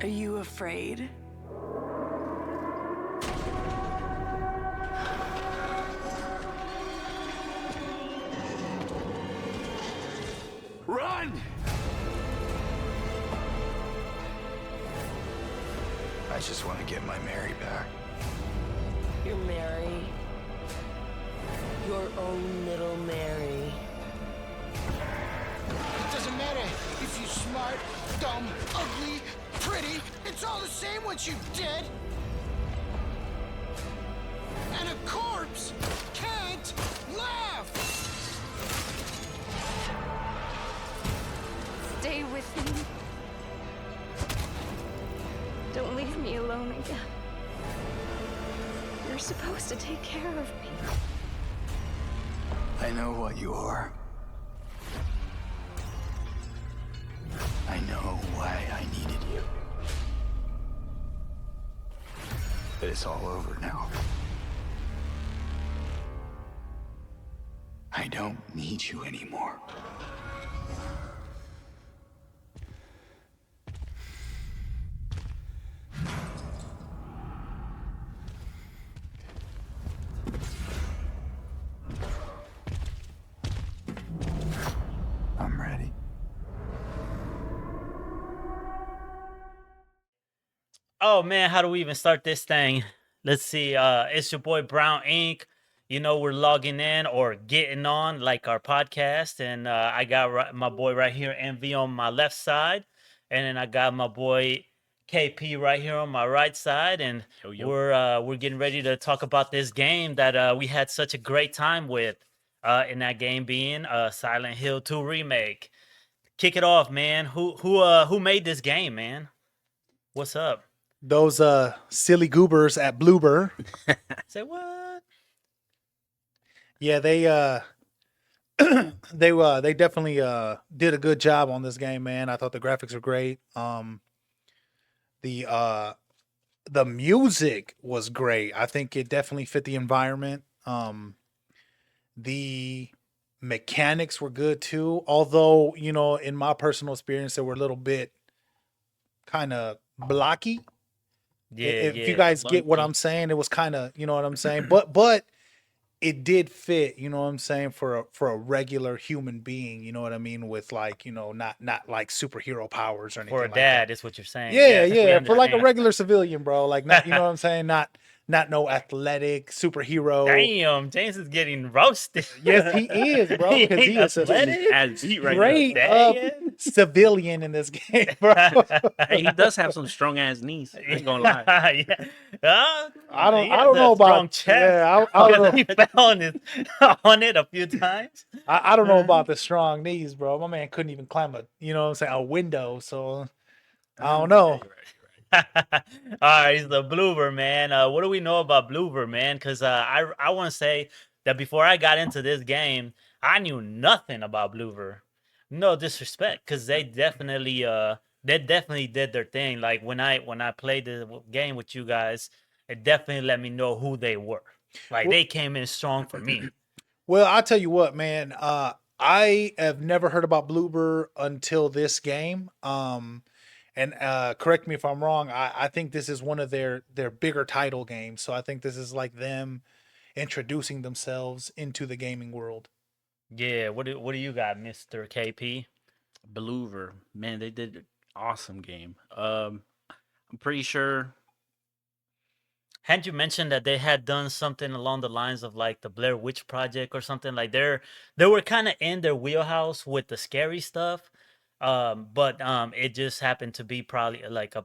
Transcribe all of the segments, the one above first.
Are you afraid? Run! I just want to get my Mary back. You're Mary. Your own little Mary. It doesn't matter if you're smart, dumb, ugly, pretty. It's all the same once you're dead. And a corpse can't laugh. Stay with me. Don't leave me alone again. You're supposed to take care of me. I know what you are. I know why I needed you. But it's all over now. I don't need you anymore. I'm ready. Oh man, how do we even start this thing? Let's see. It's your boy Brown Ink. You know, we're logging in or getting on like our podcast, and I got my boy right here, Envy, on my left side, and then I got my boy KP right here on my right side, and we're getting ready to talk about this game that we had such a great time with. In that game being Silent Hill 2 remake. Kick it off, man. Who made this game, man? What's up? Those silly goobers at Bloober. Say what? Yeah, they they definitely did a good job on this game, man. I thought the graphics were great. The music was great. I think it definitely fit the environment. The mechanics were good too. Although, you know, in my personal experience, they were a little bit kind of blocky. Yeah, If you yeah. guys get what Clunky. I'm saying, it was kind of, you know what I'm saying. But it did fit, you know what I'm saying, for a regular human being, you know what I mean, with like, you know, not like superhero powers or anything For a like dad, that. is what you're saying. Yeah, Yes, we yeah, for like a understand. regular civilian, bro. Like not, you know what I'm saying, not no athletic superhero. Damn, James is getting roasted. Yes, he is, bro, He because ain't he is a athletic. As beat right now. straight up Dang. civilian in this game, bro. Hey, he does have some strong ass knees. I ain't gonna lie. Yeah. He I has don't know a strong about, chest yeah, I don't because know. he fell on his on it a few times. I don't know about the strong knees, bro. My man couldn't even climb a, you know what I'm saying, a window. So I don't know. All right, he's the Bloover, man. What do we know about Bloover, man? Because I want to say that before I got into this game, I knew nothing about Bloover. No disrespect, because they definitely did their thing. Like when I played the game with you guys, it definitely let me know who they were. Like Well, they came in strong for me. well, I'll tell you what, man. I have never heard about Bloober until this game. And correct me if I'm wrong. I think this is one of their bigger title games. So I think this is like them introducing themselves into the gaming world. Yeah, what do you got, Mister KP? Believer, man, they did an awesome game. I'm pretty sure. Hadn't you mentioned that they had done something along the lines of like the Blair Witch Project or something? Like they were kind of in their wheelhouse with the scary stuff, but it just happened to be probably like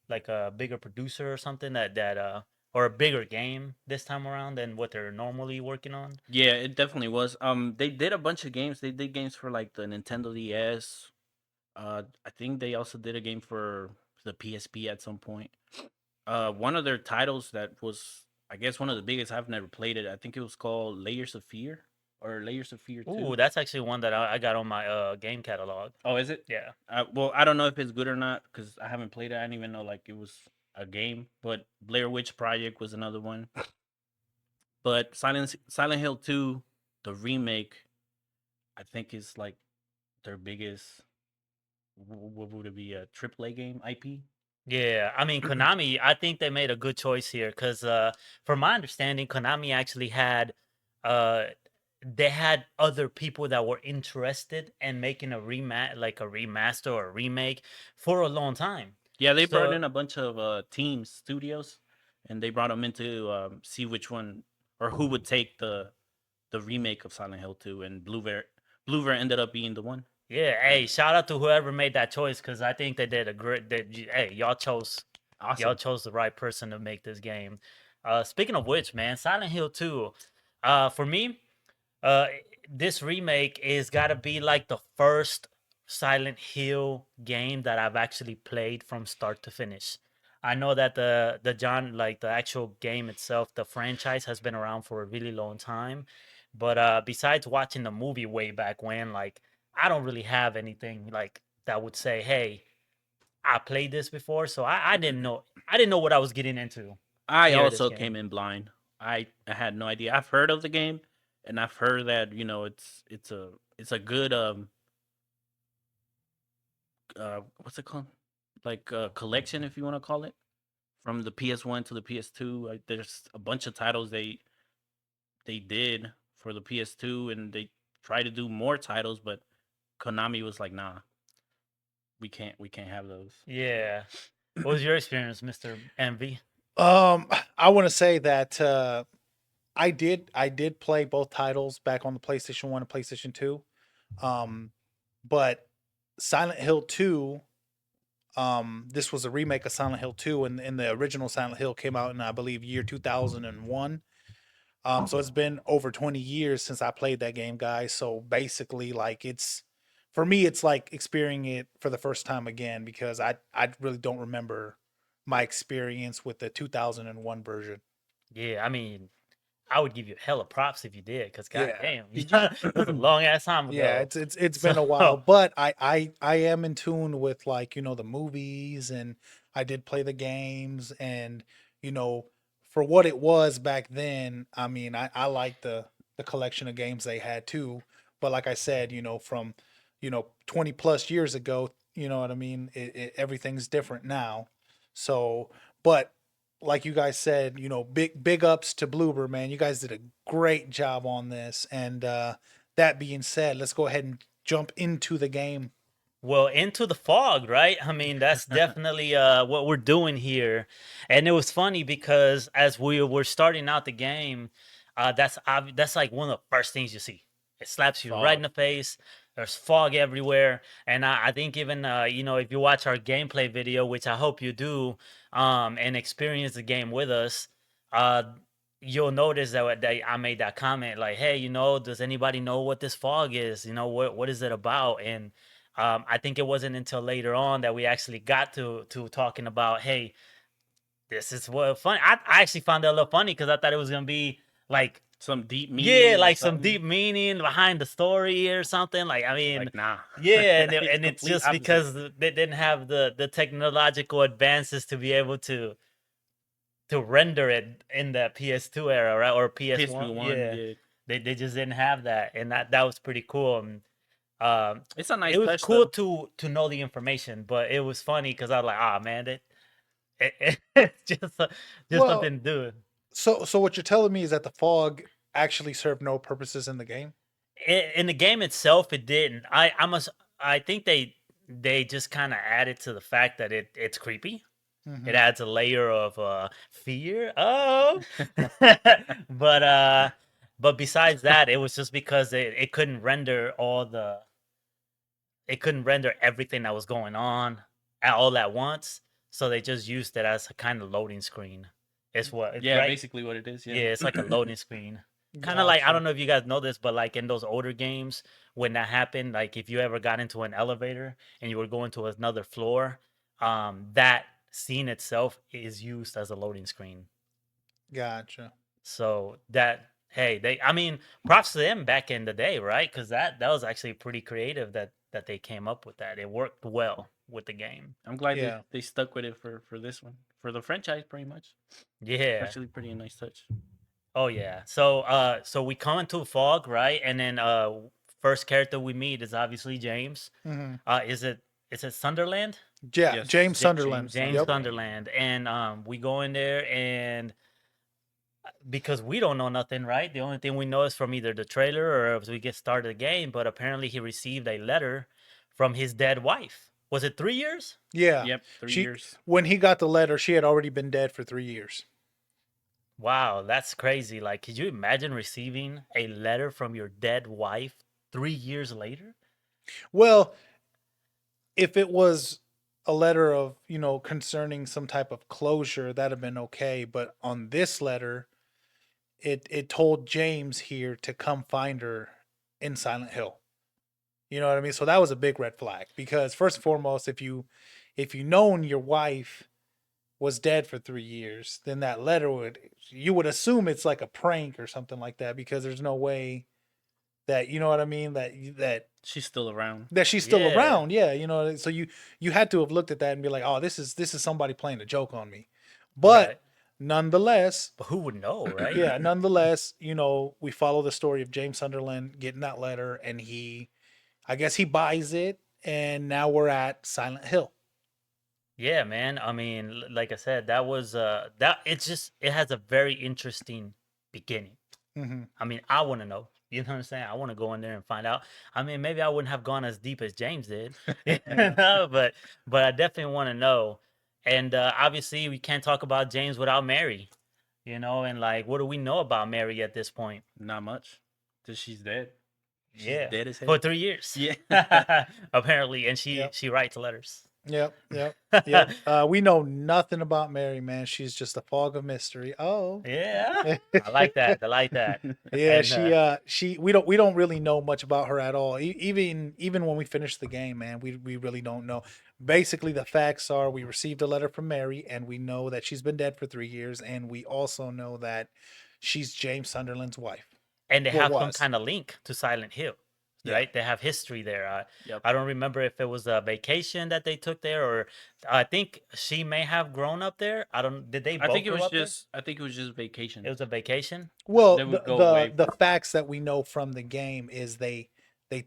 like a bigger producer or something that or a bigger game this time around than what they're normally working on. Yeah, it definitely was. They did a bunch of games. They did games for like the Nintendo DS. I think they also did a game for the PSP at some point. One of their titles that was, I guess, one of the biggest. I've never played it. I think it was called Layers of Fear or Layers of Fear Ooh, 2. that's actually one that I got on my game catalog. Oh, is it? Yeah. Well, I don't know if it's good or not because I haven't played it. I didn't even know like it was a game. But Blair Witch Project was another one. But Silent Hill 2, the remake, I think is like their biggest. What would it be? A AAA game IP? Yeah, I mean Konami, I think they made a good choice here because from my understanding, Konami actually had uh they had other people that were interested in making a like a remaster or a remake for a long time. Yeah, they brought So in a bunch of teams, studios, and they brought them in to see which one or who would take the remake of Silent Hill 2, and Bluebear ended up being the one. yeah, hey, shout out to whoever made that choice because I think they did a great. Hey, y'all Awesome. chose the right person to make this game. Speaking of which, man, Silent Hill 2, for me, Uh, this remake is got to be like the first Silent Hill game that I've actually played from start to finish. I know that the actual game itself, the franchise has been around for a really long time, but besides watching the movie way back when, like I don't really have anything like that would say, "Hey, I played this before," so I didn't know what I was getting into I near this also game. came in blind. I had no idea. I've heard of the game, and I've heard that it's a good what's it called, like collection, if you want to call it, from the PS1 to the PS2. There's a bunch of titles they did for the PS2, and they try to do more titles, but Konami was like, nah, we can't have those. Yeah. What was your experience, Mr. MV? I want to say that I did play both titles back on the PlayStation 1 and PlayStation 2. Um, but Silent Hill 2, this was a remake of Silent Hill 2, and the original Silent Hill came out in, I believe, year 2001. So it's been over 20 years since I played that game, guys. So basically, like, it's for me, it's like experiencing it for the first time again because I really don't remember my experience with the 2001 version. Yeah, I mean, I would give you hella props if you did, because Yeah. goddamn, that was a long ass time Yeah, ago. it's So been a while, but I am in tune with, like, the movies, and I did play the games, and you know for what it was back then, I mean, I like the collection of games they had too. But like I said, from 20 plus years ago, you know what I mean, everything's different now. So, but like you guys said, big ups to Bloober, man. You guys did a great job on this, and that being said, let's go ahead and jump into the game. well, Into the Fog, right? I mean, that's definitely what we're doing here. And it was funny because as we were starting out the game, that's like one of the first things you see. It slaps you right in Fog. the face. There's fog everywhere, and I think even if you watch our gameplay video, which I hope you do, and experience the game with us, uh, you'll notice that I made that comment like, "Hey, does anybody know what this fog is? What is it about?" And I think it wasn't until later on that we actually got to talking about, hey, this is what funny. I actually found it a little funny because I thought it was gonna be like, Some deep yeah, meaning or like some something. deep meaning behind the story or something. Like, I mean, Like, nah. yeah, and It's it's complete just opposite. because they didn't have the technological advances to be able to render it in the PS2 era, right, or PS1. PS1, Yeah, yeah. they just didn't have that, and that was pretty cool. And It's a nice it was touch cool though. to know the information, but it was funny because I was like, ah, man, it's just Well, something to do. so what you're telling me is that the fog actually served no purposes in the game? In the game itself, it didn't. I think they just kind of added to the fact that it's creepy. It Hmm. adds a layer of fear. Oh, but but besides that, it was just because it couldn't render it couldn't render everything that was going on all at once. So they just used it as a kind of loading screen. It's Yeah, right? basically what it is. Yeah. Yeah, it's like a loading screen. Kind of like, I Gotcha. don't know if you guys know this, but like in those older games, when that happened, like if you ever got into an elevator and you were going to another floor, that scene itself is used as a loading screen. Gotcha. So that, hey, I mean, props to them back in the day, right? Because that was actually pretty creative that they came up with that. It worked well with the game. I'm glad they, Yeah. they stuck with it for this one. For the franchise pretty much. It's Yeah. actually pretty nice touch. Oh yeah. So we come into fog, right? And then first character we meet is obviously James. Hmm. Is it Sunderland? Yeah, Yes, James Sunderland. James Yep. Sunderland, and we go in there, and because we don't know nothing, right? The only thing we know is from either the trailer or as we get started the game. But apparently, he received a letter from his dead wife. Was it 3 years? Yeah. Yep, 3 She years. when he got the letter, she had already been dead for 3 years. Wow, that's crazy. Like, could you imagine receiving a letter from your dead wife 3 years later? Well, if it was a letter of, concerning some type of closure, that'd have been okay. But on this letter, it told James here to come find her in Silent Hill. You know what I mean? So that was a big red flag because first and foremost, if you known your wife was dead for 3 years, then that letter you would assume it's like a prank or something like that because there's no way that you know what I mean that She's still around. that she's still Yeah. around. Yeah, so you had to have looked at that and be like, oh, this is somebody playing a joke on me. But Right. nonetheless, But who would know, right? yeah, nonetheless, we follow the story of James Sunderland getting that letter, and I guess he buys it, and now we're at Silent Hill. Yeah, man. I mean, like I said, that was that it has a very interesting beginning. Hmm. I mean, I want to know. You know what I'm saying? I want to go in there and find out. I mean, maybe I wouldn't have gone as deep as James did, but I definitely want to know. And obviously, we can't talk about James without Mary. And like, what do we know about Mary at this point? Not much. Cause she's dead. She's Yeah, dead as for hell. 3 years. Yeah. Apparently, and she Yep. she writes letters. Yep. We know nothing about Mary, man. She's just a fog of mystery. Oh, Yeah, I like that. I like that. yeah. And We don't really know much about her at all. Even when we finish the game, man, we really don't know. Basically, the facts are we received a letter from Mary, and we know that she's been dead for 3 years, and we also know that she's James Sunderland's wife. they Well, have some was. kind of link to Silent Hill, Yeah. right? They have history there. Yep. I don't remember if it was a vacation that they took there, or I think she may have grown up there. I don't. Did they I both think it grow was up there? just. I think it was just vacation. It was a vacation. Well, They would the go away. the facts that we know from the game is they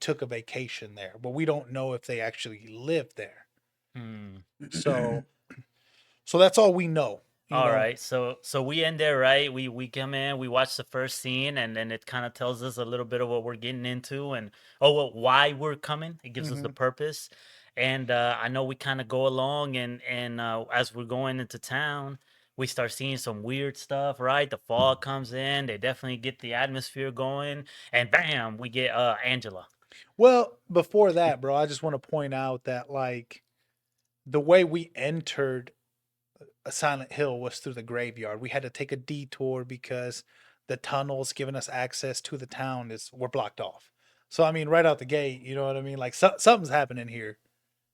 took a vacation there, but we don't know if they actually lived there. Hmm. So so that's all we know. All right, so we end there, right? We come in, we watch the first scene, and then it kind of tells us a little bit of what we're getting into, and well, why we're coming. It gives us the purpose, and I know we kind of go along, and as we're going into town, we start seeing some weird stuff, right? The fog comes in, they definitely get the atmosphere going, and bam, we get Angela. Well, before that, bro, I just want to point out that like the way we entered a Silent Hill was through the graveyard. We had to take a detour because the tunnels giving us access to the town were blocked off. So I mean, right out the gate, you know what I mean? Like something's happening here.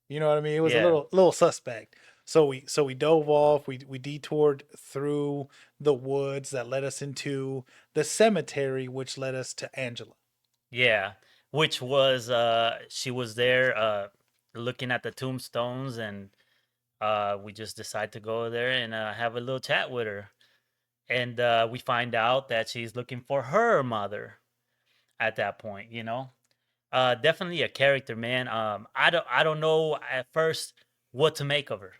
You know what I mean? It was a Yeah. little suspect. So we dove off. We detoured through the woods that led us into the cemetery, which led us to Angela. Yeah, which was she was there looking at the tombstones, and we just decide to go there and have a little chat with her. And we find out that she's looking for her mother at that point. Definitely a character, man. I don't know at first what to make of her.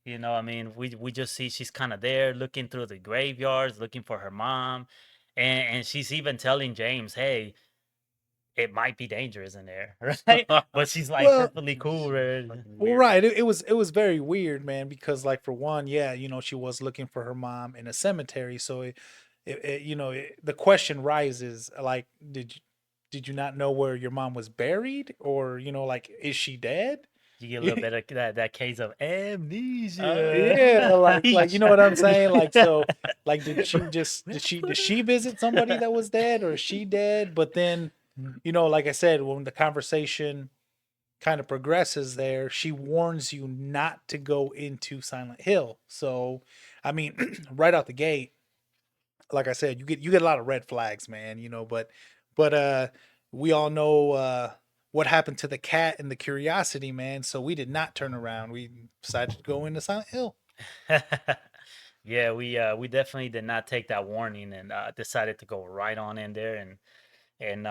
I mean, we just see she's kind of there looking through the graveyards, looking for her mom, and she's even telling James, "Hey, it might be dangerous in there," right? But she's like Well, perfectly cool, right? Well, right. It was very weird, man, because like for one, yeah, she was looking for her mom in a cemetery, so the question rises like, did you not know where your mom was buried, or like, is she dead? You get a little bit of that case of Yeah, amnesia. like you know what I'm saying? Like so, like did she visit somebody that was dead, or is she dead? But then, like I said, when the conversation kind of progresses there, she warns you not to go into Silent Hill. So, I mean, right out the gate, like I said, you get a lot of red flags, man. But we all know what happened to the cat and the curiosity, man. So we did not turn around. We decided to go into Silent Hill. Yeah, we definitely did not take that warning and decided to go right on in there and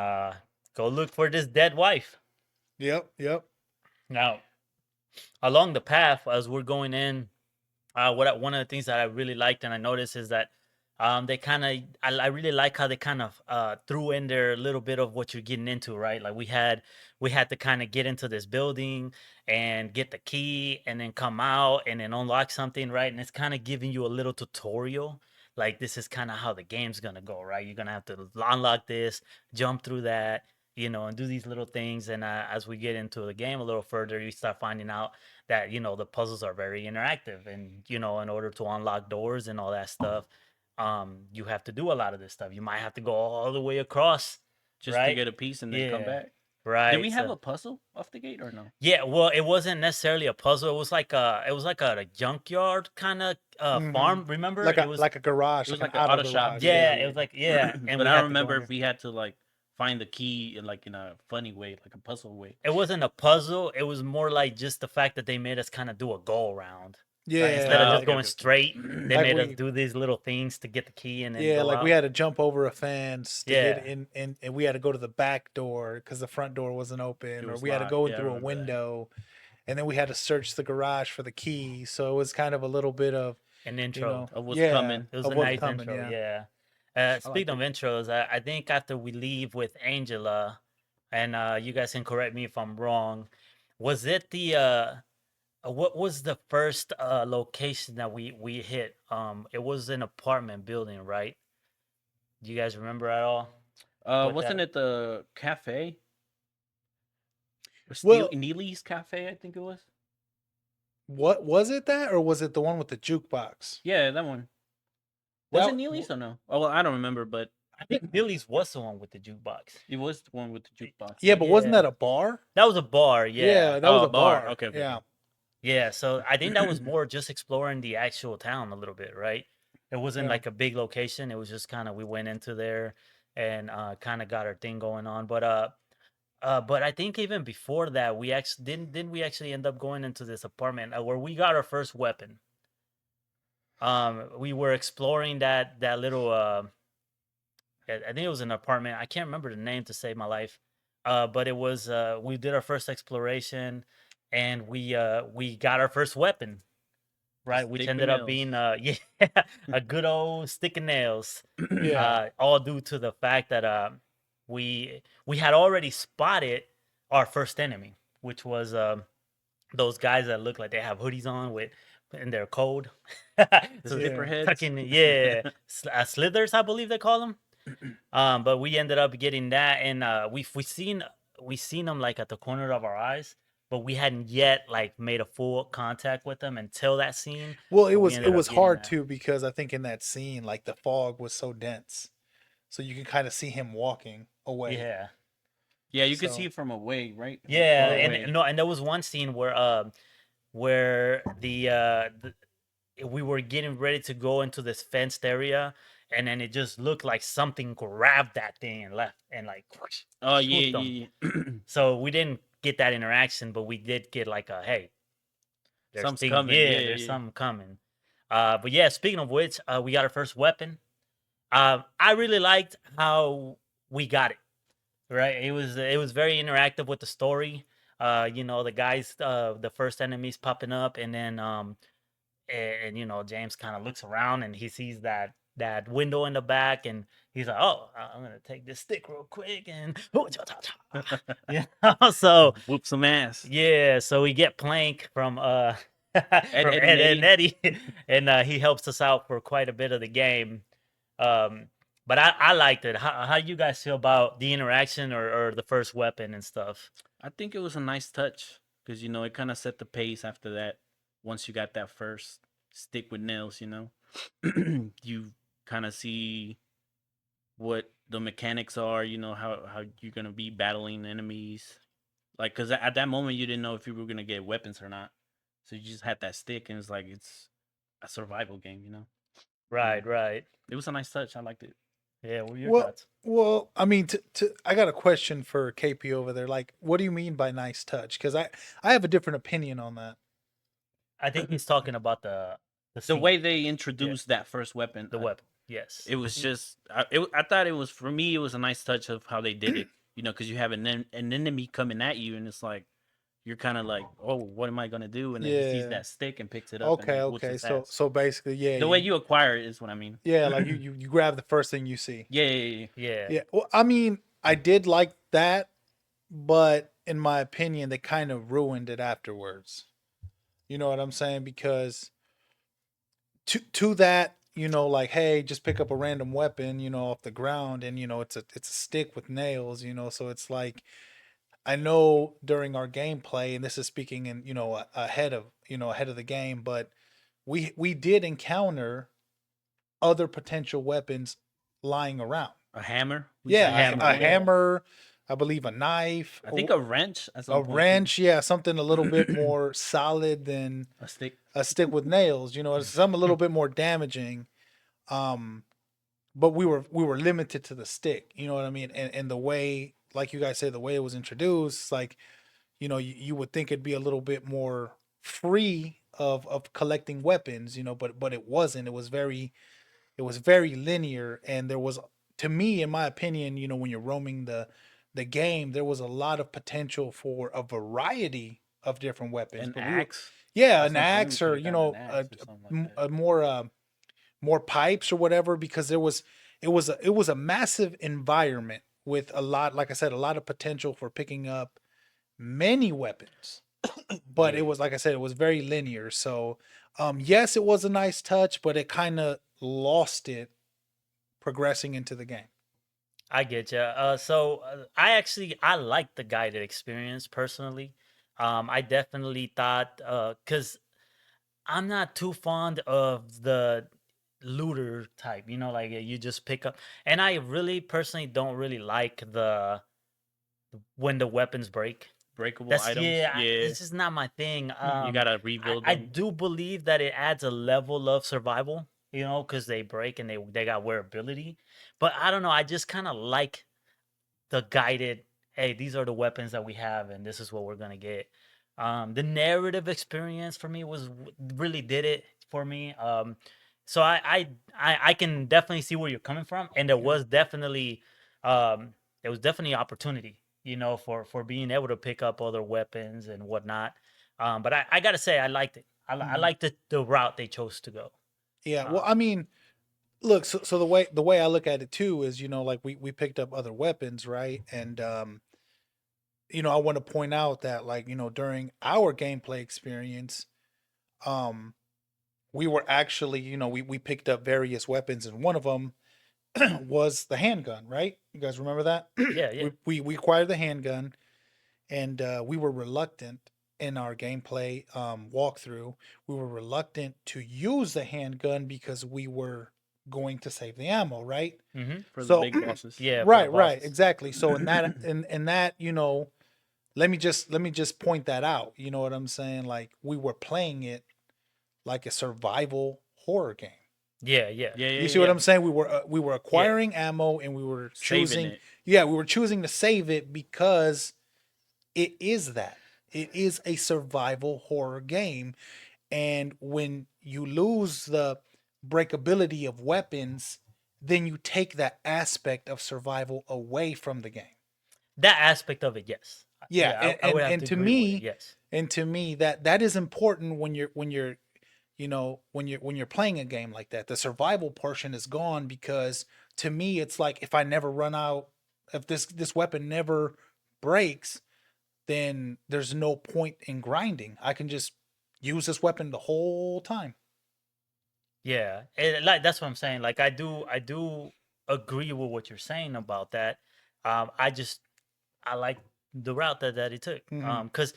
go look for this dead wife. Yep. Now, along the path as we're going in, one of the things that I really liked and I noticed is that they kind of I really like how they kind of threw in there a little bit of what you're getting into, right? Like we had to kind of get into this building and get the key and then come out and then unlock something, right? And it's kind of giving you a little tutorial. Like this is kind of how the game's gonna go, right? You're gonna have to unlock this, jump through that, and do these little things. And as we get into the game a little further, you start finding out that the puzzles are very interactive, and in order to unlock doors and all that stuff, you have to do a lot of this stuff. You might have to go all the way across, just to right? get a piece and then come Yeah, back. right. Did we have So a puzzle off the gate or no? yeah, well, it wasn't necessarily a puzzle. It was like a junkyard kind of Hmm. farm. Remember? Like It a was like a garage, It was like an like an auto auto shop. garage. Yeah, yeah, Yeah. it was like yeah, and but we I don't had to go in remember there. if we had to like find the key in like in a funny way, like a puzzle way. It wasn't a puzzle. It was more like just the fact that they made us kind of do a go around. Right, instead of Yeah, just like Okay, going okay, okay. straight, they like made us we do these little things to get the key and then yeah, go like we out. had to jump over a fence to get Yeah, in, and we had to go to the back door because the front door wasn't It open, or was we had to locked. go in Yeah, I through a remember that. window, and then we had to search the garage for the key. So it was kind of a little bit of, an intro. Of what's yeah, coming. It was of a what's nice coming. intro. Yeah, Yeah. I liked Speaking of it. intros, I think after we leave with Angela, and you guys can correct me if I'm wrong, was it the what was the first location that we hit? It was an apartment building, right? Do you guys remember at all what Wasn't that? it the cafe? Or Steel Well, Neely's Cafe, I think it was. what was it, that, or was it the one with the jukebox? Yeah, that one. Was it That Neely's or no? Oh, well, I don't remember, but I think Billy's was the one with the jukebox. it was the one with the jukebox. Yeah, Yeah. but wasn't Yeah, that a bar? that was a bar. Yeah. Yeah, that was Oh, a bar. bar. Okay, okay, Yeah, okay. Yeah, so I think that was more just exploring the actual town a little bit, right? It wasn't yeah. like a big location. It was just kind of we went into there and kind of got our thing going on. But I think even before that, we actually didn't we actually end up going into this apartment where we got our first weapon. We were exploring that little I think it was an apartment. I can't remember the name to save my life. But it was we did our first exploration and we got our first weapon, The right? Which stick with ended up nails. being yeah, a good old stick of nails. Yeah. All due to the fact that we had already spotted our first enemy, which was those guys that look like they have hoodies on with in their code. The So Yeah. zipper heads. fucking yeah, slithers, I believe they call them. But we ended up getting that, and we seen them like at the corner of our eyes, but we hadn't yet like made a full contact with them until that scene. Well, it But we was it ended up was getting hard that. too, because I think in that scene, like, the fog was so dense, so you can kind of see him walking away. Yeah, Yeah, you could see So it from away, right? Like yeah, far and away. no, and there was one scene where the we were getting ready to go into this fenced area, and then it just looked like something grabbed that thing and left and like whoosh, Oh yeah, swooped them. yeah, yeah. So we didn't get that interaction, but we did get like a hey, there's Something's thing, coming. yeah, Yeah, there's yeah. something coming. But yeah, speaking of which, we got our first weapon. I really liked how we got it. Right, it was very interactive with the story. The guys, the first enemies popping up, and then and James kind of looks around and he sees that window in the back, and he's like, "Oh, I'm gonna take this stick real quick," and yeah. So Whoop some ass. yeah, so we get Plank from from Ed, Ed, Ed, and and Eddie. Eddie, and he helps us out for quite a bit of the game. Um, but I liked it. How you guys feel about the interaction or the first weapon and stuff? I think it was a nice touch because it kind of set the pace after that. Once you got that first stick with nails, you kind of see what the mechanics are. How you're gonna be battling enemies. Like, cause at that moment you didn't know if you were gonna get weapons or not, so you just had that stick, and it's a survival game. Right, right. It was a nice touch. I liked it. Yeah, what were your well, thoughts? I mean, I got a question for KP over there. Like, what do you mean by nice touch? Because I have a different opinion on that. I think he's talking about the The scene, way they introduced that first weapon, the weapon. Yes. it was just I thought it was, for me, it was a nice touch of how they did it. Because you have an enemy coming at you, and it's like you're kind of like, oh, what am I gonna do? And then he sees Yeah. that stick and picks it up and Okay, then whoops okay. his So ass. so basically, yeah, The way you acquire it is what I mean. yeah, like you grab the first thing you see. Yeah, yeah, yeah. Yeah. Yeah. Well, I mean, I did like that, but in my opinion, they kind of ruined it afterwards. You know what I'm saying? Because to that, like, hey, just pick up a random weapon, off the ground, and it's a stick with nails, so it's like I know during our gameplay, and this is speaking in, ahead of the game, but we did encounter other potential weapons lying around. A hammer. We Yeah, said A at some hammer, a point. yeah. hammer, I believe a knife, I think a wrench at some a point. Too. wrench, yeah, something a little bit more solid than A stick. a stick with nails. It's something a little bit more damaging. Um, but we were limited to the stick. You know what I mean? And the way, like you guys say, the way it was introduced, like you would think it'd be a little bit more free of collecting weapons. But it wasn't. It was very linear, and there was, to me, in my opinion, when you're roaming the game, there was a lot of potential for a variety of different weapons. An But axe. yeah, At an some point, we axe, or could've gotten an axe or something like that. a more pipes or whatever, because it was a massive environment with a lot, like I said, a lot of potential for picking up many weapons. But Yeah. it was, like I said, it was very linear. So yes, it was a nice touch, but it kind of lost it progressing into the game. I get you. I like the guided experience personally. I definitely thought because I'm not too fond of the looter type. Like you just pick up, and I really personally don't really like the when the weapons break. Breakable That's items. yeah, Yeah. it's just not my thing. You gotta I, rebuild I them. do believe that it adds a level of survival, because they break and they got wearability. But I don't know. I just kind of like the guided. Hey, these are the weapons that we have, and this is what we're gonna get. The narrative experience for me really did it for me. So I can definitely see where you're coming from, and um, there was definitely opportunity, for being able to pick up other weapons and whatnot. But I gotta say, I liked it. I Mhm. liked the route they chose to go. Yeah, well, Um, I mean, look, so the way I look at it too is, like we picked up other weapons, right? And I want to point out that, like, during our gameplay experience, um we were actually, we picked up various weapons, and one of them was the handgun, right? You guys remember that? yeah, yeah. We acquired the handgun, and we were reluctant in our gameplay walkthrough. We were reluctant to use the handgun because we were going to save the ammo, right? Mm-hmm. For the So big bosses. Yeah, for the right, bosses. exactly. So in that, let me just point that out. You know what I'm saying? Like, we were playing it like a survival horror game. Yeah, yeah, Yeah, yeah, You see what yeah. I'm saying? We were yeah. acquiring ammo, and we were Saving choosing. it. Yeah, we were choosing to save it because it is that. It is a survival horror game, and when you lose the breakability of weapons, then you take that aspect of survival away from the game. That aspect of it, yes. Yeah, Yeah, and I would and, have and to to agree with it. me, Yes. that is important when you're playing a game like that. The survival portion is gone, because to me it's like, if I never run out, if this weapon never breaks, then there's no point in grinding. I can just use this weapon the whole time. Yeah, and like that's what I'm saying. Like I do agree with what you're saying about that. I like the route that it took. Hmm. Because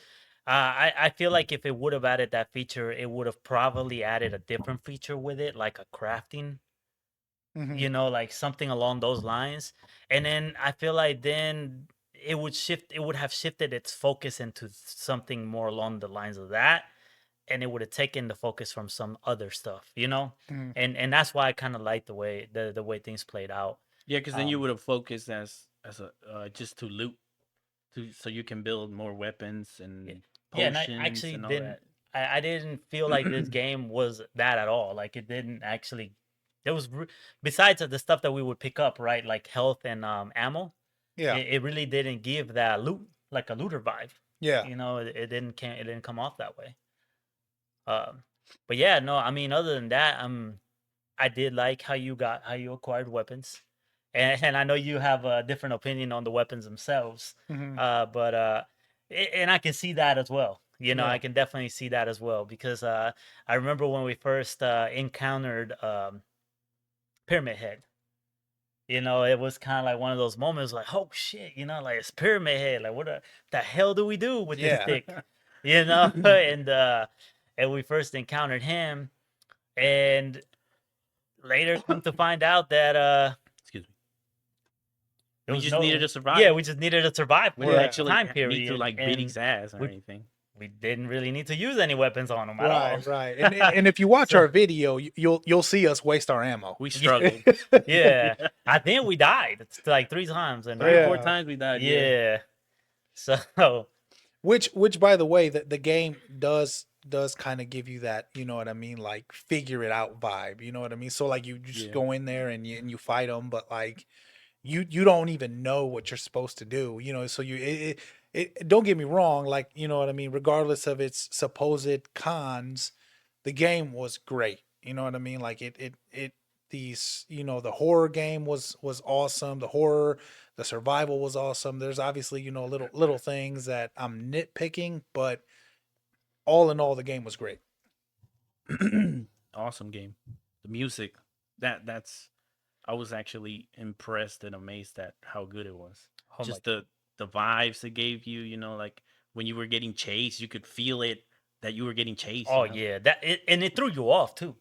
I feel like if it would have added that feature, it would have probably added a different feature with it, like a crafting, Hmm. like something along those lines. And then I feel like then it would have shifted its focus into something more along the lines of that, and it would have taken the focus from some other stuff. Hmm. And that's why I kind of like the way things played out. Yeah, because then you Um, would have focused as a just to loot, so you can build more weapons yeah, and yeah, and I potions actually and all didn't. that. I didn't feel like this game was that at all. Like it didn't actually. There was besides the stuff that we would pick up, right? Like health and ammo. Yeah. It really didn't give that loot like a looter vibe. Yeah. You know, it didn't come off that way. Um, but yeah, no, I mean, other than that, I did like how you acquired weapons, and I know you have a different opinion on the weapons themselves. Mhm. But and I can see that as well. You know, Yeah. I can definitely see that as well because I remember when we first encountered Pyramid Head. You know, it was kind of like one of those moments, like, oh shit, you know, like it's Pyramid Head. Like, what the hell do we do with this Yeah. stick? You know, and we first encountered him, and later come to find out that Excuse me. there We was just needed to survive. yeah, we just needed to survive We for didn't a actually time need period, to like beat and his ass or we anything. we didn't really need to use any weapons on him at all. Right, right. And if you watch So- our video, you'll see us waste our ammo. We struggled. Yeah, I think we died. It's like 3 times, and 3 or 4 Yeah. times we died. yeah. So Which by the way, the game does kind of give you that, you know what I mean, like figure it out vibe. You know what I mean? So like you just Yeah. go in there and you fight them, but like you don't even know what you're supposed to do. You know, so it don't get me wrong, like, you know what I mean, regardless of its supposed cons, the game was great. You know what I mean? Like it these, you know, the horror game was awesome. The survival was awesome. There's obviously, you know, little things that I'm nitpicking, but all in all, the game was great. Awesome game. The music, that's I was actually impressed and amazed at how good it was. Oh my Just the vibes it gave you, you know, like when you were getting chased, you could feel it that you were getting chased. oh you know? yeah, and it threw you off too.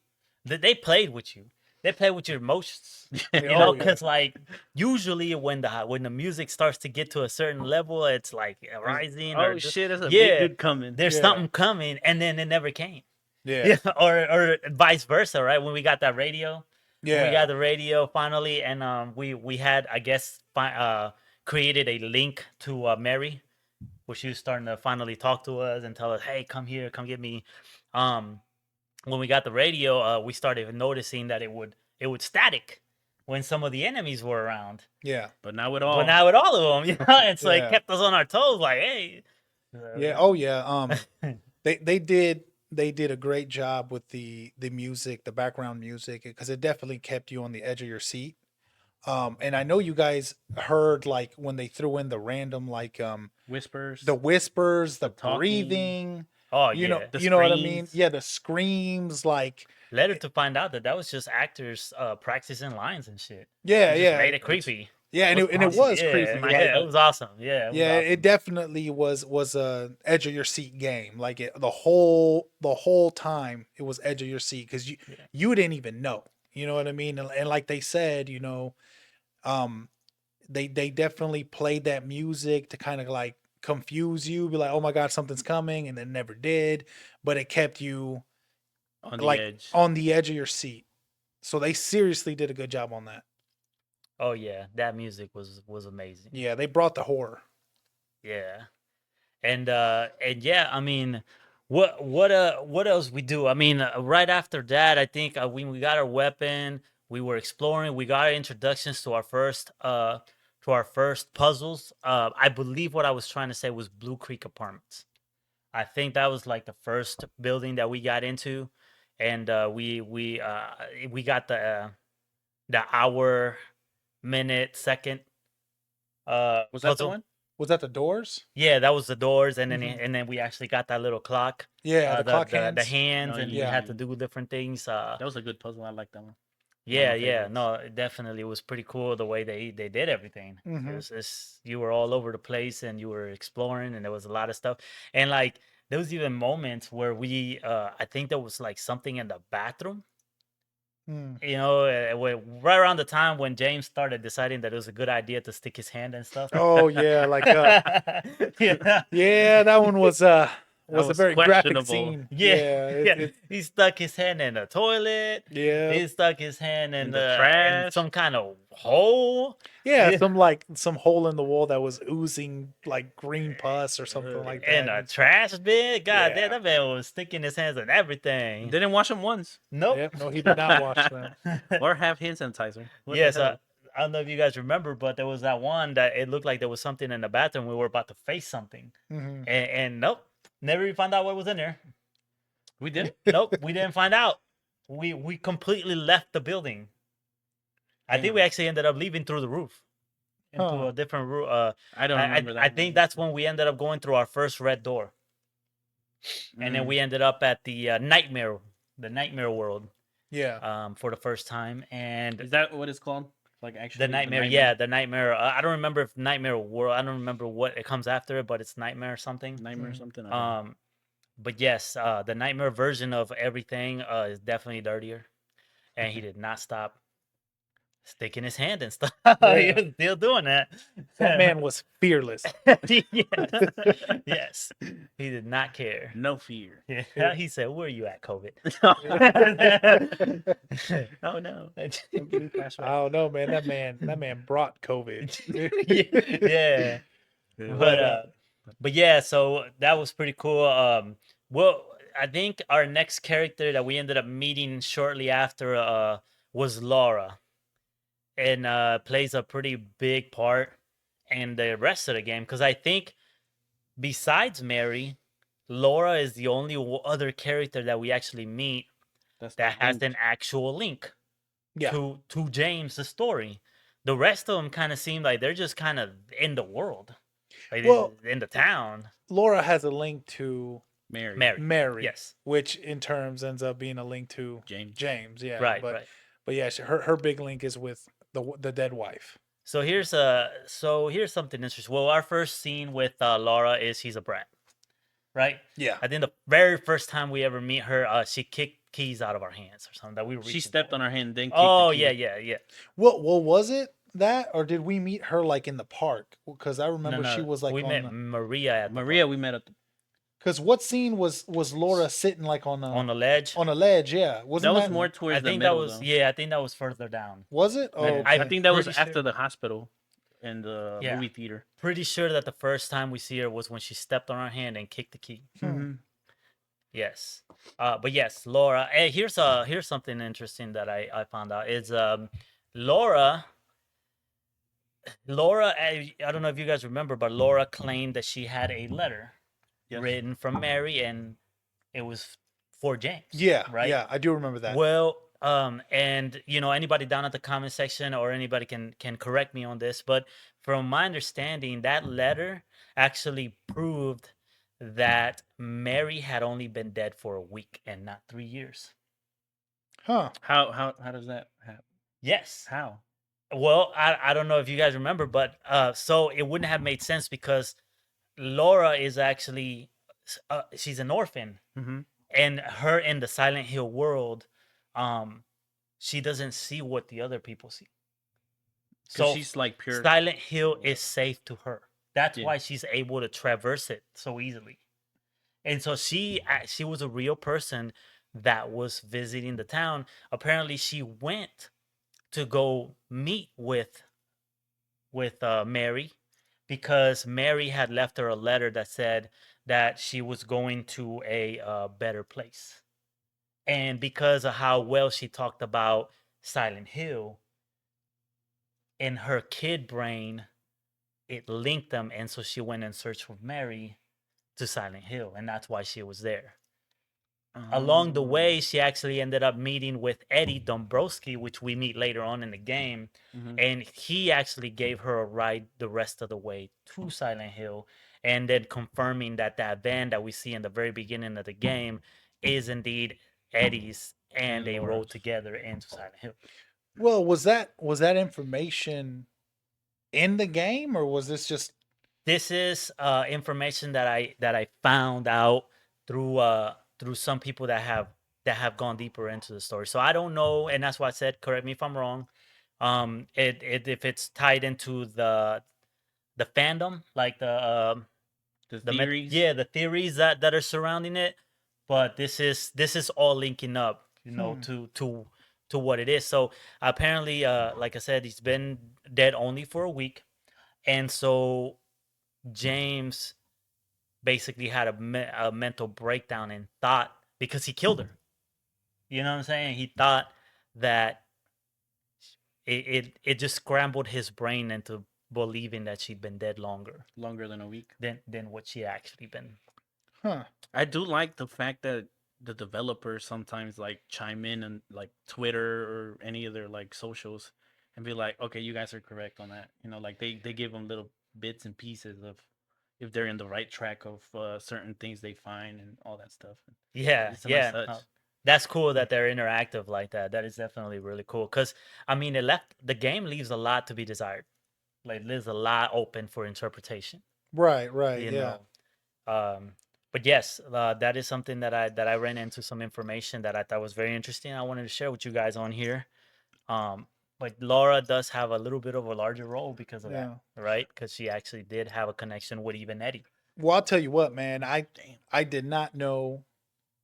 They played with you. They played with your emotions. You Oh, know, yeah. because like usually when the music starts to get to a certain level, it's like rising. Oh or just- shit, there's a yeah, big dude coming. there's Yeah. something coming, and then it never came. Yeah. Yeah, or vice versa, right? When we got that radio, when Yeah. we got the radio finally, and we had, I guess, created a link to Mary, where she was starting to finally talk to us and tell us, "Hey, come here, come get me." Um, when we got the radio, we started noticing that it would static when some of the enemies were around, Yeah. But now with all but now with all of them, you know, it's like Yeah. kept us on our toes, like, hey, Yeah. Oh yeah. They did a great job with the music, the background music, because it definitely kept you on the edge of your seat. And I know you guys heard like when they threw in the random like whispers. the whispers, the talking. breathing. oh You yeah. know, The you know what I mean? screams. Yeah, the screams, like Later to find out that was just actors practicing lines and shit. yeah, It just yeah, made it creepy. yeah, and it Awesome. was Yeah, creepy. in my like, head, it was awesome. Yeah, it was yeah, awesome. it definitely was a edge of your seat game. Like the whole time it was edge of your seat because you didn't even know. You know what I mean? And like they said, you know, they definitely played that music to kind of like confuse you, be like, oh my god, something's coming, and then never did, but it kept you on the like edge. on the edge of your seat. So they seriously did a good job on that. Oh yeah, that music was amazing. Yeah, they brought the horror. Yeah. And yeah, I mean, what else we do? I mean, right after that, I think when we got our weapon, we were exploring. We got our introductions to our first puzzles. I believe what I was trying to say was Blue Creek Apartments. I think that was like the first building that we got into, and we got the hour, minute, second Was that the puzzle. one? Was that the doors? Yeah, that was the doors, and then Mhm. and then we actually got that little clock. Yeah, the clock the hands. hands, Oh, and we yeah. had to do different things. That was a good puzzle. I like that one. Yeah, my yeah, favorites. no, it definitely was pretty cool the way they did everything. Mhm. You were all over the place, and you were exploring, and there was a lot of stuff. And like there was even moments where we, I think there was like something in the bathroom. Hmm. You know, right around the time when James started deciding that it was a good idea to stick his hand and stuff. Oh yeah, like yeah. yeah, that one was a was very graphic questionable. scene. Yeah, it- he stuck his hand in the toilet. yeah, He stuck his hand in the in trash. some kind of hole. yeah, yeah. some hole in the wall that was oozing like green pus or something like that. In a trash bin. God Yeah. damn, that man was sticking his hands in everything. Didn't wash them once Nope. Yep, no, he did not wash them. or have hand sanitizer. What the Yes, hell? I don't know if you guys remember, but there was that one that it looked like there was something in the bathroom. We were about to face something, Mhm. and nope, never even found out what was in there. We did. Nope, we didn't find out. We completely left the building. I think we Damn. actually ended up leaving through the roof into Huh. a different room. I don't remember I that. think that's when we ended up going through our first red door, and then Mm. we ended up at the nightmare world, Yeah. for the first time. And Is that what it's called? Like actually the nightmare, yeah, the nightmare. I don't remember if nightmare world. I don't remember what it comes after it, but it's nightmare or something. Nightmare or Mhm. something. I don't know. But yes, the nightmare version of everything is definitely dirtier, and he did not stop sticking his hand and stuff. He Yeah. was still doing that. That man was fearless. Yes. Yes, he did not care. No fear. Yeah, he said, "Where are you at, COVID?" Oh no. I don't know, man. That man brought COVID. Yeah. Yeah. But yeah, so that was pretty cool. Well, I think our next character that we ended up meeting shortly after was Laura, and plays a pretty big part in the rest of the game, because I think besides Mary, Laura is the only other character that we actually meet That's that has linked. an actual link Yeah. to James' the story. The rest of them kind of seem like they're just kind of in the world, like Well- in the town. Laura has a link to Mary. Mary, Mary, yes, which in terms ends up being a link to James. James. Yeah. right, But right. but yeah, her big link is with the dead wife. So here's something interesting. Well, our first scene with Laura is he's a brat, right? Yeah. I think the very first time we ever meet her, she kicked keys out of our hands or something that we were. She stepped on her hand and then kicked Oh the key. yeah. Well, was it that, or did we meet her like in the park? Because I remember No, she was like we on met Maria at Maria, we met at the, Because what scene was Laura sitting like on on the ledge. on a ledge? Yeah, wasn't that was more towards I the think that middle. was though. yeah. I think that was further down. Was it? Oh, And I I think that was pretty after sure- the hospital and the Yeah. movie theater. Pretty sure that the first time we see her was when she stepped on our hand and kicked the key. Hmm. Yes. But yes, Laura. Here's something interesting that I found out is Laura. I don't know if you guys remember, but Laura claimed that she had a letter Yes. written from Mary, and it was for James. Yeah, right. yeah, I do remember that. Well, and anybody down at the comment section or anybody can correct me on this, but from my understanding, that letter actually proved that Mary had only been dead for a week and not 3 years. Huh? How does that happen? Yes. How? Well, I don't know if you guys remember, but so it wouldn't have made sense because Laura is actually she's an orphan, Mm-hmm. and her in the Silent Hill world, she doesn't see what the other people see. So So she's like pure. Silent Hill is safe to her. That's Yeah. why she's able to traverse it so easily. And so she was a real person that was visiting the town. Apparently, she went to go meet with Mary because Mary had left her a letter that said that she was going to a better place. And because of how well she talked about Silent Hill, in her kid brain, it linked them. And so she went and searched for Mary to Silent Hill. And that's why she was there. Along the way, she actually ended up meeting with Eddie Dombrowski, which we meet later on in the game. Mhm. And he actually gave her a ride the rest of the way to Silent Hill. And then confirming that that van that we see in the very beginning of the game is indeed Eddie's. And And they rode Laura's. together into Silent Hill. Well, was that information in the game, or was this just? This is information that I found out through some people that have gone deeper into the story. So I don't know, and that's why I said, correct me if I'm wrong. If it's tied into the fandom, like The the theories. the theories that are surrounding it. But this is all linking up, to what it is. So apparently, like I said, he's been dead only for a week, and so James basically had a mental breakdown and thought, because he killed her. You know what I'm saying? He thought that it just scrambled his brain into believing that she'd been dead longer Longer than a week. than what she actually been. Huh. I do like the fact that the developers sometimes like chime in and like Twitter or any of their like socials and be like, okay, you guys are correct on that. You know, like they give them little bits and pieces of if they're in the right track of certain things they find and all that stuff. Yeah, It's a nice yeah. touch. No, that's cool that they're interactive like that. That is definitely really cool. Cause I mean, the game leaves a lot to be desired. Like, leaves a lot open for interpretation. Right, right, You yeah. know, um, but yes, that is something that I ran into some information that I thought was very interesting. I wanted to share with you guys on here. But Laura does have a little bit of a larger role because of that, Yeah. right? Because she actually did have a connection with even Eddie. Well, I'll tell you what, man. I did not know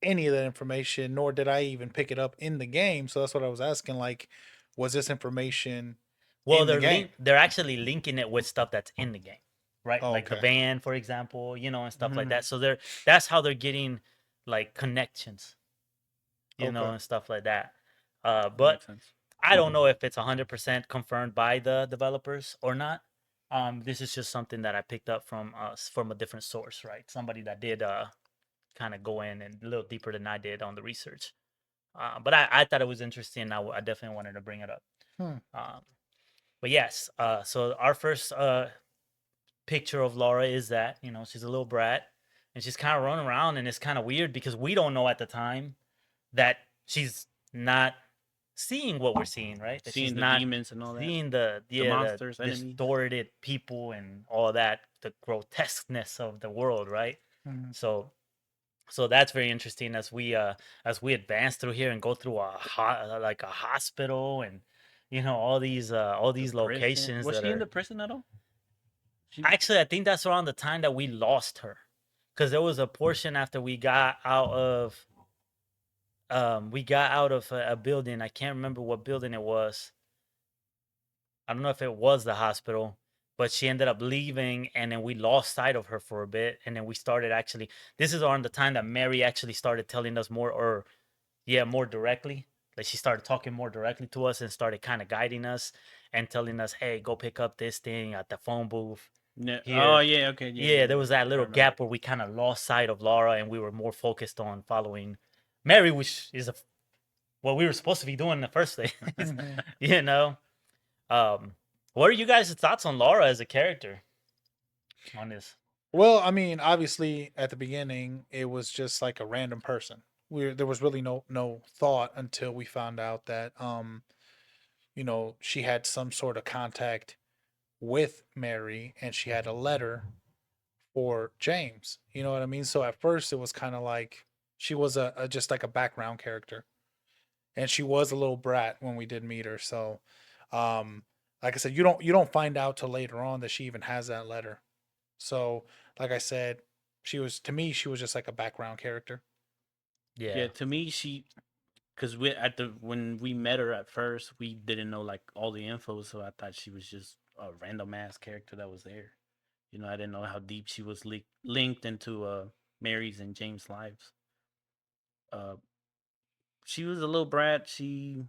any of that information, nor did I even pick it up in the game. So that's what I was asking. Like, was this information Well, in the game? they're actually linking it with stuff that's in the game, right? Oh, Like the okay. band, for example, and stuff like Mhm. that. So that's how they're getting like connections, Okay. and stuff like that. That But makes sense. I don't know if it's 100% confirmed by the developers or not. This is just something that I picked up from a different source, right? Somebody that did kind of go in and a little deeper than I did on the research. But I thought it was interesting. I definitely wanted to bring it up. Hmm. But yes, so our first picture of Laura is that she's a little brat and she's kind of running around, and it's kind of weird because we don't know at the time that she's not seeing what we're seeing, right? That she's Seeing the not demons and all that. seeing the monsters, enemies. distorted people and all that, the grotesqueness of the world, right? Mhm. So that's very interesting as we advance through here and go through like a hospital and all these The prison. locations Was that she in are the prison at all? She actually, I think that's around the time that we lost her, because there was a portion after we got out of a building. I can't remember what building it was. I don't know if it was the hospital, but she ended up leaving, and then we lost sight of her for a bit, and then we started actually. This is around the time that Mary actually started telling us more, or yeah, more directly. Like, she started talking more directly to us and started kind of guiding us and telling us, "Hey, go pick up this thing at the phone booth No. here." Oh yeah. Okay. Yeah. Yeah, there was that I little remember. gap where we kind of lost sight of Laura, and we were more focused on following Mary, which is what we were supposed to be doing in the first place. Mhm. you know. What are you guys' thoughts on Laura as a character on this? Well, I mean, obviously, at the beginning, it was just like a random person. There was really no thought until we found out that she had some sort of contact with Mary, and she had a letter for James. You know what I mean? So at first, it was kind of like she was a just like a background character, and she was a little brat when we did meet her. So, um, like I said, you don't find out till later on that she even has that letter. So, like I said, she was just like a background character. Yeah, Yeah. To me, because when we met her at first, we didn't know like all the info, so I thought she was just a random ass character that was there. I didn't know how deep she was linked into Mary's and James' lives. Uh, she was a little brat. She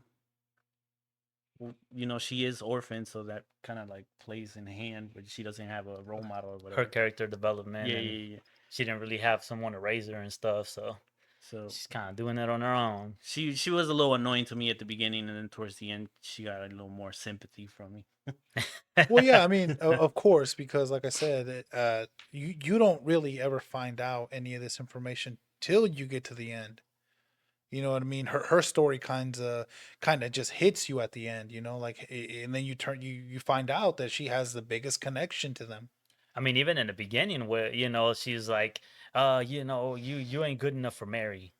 is orphan, so that kind of like plays in hand, but she doesn't have a role model or her whatever. character development, Yeah, and yeah, yeah. she didn't really have someone to raise her and stuff, so So she's kind of doing it on her own. she was a little annoying to me at the beginning, and then towards the end, she got a little more sympathy from me. Well, yeah, I mean, of course, because like I said, you don't really ever find out any of this information till you get to the end. You know what I mean? Her story kind of just hits you at the end. Like, and then you find out that she has the biggest connection to them. I mean, even in the beginning, where she's like, you ain't good enough for Mary.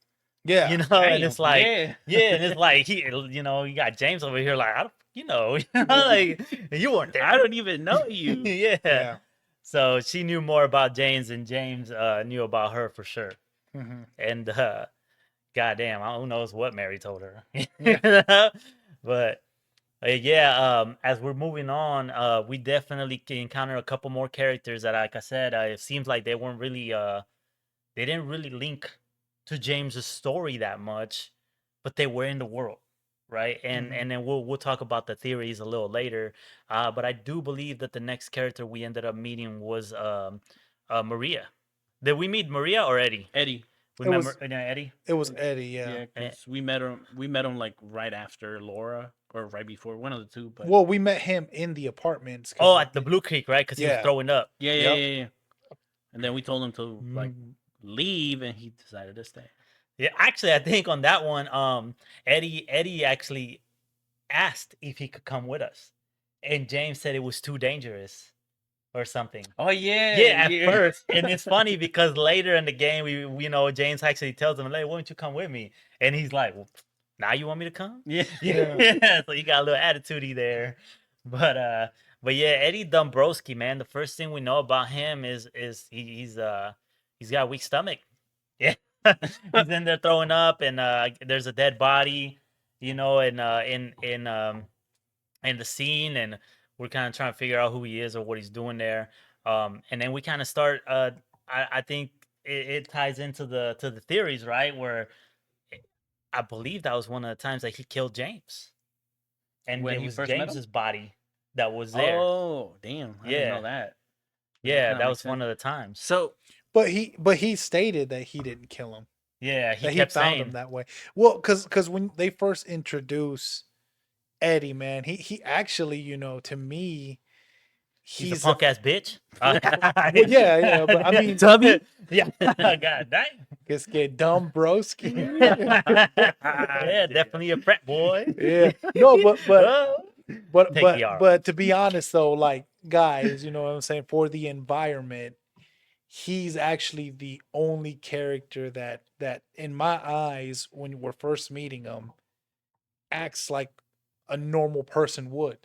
Yeah, And Damn, it's like, yeah. yeah, and it's like you got James over here like, I don't, like, you weren't there. I don't even know you. Yeah. yeah. So she knew more about James than James knew about her for sure. Hmm. And goddamn, who knows what Mary told her. Yeah. But yeah, as we're moving on, we definitely can encounter a couple more characters that, like I said, it seems like they didn't really link to James's story that much, but they were in the world, right? And then we'll talk about the theories a little later. But I do believe that the next character we ended up meeting was Maria. Did we meet Maria or Eddie? Eddie. We It met was Eddie. it was Eddie, yeah. Yeah, because we met him. We met him like right after Laura, or right before, one of the two. But Well, we met him in the apartments. Oh, at the Blue Creek, right? Because he was Yeah. throwing up. yeah, Yep. yeah. And then we told him to like Mm. leave, and he decided to stay. Yeah, actually, I think on that one, Eddie actually asked if he could come with us, and James said it was too dangerous or something. Oh yeah, Yeah, at first, and it's funny because later in the game, we James actually tells him, "Hey, why don't you come with me?" And he's like, well, "Now you want me to come?" Yeah, Yeah. So you got a little attitudey there, but yeah, Eddie Dombrowski, man. The first thing we know about him is he's got a weak stomach. Yeah, he's in there throwing up, and there's a dead body, in the scene, and we're kind of trying to figure out who he is or what he's doing there. And then we kind of start. I think it ties into the theories, right? Where I believe that was one of the times that he killed James, and When it he was first met him? James's body that was there. Oh damn! I didn't Yeah. know that. Yeah, kinda that makes was one sense. of the times. So But he stated that he didn't kill him. Yeah, he That kept found saying him that way. Well, because when they first introduce Eddie, man, he actually, he's to me, a he's punk ass bitch. well, yeah, but I mean, Tubby? Yeah, God damn. it's get dumb broski. Yeah, definitely a frat boy. Yeah, no, Oh. Take the arm. but to be honest though, like guys, you know what I'm saying, for the environment, he's actually the only character that in my eyes, when we're first meeting him, acts like a normal person would.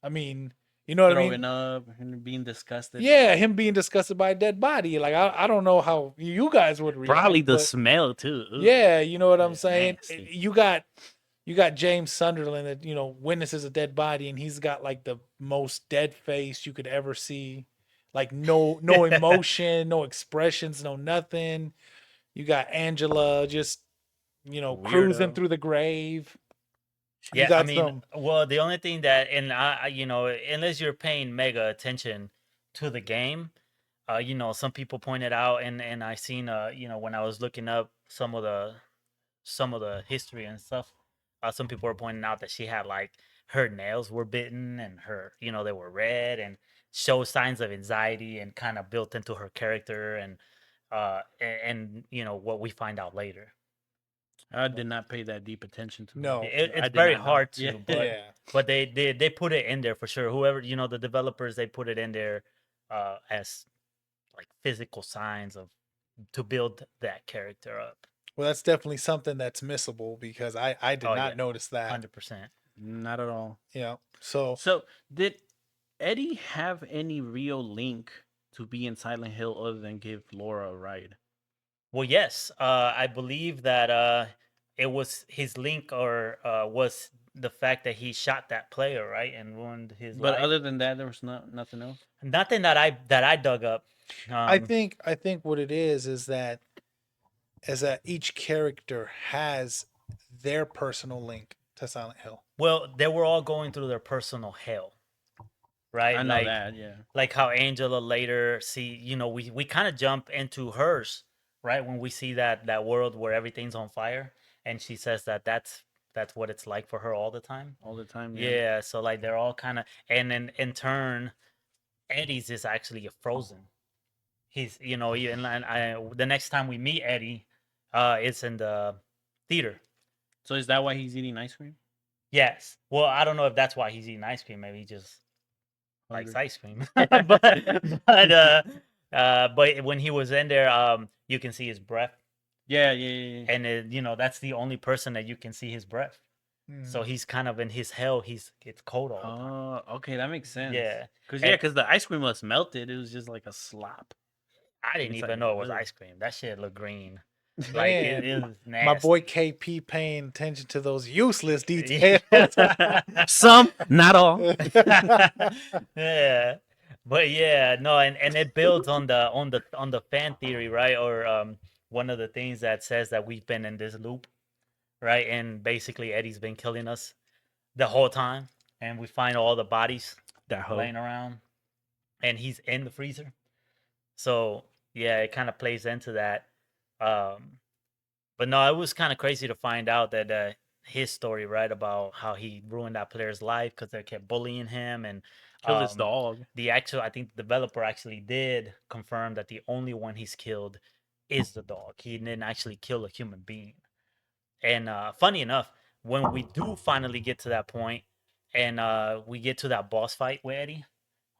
I mean, you know what I throwing mean? up and being disgusted. Yeah, him being disgusted by a dead body. Like I don't know how you guys would react. Probably the but smell too. Ugh. yeah, you know what I'm Yeah, saying? nasty. You got James Sunderland that, witnesses a dead body, and he's got like the most dead face you could ever see. Like no emotion, no expressions, no nothing. You got Angela just, cruising Weirdo. through the grave. You Yeah, I got mean, some well, the only thing that, and unless you're paying mega attention to the game, some people pointed out, and I seen, when I was looking up some of the history and stuff, some people were pointing out that she had like her nails were bitten and her, they were red and show signs of anxiety and kind of built into her character and what we find out later. I did not pay that deep attention to. No. It, I it's did very not know. hard to, Yeah. but yeah. but they put it in there for sure. Whoever, the developers, they put it in there as like physical signs of to build that character up. Well, that's definitely something that's missable because I did Oh, not yeah. notice that. 100%. Not at all. Yeah. So So did Eddie have any real link to be in Silent Hill other than give Laura a ride? Well, yes, I believe that it was his link or was the fact that he shot that player, right, and ruined his But life. other than that, there was nothing else. Nothing that I dug up. I think what it is that each character has their personal link to Silent Hill. Well, they were all going through their personal hell, right? I know like, that. Yeah. like how Angela later we kind of jump into hers, right? When we see that world where everything's on fire, and she says that's what it's like for her all the time. All the time. Yeah, so like they're all kind of, and then in turn, Eddie's is actually a frozen. He's, the next time we meet Eddie, it's in the theater. So is that why he's eating ice cream? Yes. Well, I don't know if that's why he's eating ice cream. Maybe he just likes Hungry. ice cream. But when he was in there, you can see his breath, Yeah. and that's the only person that you can see his breath. So he's kind of in his hell. It's cold all the time. Oh, okay, that makes sense. Yeah. Because the ice cream was melted. It was just like a slop. I didn't It's even like, know it was ugh. ice cream. That shit looked green. Like it was nasty. My boy KP paying attention to those useless details. Some, not all. Yeah, but yeah, no, and it builds on the fan theory, right? Or one of the things that says that we've been in this loop, right? And basically Eddie's been killing us the whole time, and we find all the bodies That hoe. laying around, and he's in the freezer. So yeah, it kind of plays into that. Um, but no, it was kind of crazy to find out that his story, right, about how he ruined that player's life because they kept bullying him, and Killed his um, dog. the actual, I think the developer actually did confirm that the only one he's killed is the dog. He didn't actually kill a human being. And funny enough, when we do finally get to that point, and we get to that boss fight with Eddie,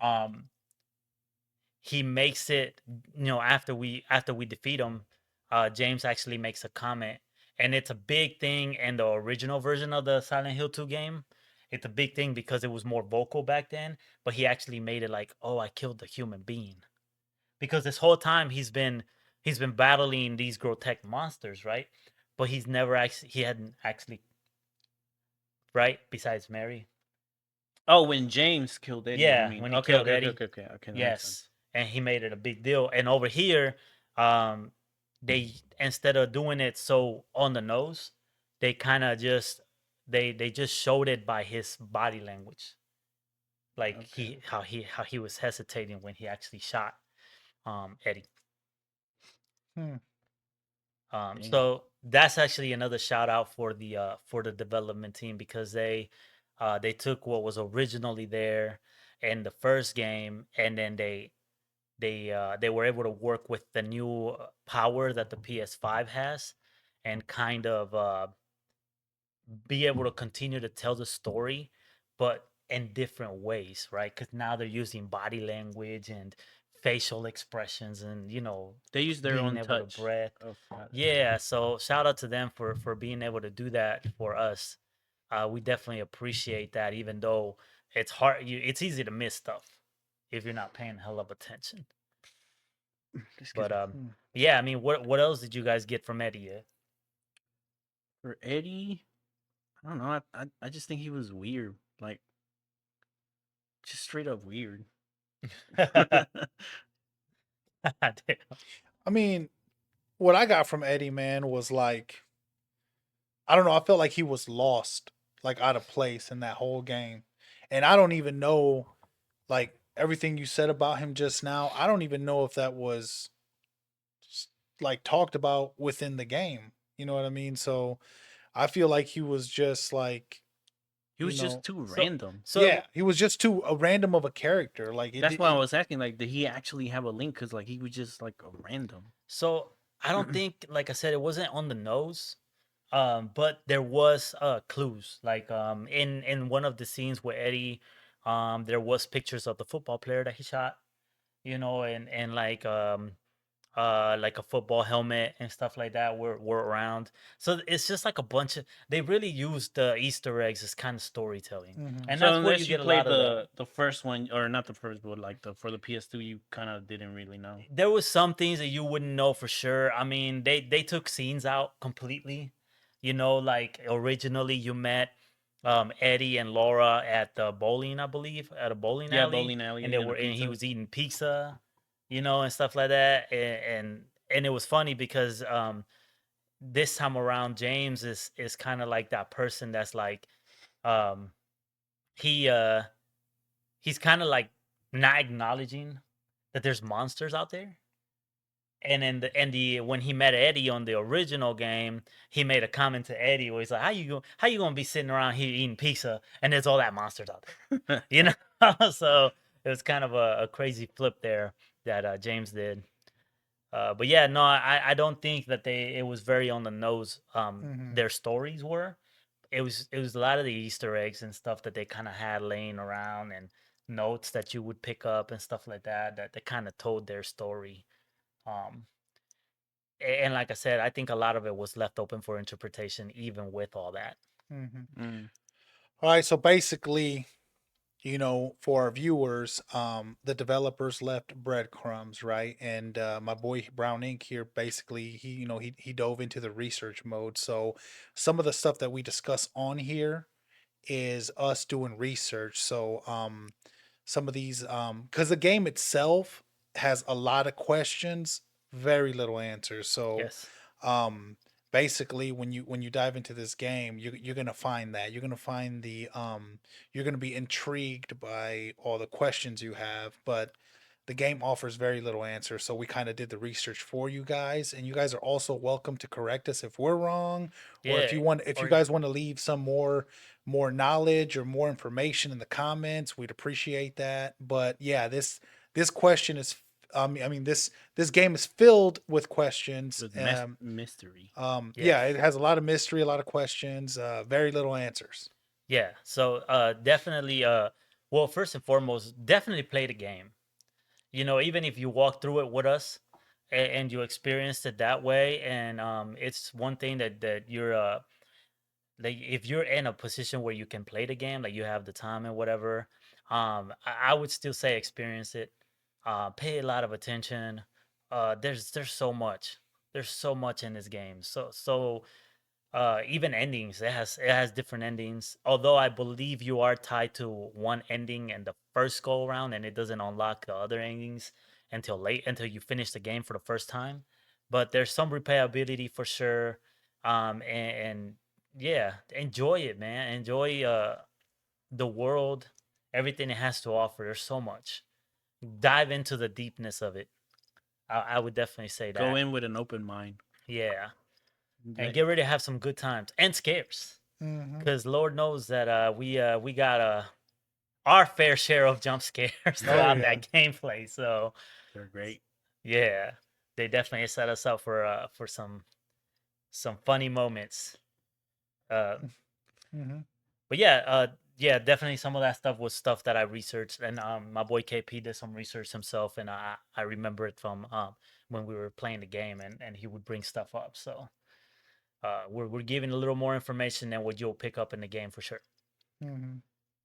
um, he makes it, after we defeat him, James actually makes a comment, and it's a big thing in the original version of the Silent Hill 2 game. It's a big thing because it was more vocal back then, but he actually made it like, oh, I killed the human being, because this whole time he's been battling these grotesque monsters, right? But he hadn't actually, right, besides Mary. Oh, when James killed Eddie, you Yeah, mean? when he Okay, killed okay, okay, Eddie. okay, okay. Okay, that makes sense. Yes, and he made it a big deal. And over here, um, they, instead of doing it so on the nose, they kind of just they just showed it by his body language, like Okay. how he was hesitating when he actually shot Eddie. Hmm. Damn. So that's actually another shout out for the development team, because they took what was originally there in the first game, and then they were able to work with the new power that the PS5 has, and kind of be able to continue to tell the story, but in different ways, right? Because now they're using body language and facial expressions, and They use their being own able to touch breath. of that. Yeah, so shout out to them for being able to do that for us. We definitely appreciate that, even though it's hard. It's easy to miss stuff if you're not paying hell of attention. Excuse But me. yeah, I mean, what else did you guys get from Eddie? For Eddie, I don't know. I just think he was weird. Like, just straight up weird. Damn. I mean, what I got from Eddie, man, was like, I don't know. I felt like he was lost, like out of place in that whole game. And I don't even know, like, everything you said about him just now. I don't even know if that was like talked about within the game. You know what I mean? So I feel like he was just like, He you was just know, too So random. yeah, so he was just too a random of a character. Like That's why I was asking. Like, did he actually have a link? Because like he was just like a random. so I don't think, like I said, it wasn't on the nose. But there was clues, like in one of the scenes where Eddie, there was pictures of the football player that he shot, and like a football helmet and stuff like that were around. So it's just like a bunch of, they really used the Easter eggs as kind of storytelling, Mhm. and So that's where you unless you get a lot played of the. the first one, or not the first, but like the for the PS2, you kind of didn't really know. There was some things that you wouldn't know for sure. I mean, they took scenes out completely. Like originally you met Eddie and Laura at the bowling, I believe, at a bowling Yeah, alley, bowling and alley they and a were and he pizza. was eating pizza, and stuff like that. And it was funny because this time around James is kind of like that person that's like um he he's kind of like not acknowledging that there's monsters out there. And then the when he met Eddie on the original game, he made a comment to Eddie where he's like, how you gonna be sitting around here eating pizza and there's all that monsters out there?" You know? So it was kind of a crazy flip there that James did. But yeah, no, I don't think that it was very on the nose. Mhm. Their stories were. It was a lot of the Easter eggs and stuff that they kind of had laying around, and notes that you would pick up and stuff like that that they kind of told their story. Um, and like I said, I think a lot of it was left open for interpretation, even with all that. Mhm. Mm. All right, so basically, for our viewers, the developers left breadcrumbs, right? And my boy Brown Ink here, basically, he dove into the research mode. So some of the stuff that we discuss on here is us doing research. So some of these, because the game itself has a lot of questions, very little answers. So Yes. um basically when you dive into this game, you're gonna find that you're gonna find you're gonna be intrigued by all the questions you have, but the game offers very little answer. So we kind of did the research for you guys, and you guys are also welcome to correct us if we're wrong, or Yeah. if you Or guys want to leave some more knowledge or more information in the comments, we'd appreciate that. But yeah, this question is I mean this game is filled with questions. With mystery. yeah. Yeah, it has a lot of mystery, a lot of questions, very little answers. Yeah. So definitely well, first and foremost, definitely play the game. You know, even if you walk through it with us and you experienced it that way, and it's one thing that you're like if you're in a position where you can play the game, like you have the time and whatever, I would still say experience it. Pay a lot of attention. There's so much. There's so much in this game. So even endings, it has different endings. Although I believe you are tied to one ending in the first go around, and it doesn't unlock the other endings until you finish the game for the first time. But there's some replayability for sure. And yeah, enjoy it, man. Enjoy the world, everything it has to offer. There's so much. Dive into the deepness of it. I would definitely say Go that. in with an open mind. Yeah, and Like, get ready to have some good times and scares. Hmm. Because Lord knows that we got our fair share of jump scares throughout yeah. that gameplay. So they're great. yeah, they definitely set us up for some funny moments. Uh, Hmm. but yeah, yeah, definitely some of that stuff was stuff that I researched, and my boy KP did some research himself, and I remember it from when we were playing the game, and he would bring stuff up. So we're giving a little more information than what you'll pick up in the game for sure. Hmm.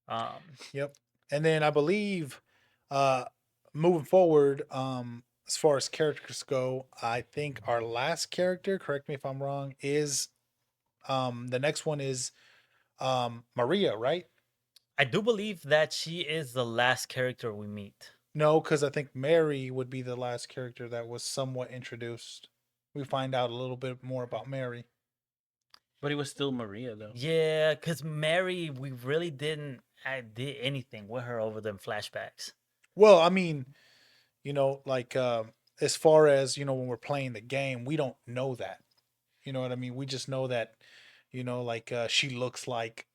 Um, Yep. And then I believe, uh, moving forward, as far as characters go, I think our last character, correct me if I'm wrong, is the next one is Maria, right? I do believe that she is the last character we meet. No, because I think Mary would be the last character that was somewhat introduced. We find out a little bit more about Mary. But it was still Maria though. Yeah, because Mary, we really didn't did anything with her over them flashbacks. Well, I mean, like as far as when we're playing the game, we don't know that. You know what I mean? We just know that, like she looks like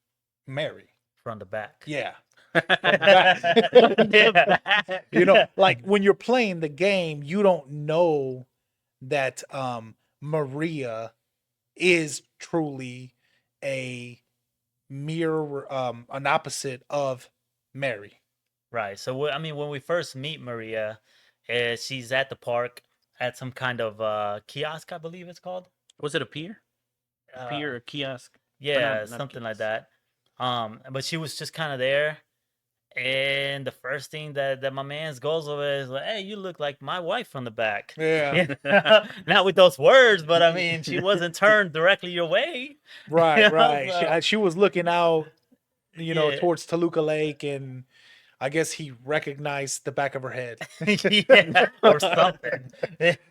Mary. From the back. Yeah. From the back. Yeah. Like when you're playing the game, you don't know that Maria is truly a mirror, an opposite of Mary. Right. So I mean, when we first meet Maria, she's at the park at some kind of kiosk, I believe it's called. Was it a pier? A Uh, pier or kiosk? yeah, not a something like kiosk. that. But she was just kind of there, and the first thing that my man's goes over is like, "Hey, you look like my wife from the back." Yeah. Not with those words, but I mean, she wasn't turned directly your way. Right, You know, right. so- She was looking out, Yeah. towards Toluca Lake, and I guess he recognized the back of her head. Yeah, or something.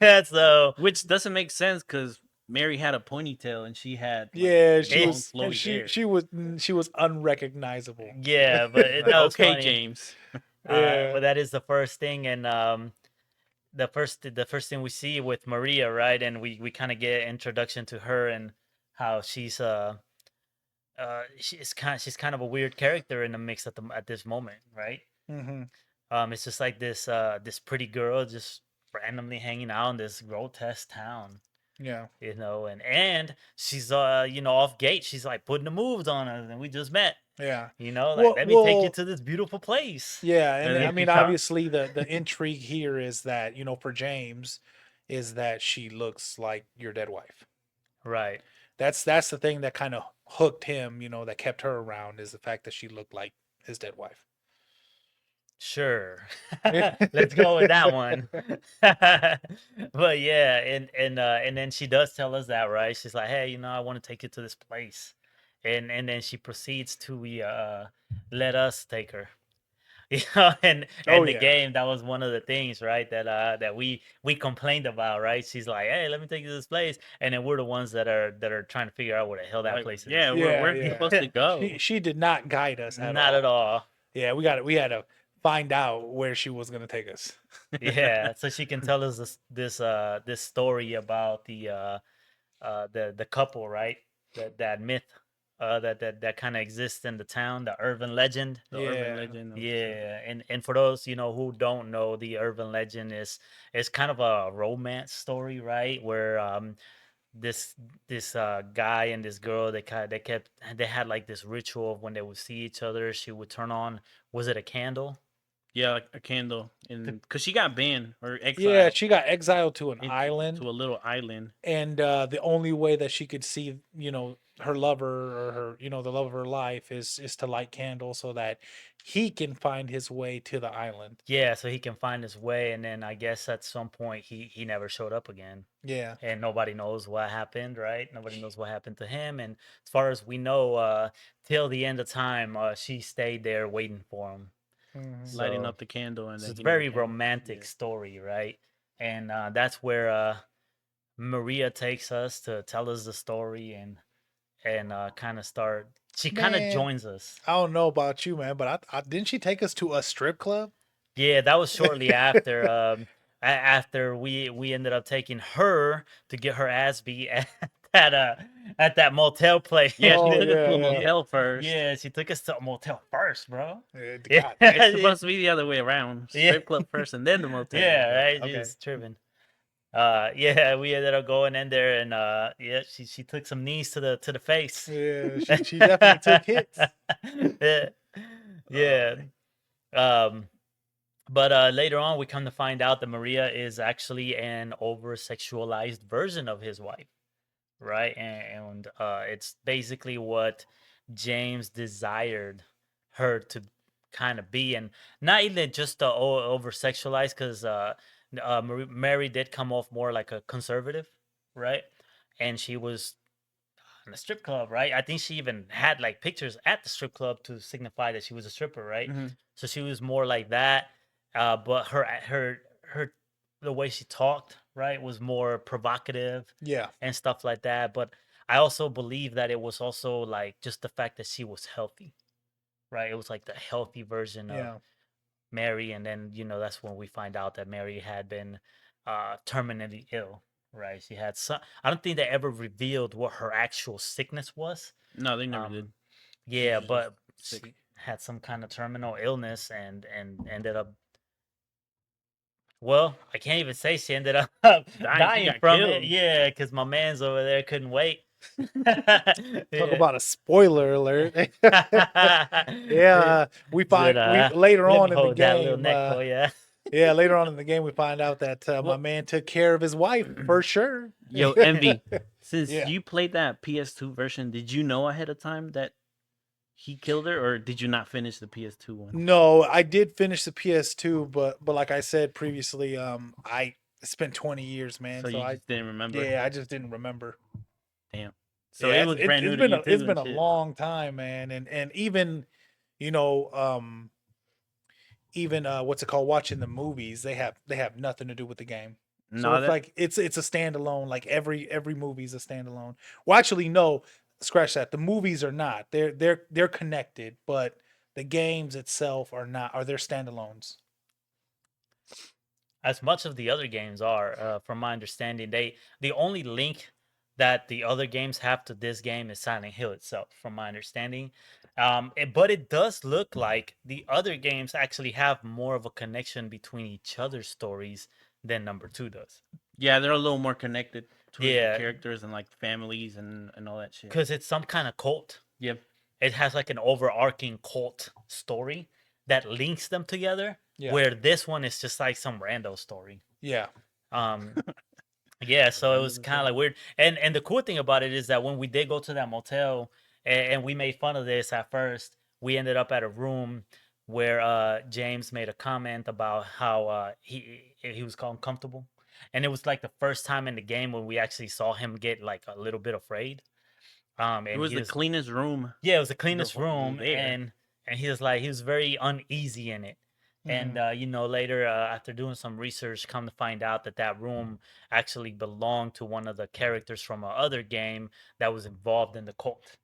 Yeah, so Which doesn't make sense because Mary had a ponytail and she had Yeah, she Hey, was, and flowy hair. she was unrecognizable. yeah, but that was okay, funny. James. Yeah. But that is the first thing, and the first thing we see with Maria, right? And we kind of get introduction to her and how she's kind of a weird character in the mix at this moment, right? Hmm. It's just like this pretty girl just randomly hanging out in this grotesque town, Yeah, and she's off gate. She's like putting the moves on us, and we just met. yeah, Like, let me take you to this beautiful place. yeah. And And I then mean, she shot. obviously, the intrigue here is that for James, is that she looks like your dead wife. Right. That's the thing that kind of hooked him. That kept her around, is the fact that she looked like his dead wife. Sure. Let's go with that one. But yeah, and then she does tell us that, right? She's like, "Hey, I want to take you to this place." And then she proceeds to let us take her. and Oh the yeah. game, that was one of the things, right? That we complained about, right? She's like, "Hey, let me take you to this place," and then we're the ones that are trying to figure out where the hell that Like, place yeah, is. Yeah, where's we yeah. supposed to go? She did not guide us at Not all. at all. Yeah, we had to find out where she was gonna take us. Yeah, so she can tell us this story about the couple, right? That myth that kind of exists in the town, the urban legend. The urban Yeah. legend of the town. Yeah, and for those who don't know, the urban legend is kind of a romance story, right? Where this guy and this girl, they had like this ritual of when they would see each other, she would turn on, was it a candle? Yeah, like a candle, and because she got banned or Yeah, exiled she got exiled to an into island, to a little island. and the only way that she could see, her lover or her, the love of her life is to light candles so that he can find his way to the island. Yeah, so he can find his way, and then I guess at some point he never showed up again. Yeah. And nobody knows what happened, right? Nobody knows what happened to him. And as far as we know, till the end of time, she stayed there waiting for him. Mhm. Lighting So, up the candle, and so then it's he a never very came. romantic Yeah. story, right? And that's where Maria takes us to tell us the story and kind of start. She kind of Man, joins us. I don't know about you, man, but I didn't she take us to a strip club? Yeah, that was shortly after. After we ended up taking her to get her ass beat at uh at that motel place. Yeah, she Oh took us to yeah, a yeah. motel first. Yeah, she took us to a motel first, bro. Yeah, God It's damn. supposed to be the other way around. yeah, Strip club first, and then the motel. yeah, right. Okay. She's tripping. Yeah, we ended up going in there, and yeah, she took some knees to the face. Yeah, she definitely took hits. Yeah, Oh, yeah. Um, but later on, we come to find out that Maria is actually an over sexualized version of his wife, right? And it's basically what James desired her to kind of be, and not even just over sexualized, because Mary did come off more like a conservative, right? And she was in a strip club, right? I think she even had like pictures at the strip club to signify that she was a stripper, right? hmm So she was more like that. But her the way she talked, right, was more provocative Yeah. and stuff like that. But I also believe that it was also like just the fact that she was healthy, right? It was like the healthy version of Yeah. Mary, and then that's when we find out that Mary had been terminally ill, right? She had some. I don't think they ever revealed what her actual sickness was. no, they never Um, did. She yeah, was just but sick. she had some kind of terminal illness and ended up. Well, I can't even say she ended up She dying got from it. killed. Yeah, because my man's over there couldn't wait. Talk Yeah. about a spoiler alert. Yeah. Yeah, we Said, find we later let me on in the hold that little game. neck for you. Yeah, later on in the game, we find out that my Well, man took care of his wife for sure. Yo, Envy. Since Yeah. you played that PS2 version, did you know ahead of time that he killed her, or did you not finish the PS2 one? No, I did finish the PS2, but like I said previously, I it's been 20 years, man. So So you just didn't remember? yeah, I just didn't remember. Damn. So Yeah, it was brand new to you it's too been and a shit. long time, man, and even you know even what's it called, watching the movies, they have nothing to do with the game. So No, it's like it's a standalone, like every movie's a standalone. Well, actually no, scratch that. The movies are not. They're connected, but the games itself are not, they're standalones. as much of the other games are, from my understanding, the only link that the other games have to this game is Silent Hill itself, from my understanding. But it does look like the other games actually have more of a connection between each other's stories than number two does. yeah, they're a little more connected towards the Yeah, characters and like families and all that shit. because it's some kind of cult. Yep. It has like an overarching cult story that links them together. Yeah. Where this one is just like some rando story. Yeah. Um, yeah, so it Random was as kind of hell. like weird. And the cool thing about it is that when we did go to that motel and we made fun of this at first, we ended up at a room where James made a comment about how he was uncomfortable, and it was like the first time in the game when we actually saw him get like a little bit afraid. It And was he the was cleanest room yeah, it was the cleanest room, there. and and he was very uneasy in it. And Mhm. later, after doing some research, come to find out that that room actually belonged to one of the characters from a other game that was involved in the cult.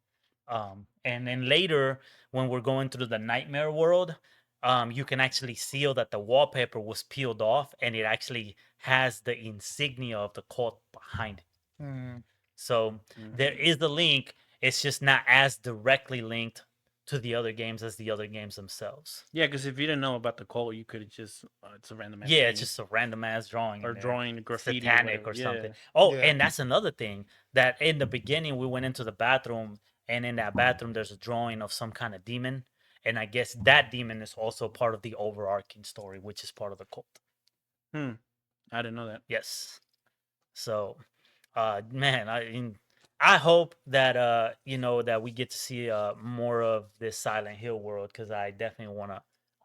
And then later, when we're going through the nightmare world, you can actually see that the wallpaper was peeled off, and it actually has the insignia of the cult behind it. Mhm. So there is the link. It's just not as directly linked to the other games as the other games themselves. Yeah, because if you didn't know about the cult, you could just it's a random ass Yeah, game it's just a random ass drawing or in there, drawing graffiti or satanic whatever. or Yeah. something. Oh, Yeah. and that's another thing that in the beginning we went into the bathroom, and in that bathroom there's a drawing of some kind of demon, and I guess that demon is also part of the overarching story, which is part of the cult. Hmm. I didn't know that. Yes. So, man, I hope that that we get to see more of this Silent Hill world, because I definitely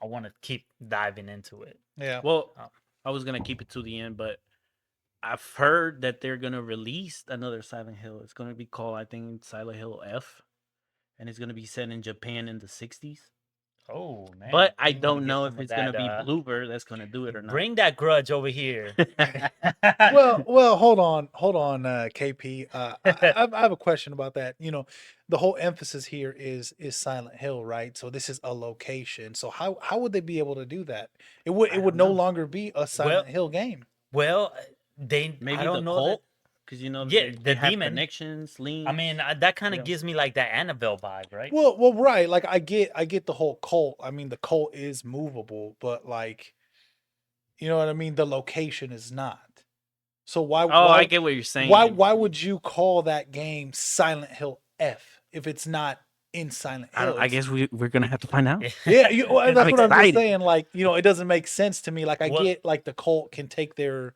I wanna keep diving into it. Yeah. Well, Oh. I was gonna keep it to the end, but I've heard that they're gonna release another Silent Hill. It's gonna be called, I think, Silent Hill F, and it's gonna be set in Japan in the '60s. Oh man, But I we need to don't get know some if of it's gonna that. be Bloober that's gonna do it or not. Bring that grudge over here. Well, hold on, KP. I have a question about that. The whole emphasis here is Silent Hill, right? So this is a location. So how would they be able to do that? I It would don't no know. longer be a Silent Hill game. Well, I Maybe the don't know that. cult, because Yeah, they the have demon. connections, links. I mean, that kind of Yeah. gives me like that Annabelle vibe, right? Well, right. Like I get the whole cult. I mean, the cult is movable, but like, you know what I mean. The location is not. So Oh, I get what you're saying. why would you call that game Silent Hill F if it's not in Silent Hill? I guess we're gonna have to find out. Yeah, well, that's I'm what I'm just excited. saying. Like, it doesn't make sense to me. Like, I Well- get like the cult can take their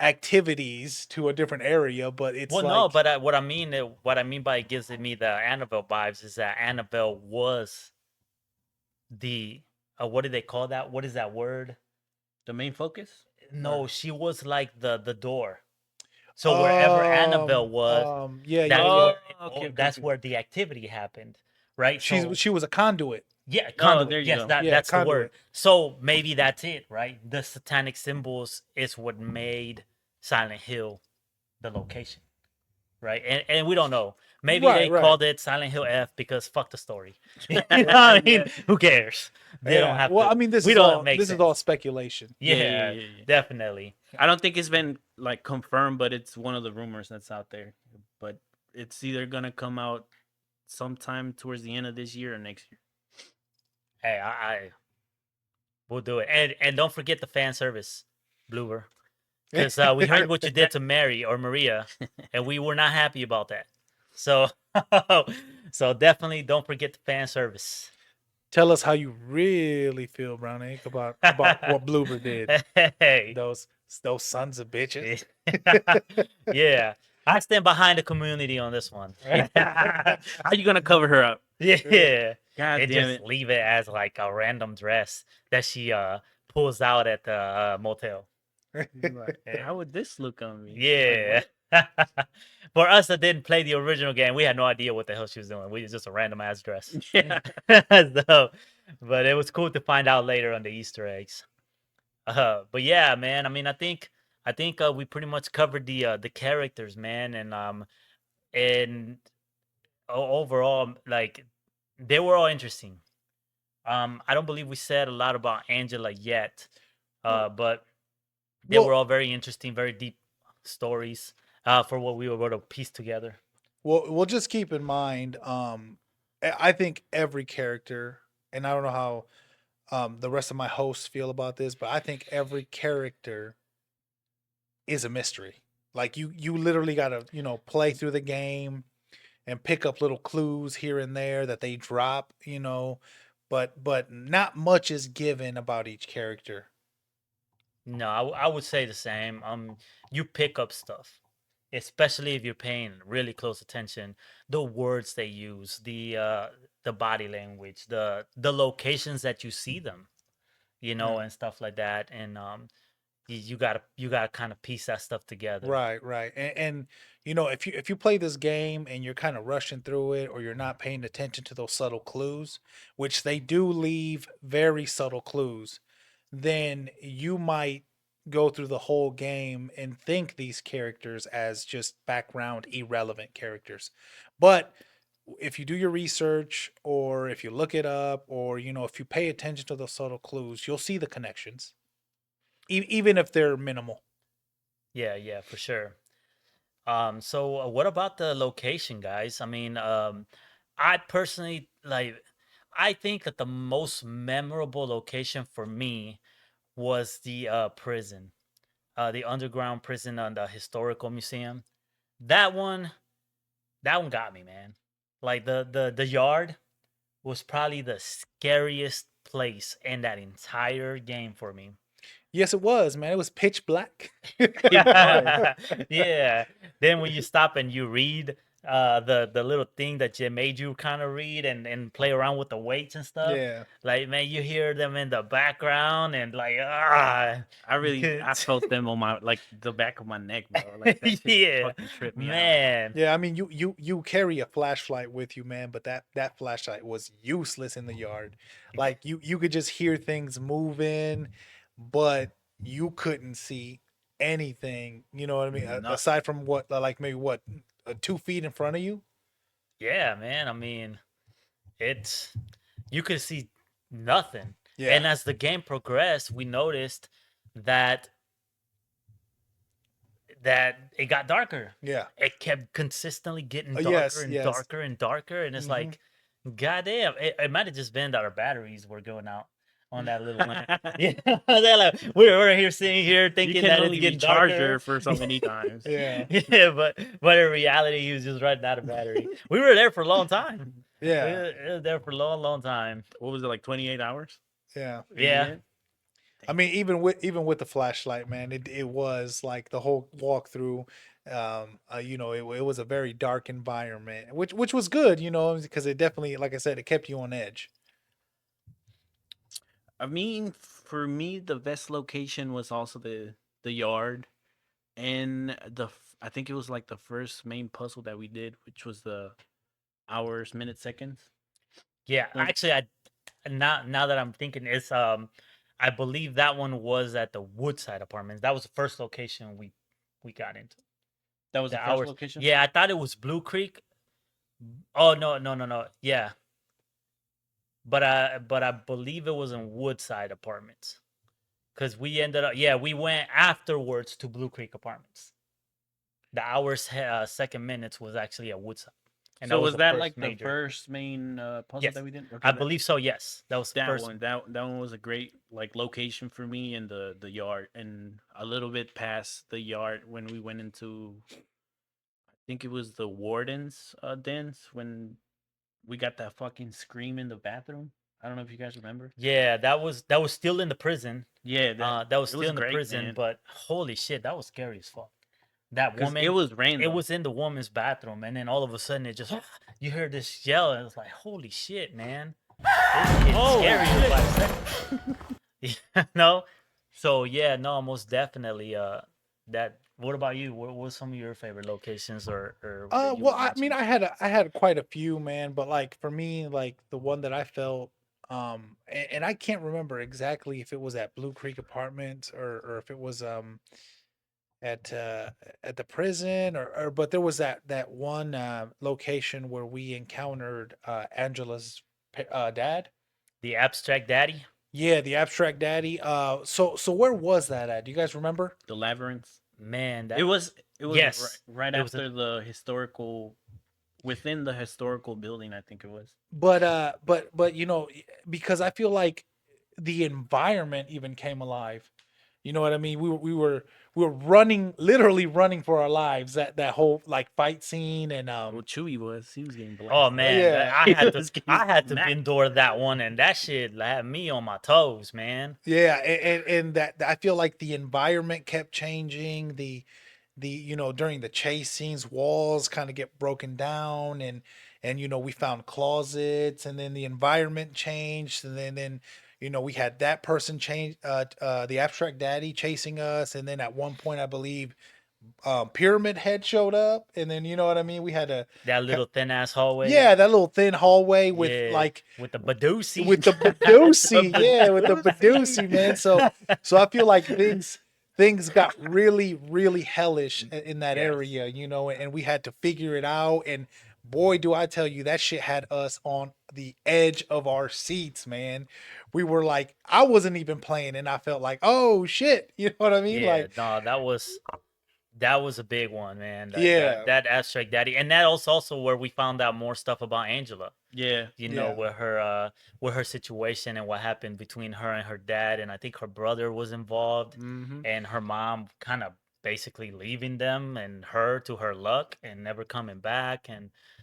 activities to a different area, but it's Well, like, no, but what I mean by it gives me the Annabelle vibes is that Annabelle was the what do they call that? What is that word? The main focus. No, she was like the door. So wherever Annabelle was, yeah, that's yeah, Oh, where okay, okay, that's okay. where the activity happened, right? So she was a conduit. yeah, Oh, conduit. there you Yes, go. Yeah, that's the word. conduit. So maybe that's it, right? The satanic symbols is what made Silent Hill the location, right? And we don't know. Maybe Right, they right. called it Silent Hill F because fuck the story. You know what I mean? Who cares? They don't have Well, to. I mean, we don't make this sense. is all speculation. Yeah, Yeah. definitely. I don't think it's been like confirmed, but it's one of the rumors that's out there. But it's either gonna come out sometime towards the end of this year or next year. Hey, I we'll do it. And don't forget the fan service, Bloober. Because we heard what you did to Mary or Maria, and we were not happy about that. So, so definitely don't forget the fan service. Tell us how you really feel, Brown Egg, about what Bloober did. Hey, Those sons of bitches. yeah, I stand behind the community on this one. How you gonna cover her up? Yeah, God and damn just it! leave it as like a random dress that she pulls out at the motel. How would this look on me? Yeah. For us that didn't play the original game, we had no idea what the hell she was doing. We was just a random ass dress. Yeah. So, but it was cool to find out later on the Easter eggs. But yeah, man. I mean, I think we pretty much covered the characters, man, and overall, like they were all interesting. I don't believe we said a lot about Angela yet, but they Well- were all very interesting, very deep stories for what we were able to piece together. Well, just keep in mind, I think every character, and I don't know how the rest of my hosts feel about this, but I think every character is a mystery. Like you literally got to, play through the game and pick up little clues here and there that they drop, but not much is given about each character. No, I would say the same. You pick up stuff, especially if you're paying really close attention. The words they use, the body language, the locations that you see them, and stuff like that. And you gotta kind of piece that stuff together. Right, right. And you know, if you play this game and you're kind of rushing through it or you're not paying attention to those subtle clues, which they do leave very subtle clues, then you might go through the whole game and think these characters as just background irrelevant characters. But if you do your research or if you look it up or you know, if you pay attention to those subtle clues, you'll see the connections. Even if they're minimal. Yeah, yeah, for sure. So what about the location, guys? I mean, I personally like. I think that the most memorable location for me was the prison, the underground prison on the historical museum. That one, that one got me, man. Like the yard was probably the scariest place in that entire game for me. Yes, it was, man. It was pitch black. It was. Yeah. Then when you stop and you read the little thing that you made you kind of read and play around with the weights and stuff, Yeah. like man, you hear them in the background and like I felt them on my like the back of my neck, bro. Like that shit yeah, fucking tripped me out. man. Yeah, I mean, you carry a flashlight with you, man, but that flashlight was useless in the yard. Like you could just hear things moving, but you couldn't see anything. You know what I mean? Nothing. Aside from what, like maybe what, 2 feet in front of you. Yeah, man. I mean, it's you could see nothing. Yeah. And as the game progressed, we noticed that it got darker. Yeah. It kept consistently getting darker Yes, and yes. darker and darker, and it's Mhm. like, goddamn, it might have just been that our batteries were going out on that little lamp. Yeah, they're like, we're here sitting here You thinking can that it's only getting recharge darker her for so many times. Yeah. yeah, but in reality, he was just running out of battery. We were there for a long time. Yeah. We were there for a long, long time. What was it, like 28 hours? Yeah. Yeah. I mean, even with the flashlight, man, it was like the whole walkthrough. You know, it was a very dark environment, which was good, you know, because it definitely, like I said, it kept you on edge. I mean, for me, the best location was also the yard, and I think it was like the first main puzzle that we did, which was the hours, minutes, seconds. Yeah, Um, actually, I now that I'm thinking, it's I believe that one was at the Woodside Apartments. That was the first location we got into. That was the The first hours. location. Yeah, I thought it was Blue Creek. Oh no, no, no, no. Yeah, but I believe it was in Woodside Apartments because we ended up. Yeah, we went afterwards to Blue Creek Apartments. The hours, second minutes was actually at Woodside, and So was the that first like the major. first main puzzle Yes, that we did? Okay, I believe so. Yes, that was the that first. one. That one was a great like location for me, and the yard, and a little bit past the yard when we went into. I think it was the warden's dens when we got that fucking scream in the bathroom. I don't know if you guys remember. Yeah, that was still in the prison. Yeah, That was it still was in the great, prison, man. but holy shit, that was scary as fuck. That Because woman, it was it random. was in the woman's bathroom, and then all of a sudden it just you heard this yell, and it's like, holy shit, man, this shit's Oh, scary shit. by second. Yeah, no, so yeah, no, most definitely. That. What about you? What were some of your favorite locations or that you Well, would I mean, mention? I had quite a few, man, but like for me, like the one that I felt, and I can't remember exactly if it was at Blue Creek Apartments or if it was at at the prison or but there was that one location where we encountered Angela's dad. The Abstract Daddy. Yeah, the abstract daddy. So where was that at? Do you guys remember? The labyrinth. Man, that It was yes, right it was after the historical, within the historical building. I think it was. But you know, because I feel like the environment even came alive. You know what I mean? We were running, literally running for our lives. That whole like fight scene and Well, Chewy was. He was getting blasted. Oh man, Yeah. I He had to was getting I had to smacked. endure that one, and that shit had me on my toes, man. yeah, and that I feel like the environment kept changing. The you know, during the chase scenes, walls kind of get broken down and you know, we found closets and then the environment changed and then we had that person change, the abstract daddy chasing us, and then at one point I believe Pyramid Head showed up, and then you know what I mean. We had a That little thin ass hallway. yeah, that little thin hallway with Yeah, like with the Badusi. with the Badusi, yeah, with the Badusi, man. So I feel like things got really really hellish in that Yes. area, and we had to figure it out. And boy, do I tell you, that shit had us on the edge of our seats, man. We were like, I wasn't even playing, and I felt like, oh shit, you know what I mean? Yeah, Like, no, that was a big one, man. yeah, That abstract daddy, and that was also where we found out more stuff about Angela. Yeah. Yeah. With her situation and what happened between her and her dad, and I think her brother was involved, Mm-hmm. and her mom kind of basically leaving them and her to her luck and never coming back,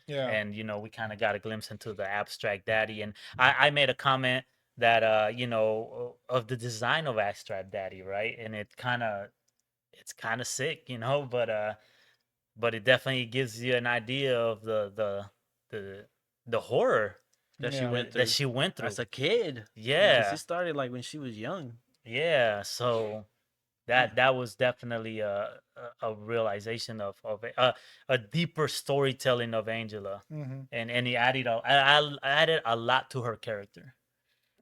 yeah, and we kind of got a glimpse into the abstract daddy, and I made a comment that of the design of abstract daddy, right, and it's kind of sick, but it definitely gives you an idea of the the horror That she yeah, went through that she went through. as a kid. Because Yeah, it started like when she was young. yeah. So that was definitely a realization of a deeper storytelling of Angela, hmm and he added a lot to her character.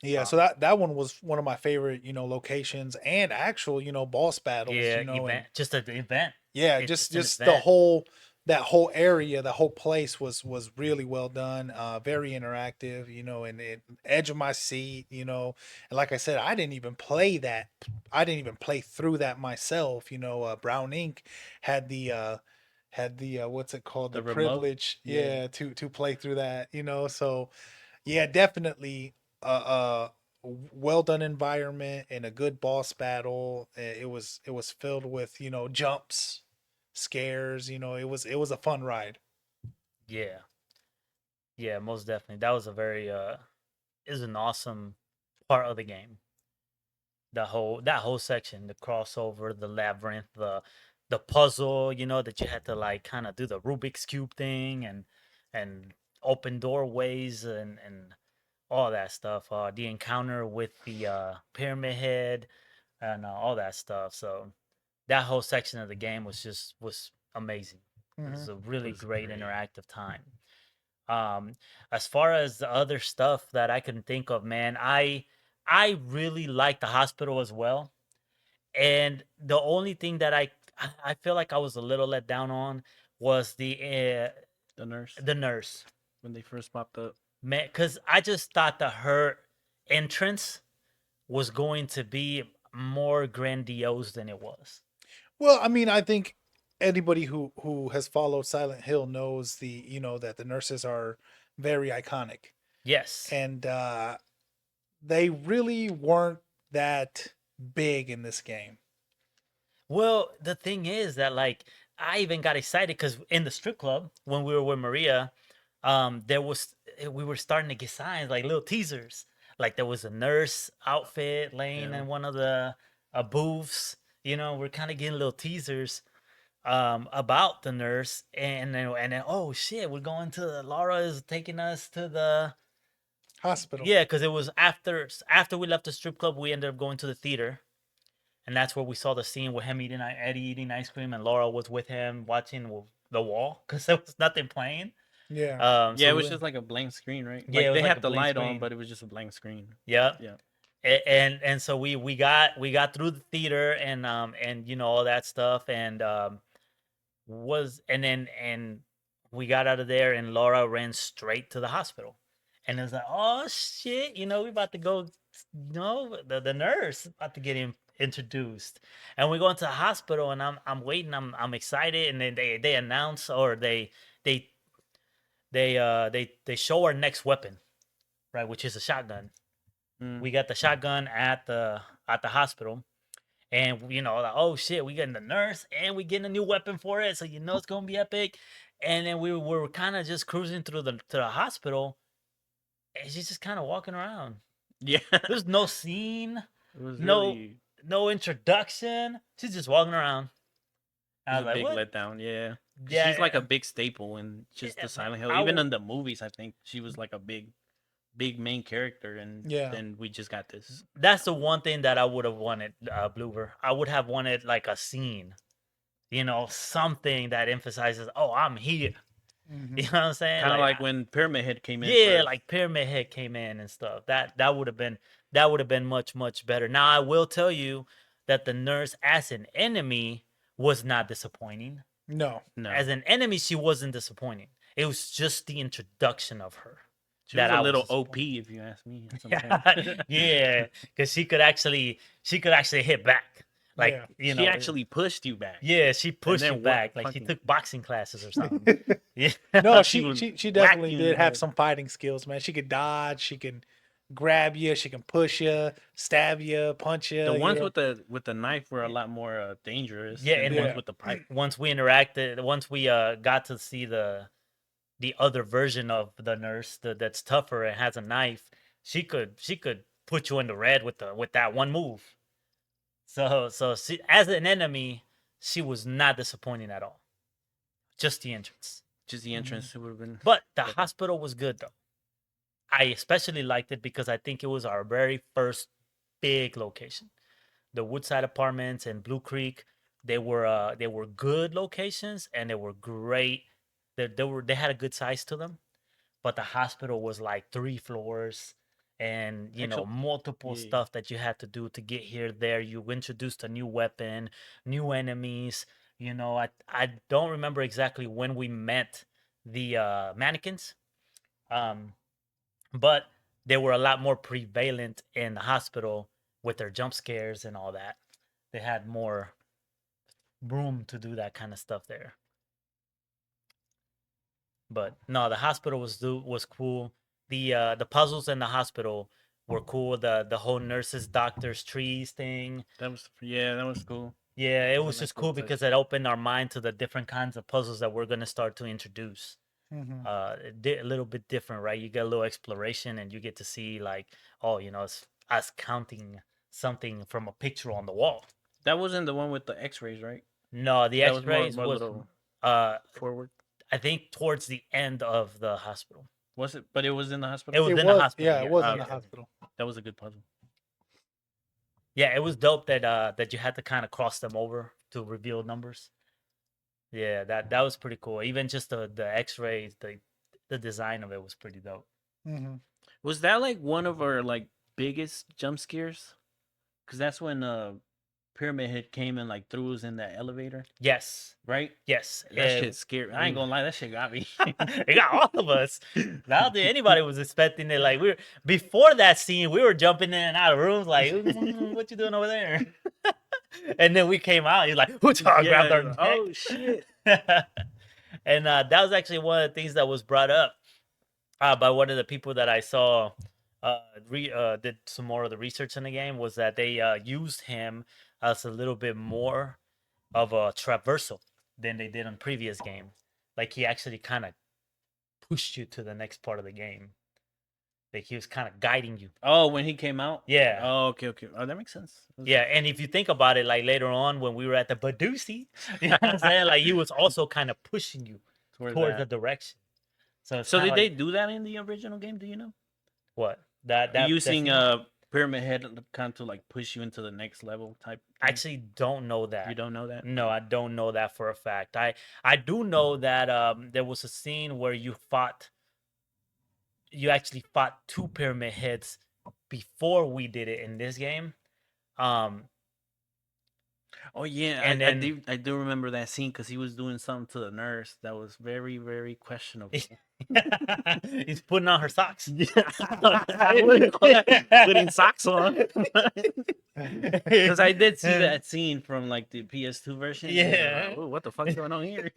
yeah. So that one was one of my favorite, locations and actual, boss battles, Yeah, and just an event. yeah, It's just just an just the event. whole that whole area, the whole place was really well done, very interactive, and edge of my seat, and like I said, I didn't even play that. I didn't even play through that myself. Brown Ink had the what's it called, the The remote. privilege, Yeah. yeah, to play through that, so yeah, definitely a well done environment and a good boss battle. It was filled with, jumps, scares, it was a fun ride. Yeah, yeah, most definitely. That was a very is an awesome part of the game. That whole section, the crossover, the labyrinth, the puzzle, that you had to like kind of do the Rubik's cube thing, and open doorways, and all that stuff. The encounter with the pyramid head, and all that stuff. So that whole section of the game was amazing. It Hmm. was a really Was great great. interactive time. Um, as far as the other stuff that I can think of, man, I really like the hospital as well. And the only thing that I feel like I was a little let down on was The nurse. the nurse, When they first popped up. man, because I just thought that her entrance was going to be more grandiose than it was. Well, I mean, I think anybody who has followed Silent Hill knows that the nurses are very iconic, Yes. and they really weren't that big in this game. Well, the thing is that like I even got excited because in the strip club when we were with Maria, we were starting to get signs like little teasers. Like there was a nurse outfit laying Yeah. in one of the booths. We're kind of getting little teasers about the nurse, and then oh shit, we're going to Laura is taking us to the Hospital. yeah, because it was after we left the strip club, we ended up going to the theater, and that's where we saw the scene with him Eddie eating ice cream, and Laura was with him watching the wall because there was nothing playing. Yeah. Yeah, So it was just like a blank screen, right? yeah, it Like was they like had a the blank light on, screen. but it was just a blank screen. Yeah, Yeah. and so we got through the theater, and all that stuff, and was and then and we got out of there, and Laura ran straight to the hospital, and it was like, oh shit, we about to go, the nurse about to get him introduced, and we go into the hospital, and I'm waiting, I'm excited, and then they announce, or they they show our next weapon, right, which is a shotgun. Mm. We got the shotgun at the hospital, and like, oh shit, we getting the nurse and we getting a new weapon for it, so it's gonna be epic. And then we were kind of just cruising through the hospital, and she's just kind of walking around. Yeah. There's no scene, It was no really no introduction. She's just walking around. it I was was a like, big what? letdown. Yeah. 'Cause she's like Yeah, a big staple in just yeah, the man. Silent Hill. Even in the movies, I think she was like a big big main character, and Yeah. then we just got this. That's the one thing that I would have wanted, Bloober. I would have wanted like a scene, something that emphasizes, "Oh, I'm here." Mhm. You know what I'm saying? Kind of like I- when Pyramid Head came in. yeah, first. like Pyramid Head came in and stuff. That would have been much better. Now I will tell you that the nurse as an enemy was not disappointing. No. no, As an enemy, she wasn't disappointing. It was just the introduction of her. she was that a I was little disappointed. OP if you ask me. at some Yeah, point. yeah, because she could actually hit back. Like Yeah. She actually pushed you back. yeah, she pushed then you what back. Like she fucking- took boxing classes or something. Yeah, No, She she would she whack definitely you in did the have head. some fighting skills, man. She could dodge, she can grab you, she can push you, stab you, punch you. The ones with the knife were a lot more dangerous. Yeah, than and the ones Yeah. with the pipe. once we interacted, once we got to see the other version of the nurse that's tougher and has a knife, she could put you in the red with that one move. So she, as an enemy, she was not disappointing at all. Just the entrance. Just the entrance would have been. But the Better. hospital was good though. I especially liked it because I think it was our very first big location. The Woodside Apartments and Blue Creek, they were good locations and they were great. They had a good size to them. But the hospital was like 3 floors and Actual- multiple yeah. stuff that you had to do to get here. There you introduced a new weapon, new enemies. I don't remember exactly when we met the mannequins, um but they were a lot more prevalent in the hospital with their jump scares and all that. They had more room to do that kind of stuff there. But no, the hospital was cool. The puzzles in the hospital were cool. The whole nurses, doctors, trees thing. That was cool. Yeah, it That was was a nice just little cool touch. because it opened our mind to the different kinds of puzzles that we're gonna start to introduce. Mhm. A little bit different, right? You get a little exploration and you get to see like, oh, it's us counting something from a picture on the wall. That wasn't the one with the X-rays, right? No, the That was X-rays more was little forward. I think towards the end of the hospital. Was it? But it was in the It hospital. was It in the was, hospital. yeah, it was in Okay. the hospital. That was a good puzzle. Yeah, it was dope that you had to kind of cross them over to reveal numbers. Yeah, that was pretty cool. Even just the X-rays, the design of it was pretty dope. Mhm. Was that like one of our like biggest jump scares? Because that's when Pyramid Head came and like threw us in that elevator, Yes, right? yes. That shit scared. I ain't we- gonna lie, that shit got me. it got all of us. I don't think anybody was expecting it. Like before that scene, we were jumping in and out of rooms. Like, what you doing over there? And then we came out. He's like, "Who's grabbed our neck?" Oh shit! And that was actually one of the things that was brought up by one of the people that I saw did some more of the research in the game. Was that they used him as a little bit more of a traversal than they did on previous game. Like he actually kind of pushed you to the next part of the game. Like he was kind of guiding you. Oh, when he came out. Yeah. Oh, okay. Oh, that makes sense. Yeah, and if you think about it, like later on when we were at the Badusi, you know what I'm saying? Like he was also kind of pushing you towards the that. direction. So it's So kinda did they like, do that in the original game? Do you know? what that Using that's- Pyramid Head kind of to like push you into the next level type. I thing? actually don't know that. You don't know that? No, I don't know that for a fact. I do know that there was a scene where you actually fought 2 Pyramid Heads before we did it in this game. Oh yeah, And then- I do remember that scene because he was doing something to the nurse that was very very questionable. He's putting on her socks. I wouldn't call that putting socks on. Because I did see that scene from like the PS2 version. and I was Yeah. like, "Ooh, what the fuck's going on here?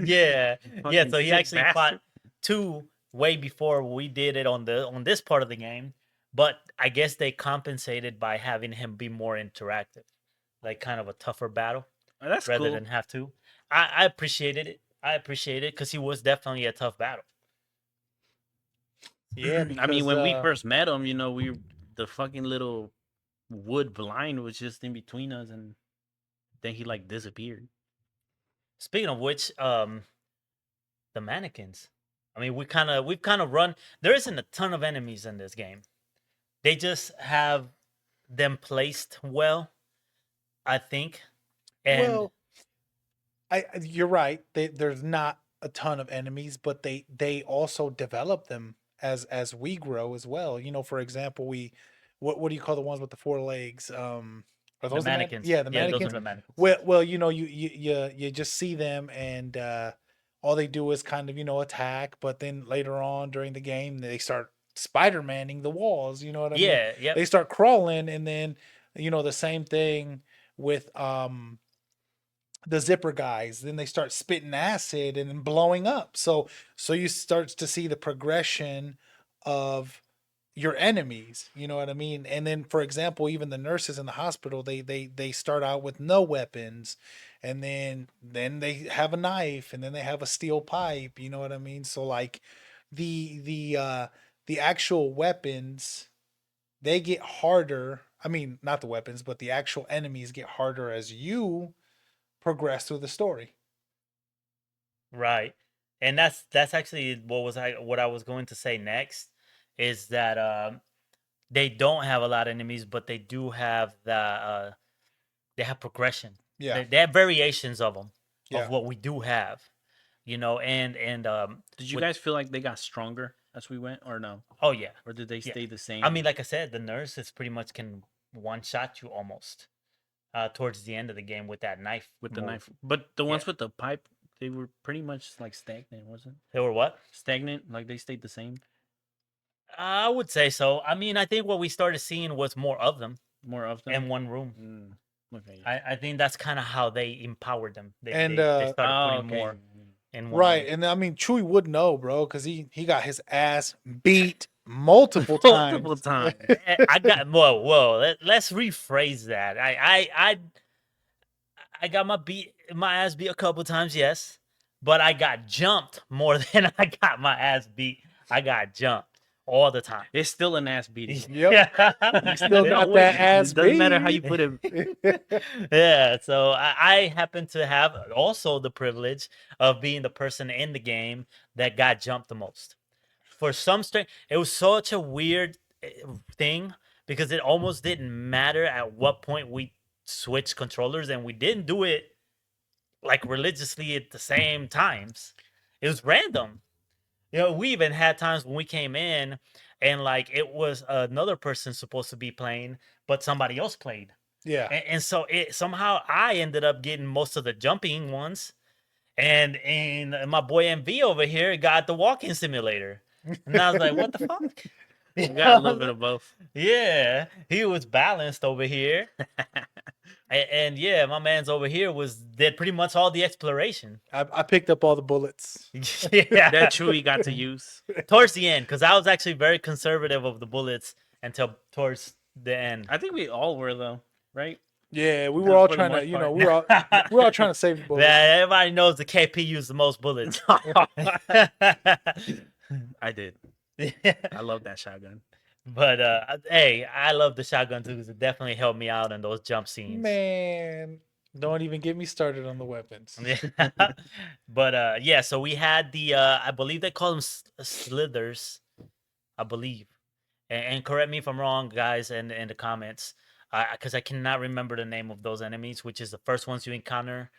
Yeah. Fucking So he sick actually fought bastard. 2 way before we did it on this part of the game. But I guess they compensated by having him be more interactive, like kind of a tougher battle Oh, that's rather cool. than have to. I appreciated it. I appreciate it because he was definitely a tough battle. Yeah, I mean, when we because, first met him, the fucking little wood blind was just in between us, and then he like disappeared. Speaking of which, the mannequins I mean, we've kind of run. There isn't a ton of enemies in this game. They just have them placed well, I think. And Well, you're right. There's not a ton of enemies, but they also develop them as we grow as well. You know, for example, what do you call the ones with the four legs? Are the those mannequins, yeah, the yeah, those are mannequins. the mannequins. Well, you know, you just see them and all they do is kind of, you know, attack, but then later on during the game they start Spider-Manning the walls, you know what I mean? Yeah, yep. They start crawling and then, you know, the same thing with the zipper guys, then they start spitting acid and then blowing up. So you start to see the progression of your enemies, you know what I mean? And then for example, even the nurses in the hospital, they start out with no weapons, and then they have a knife, and then they have a steel pipe, you know what I mean? So like the actual weapons, they get harder. I mean, not the weapons, but the actual enemies get harder as you progress through the story. Right. And that's actually what I was going to say next is that they don't have a lot of enemies, but they do have they have progression. Yeah. They have variations of them Yeah. of what we do have, you know. And Did you with- guys feel like they got stronger as we went, or no? oh yeah, Or did they Yeah. stay the same? I mean, like I said, the nurses pretty much can one shot you almost towards the end of the game with that knife. with the move. knife, but the ones Yeah. with the pipe, they were pretty much like stagnant, wasn't? They were what? Stagnant, like they stayed the same. I would say so. I mean, I think what we started seeing was more of them More of them. in one room. Okay. I think that's kind of how they empowered them. And, they started Oh, putting okay. more in one Right. room. And I mean, Chewie would know, bro, because he got his ass beat multiple times. Multiple times. I got whoa. Let's rephrase that. I got my ass beat a couple times, yes, but I got jumped more than I got my ass beat. I got jumped all the time. It's still an ass beating. Yep. You still got that ass It doesn't matter how beat. you put it. Yeah, so I happen to have also the privilege of being the person in the game that got jumped the most. For some strange, it was such a weird thing because it almost didn't matter at what point we switched controllers, and we didn't do it like religiously at the same times. It was random. You know, we even had times when we came in and like it was another person supposed to be playing, but somebody else played. Yeah. And so it somehow I ended up getting most of the jumping ones, and my boy MV over here got the walking simulator, and I was like, what the fuck? You got a little bit of both. Yeah, he was balanced over here, and yeah, my man's over here did pretty much all the exploration. I picked up all the bullets. Yeah, That Chewie got to use. towards the end, because I was actually very conservative of the bullets until towards the end. I think we all were though, right? Yeah, we For were all the trying to, most you know, part. we were all trying to save the bullets. Yeah, everybody knows the KP used the most bullets. I did. I love that shotgun. But hey, I love the shotgun too because it definitely helped me out in those jump scenes. Man, don't even get me started on the weapons. But yeah, so we had the I believe they call them slithers, I believe. And correct me if I'm wrong, guys, in the comments, because I cannot remember the name of those enemies, which is the first ones you encounter,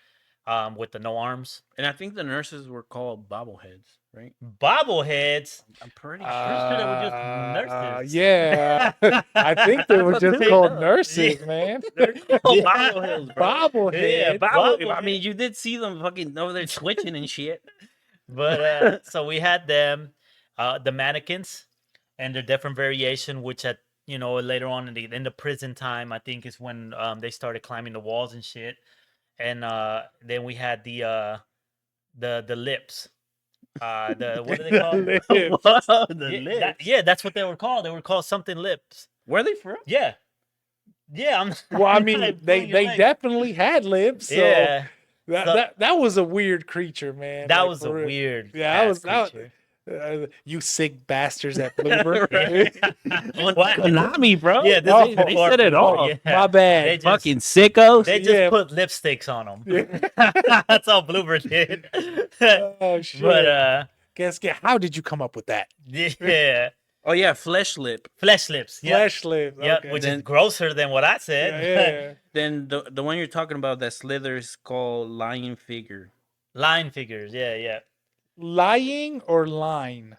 with the no arms. And I think the nurses were called bobbleheads, right? Bobbleheads. I'm pretty sure. They were just nurses. Yeah, I think they were just called nurses, man. Bobbleheads, bro. Bobblehead. Yeah, Bobble. I mean, you did see them fucking over there twitching and shit. But so we had them, the mannequins, and their different variation, which at later on in the prison time, I think is when they started climbing the walls and shit. And then we had the lips. The what are they called? The Yeah, lips. yeah, that's what they were called. They were called something lips. Were they for real? Yeah, yeah. Well, I mean, Like, they pulling your leg. definitely had lips. So Yeah, that was a weird creature, man. that like, was for a real. weird. Yeah, ass that was creature. you sick bastards at Bloober. What? Konami, bro. Yeah, this Oh, is they before- said it before, all. yeah. My bad. They just- Fucking sickos. They just Yeah. put lipsticks on them. Yeah. That's all Bloober did. Oh shit! But How did you come up with that? Yeah. Oh yeah, flesh lip. Flesh lips. Yep. Flesh lips. Yep. Okay. Which Then- is grosser than what I said. yeah. Then the one you're talking about that slithers called lion figure. Line figures. Yeah. Yeah. Lying or line?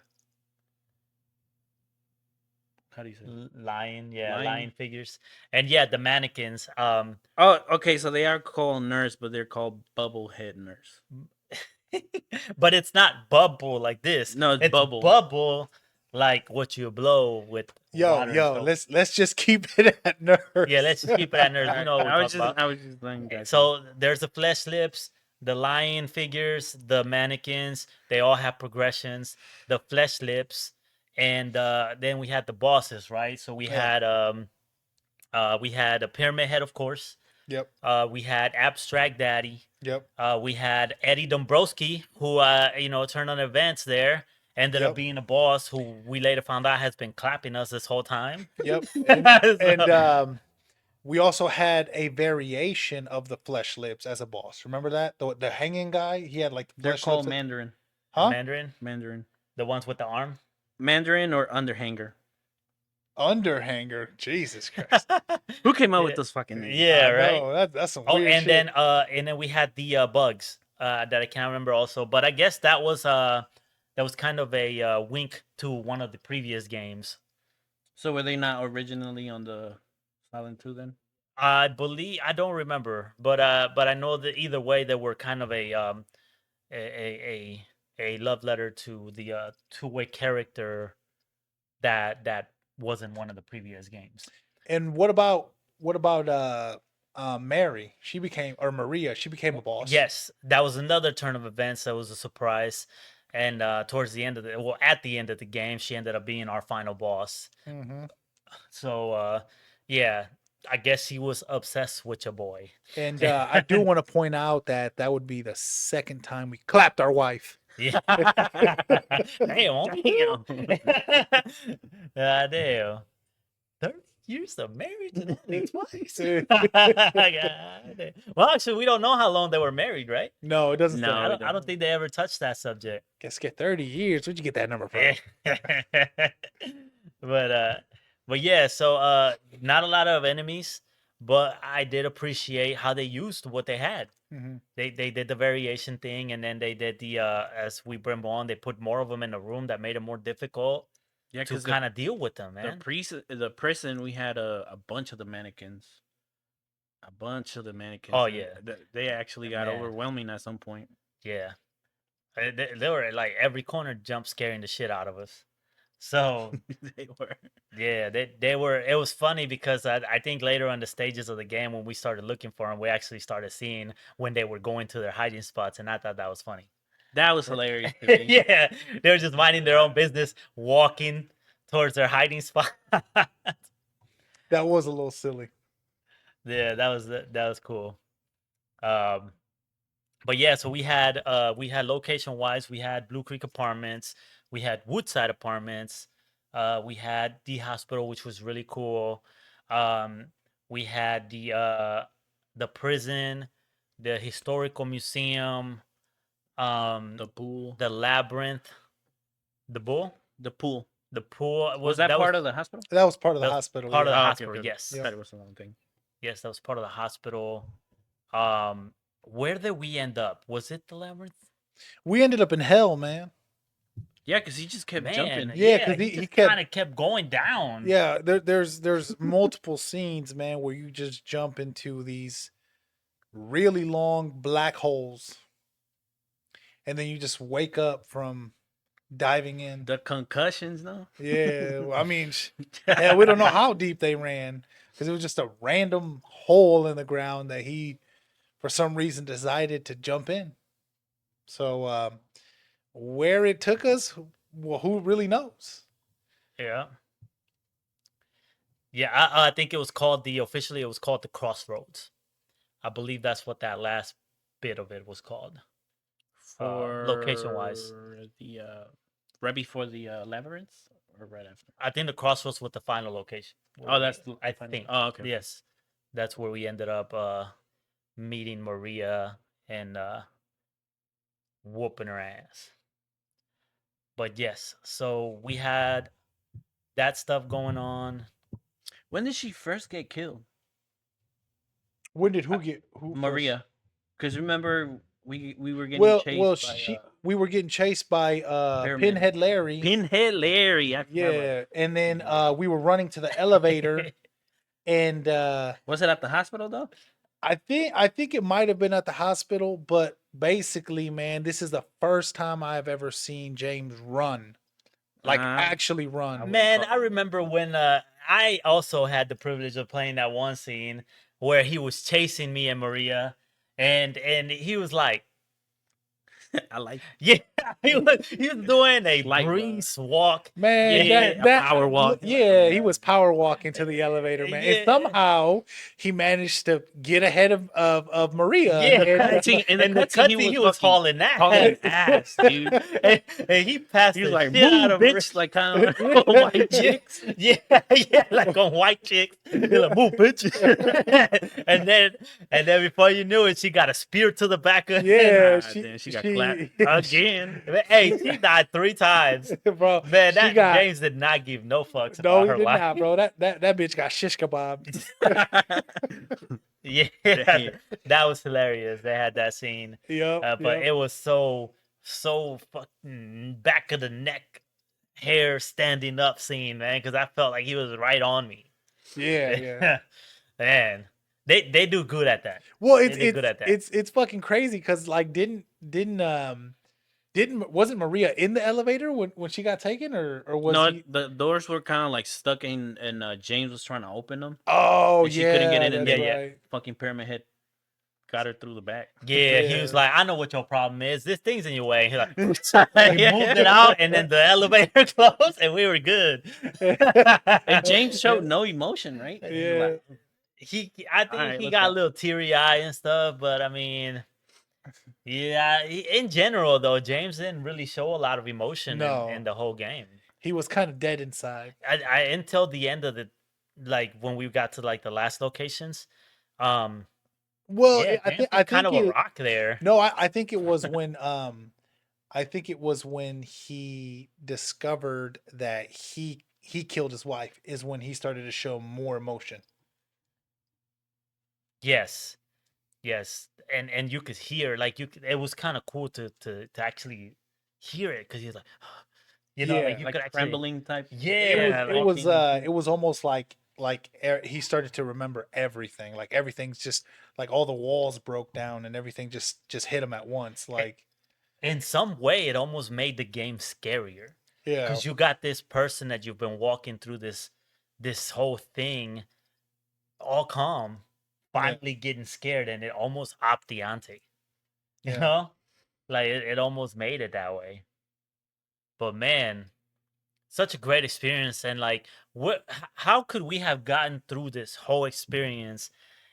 How do you say? Lion. Yeah. Lion. Lion figures. And yeah, the mannequins. Oh, okay. So they are called nurse, but they're called bubblehead nurse. But it's not bubble like this. No, it's bubble. Bubble like what you blow with water. and soap. Let's just keep it at nurse. Yeah, let's just keep it at nerds. We know what I we're was talking about. I was just letting you guys know. So there's the flesh lips, the lion figures, the mannequins. They all have progressions. The flesh lips, and then we had the bosses, right? So we had a pyramid head, of course. Yep. We had abstract daddy. Yep. We had Eddie Dombrowski, who turned on events there. Ended Yep. up being a boss who we later found out has been clapping us this whole time. Yep. So- And we also had a variation of the flesh lips as a boss. Remember that? The hanging guy? He had like They're flesh called lips. Mandarin. Huh? Mandarin, the ones with the arm. Mandarin or underhanger. Underhanger. Jesus Christ. Who came up with those fucking names? Yeah, I right. know, that's some Oh, weird and shit. then we had the bugs that I can't remember also, but I guess that was kind of a wink to one of the previous games. So were they not originally on the Silent 2 then? I believe I don't remember, but I know that either way they were kind of a love letter to the two-way character that wasn't one of the previous games. And what about Mary? She became Maria. She became a boss. Yes, that was another turn of events that was a surprise. And towards the end of at the end of the game, she ended up being our final boss. hmm So yeah, I guess he was obsessed with your boy. And I do want to point out that would be the second time we clapped our wife. Yeah. Damn. Damn. 30 years of marriage and only twice. God damn. Well, actually, we don't know how long they were married, right? No, it doesn't. No. say. I don't think they ever touched that subject. Guess get 30 years. Where'd you get that number from? But yeah, so not a lot of enemies, but I did appreciate how they used what they had. hmm They did the variation thing, and then they did the as we bring on, they put more of them in the room that made it more difficult Yeah, to because kind of deal with them, the man. prison we had a bunch of the mannequins. A bunch of the mannequins. Oh, and yeah. They actually got Man. overwhelming at some point. Yeah, they were like every corner jump scaring the shit out of us. So They were. yeah, they were. It was funny because I think later on the stages of the game when we started looking for them, we actually started seeing when they were going to their hiding spots, and I thought that was funny. That was hilarious to me. Yeah, they were just minding their own business, walking towards their hiding spot. That was a little silly. Yeah, that was cool. But yeah, so we had location wise, we had Blue Creek Apartments, we had Woodside Apartments, we had the hospital, which was really cool. We had the prison, the historical museum, The pool. the labyrinth, the bull, The pool. the pool. Was that part of the hospital? That was part of the That was hospital. part of yeah. the Oh, hospital? Yes. I thought it was the wrong thing. Yes, that was part of the hospital. Where did we end up? Was it the labyrinth? We ended up in hell, man. Yeah, because he just kept jumping. Yeah, 'cause he just kept- kind of kept going down. Yeah, there's multiple scenes, man, where you just jump into these really long black holes, and then you just wake up from diving in. The concussions, no? Yeah, well, I mean, hell, we don't know how deep they ran because it was just a random hole in the ground that he, for some reason, decided to jump in. So where it took us, well, who really knows? Yeah. Yeah, I think it was called officially it was called the Crossroads. I believe that's what that last bit of it was called. For location-wise. the right before the labyrinth or right after? I think the Crossroads was the final location. Oh, that's I final- think. Oh, okay. Yes. That's where we ended up meeting Maria and whooping her ass. But yes, so we had that stuff going on. When did she first get killed? When did who first? Maria. Because remember, we were getting Well, chased by she we were getting chased by paramedic. Pinhead Larry. Pinhead Larry. I forgot about Yeah, and then Yeah. we were running to the elevator, and Was it at the hospital though? I think it might have been at the hospital, but basically, man, this is the first time I've ever seen James run, like Uh, actually I run. wouldn't Man, call I remember when I also had the privilege of playing that one scene where he was chasing me and Maria, and he was like, I like yeah, he was doing a Light run. brisk walk. Man, Yeah, a power walk. yeah, he was power walking to the elevator, man, and Yeah. somehow he managed to get ahead of Maria. Yeah, the and, cutscene- in the and the cutscene, cutscene, he he was was fucking hauling ass. hauling ass, dude. and he passed He was the like, shit out "Move, of bitch!" Like kind of white Yeah, chicks. yeah, like on white chicks. He's like, move, bitch. and then before you knew it, she got a spear to the back of yeah, head. Then she got clapped again. Hey, she died 3 times. bro, Man, she that got James did not give no fucks no, about he her did life. not, bro. That bitch got shish kebab. Yeah, Damn. that was hilarious. They had that scene, Yep, but yep. it was so fucking back of the neck, hair standing up scene, man. Because I felt like he was right on me. Yeah, yeah. Man, they do good at that. Well, They it's do it's good at that. it's fucking crazy because like didn't wasn't Maria in the elevator when she got taken or was No, he? the doors were kind of like stuck in, and James was trying to open them, Oh and she couldn't get yeah, in, and that's then Yeah. right. fucking Pyramid Head got her through the back. Yeah, he was Yeah. like, I know what your problem is. This thing's in your way. He like, he Yeah. moved it out, and then the elevator closed, and we were good. And James showed no emotion, right? He was Yeah. like, I think Alright, he let's got go. a little teary eye and stuff, but I mean, yeah, in general though, James didn't really show a lot of emotion No. in the whole game. He was kind of dead inside. I until the end of the like when we got to like the last locations, Well, yeah, I James think was kind of a rock there. no, I think it was when I think it was when he discovered that he killed his wife is when he started to show more emotion. Yes, yes, and you could hear like it was kind of cool to actually hear it because he's like, you know, Yeah, like you like could actually, trembling type. yeah, it like was it was almost like he started to remember everything. Like everything's just like all the walls broke down and everything just hit him at once. Like in some way it almost made the game scarier. yeah, Because you got this person that you've been walking through this whole thing all calm, Yeah. finally getting scared, and it almost upped the ante. You Yeah. know? Like it almost made it that way. But man, such a great experience. And like how could we have gotten through this whole experience?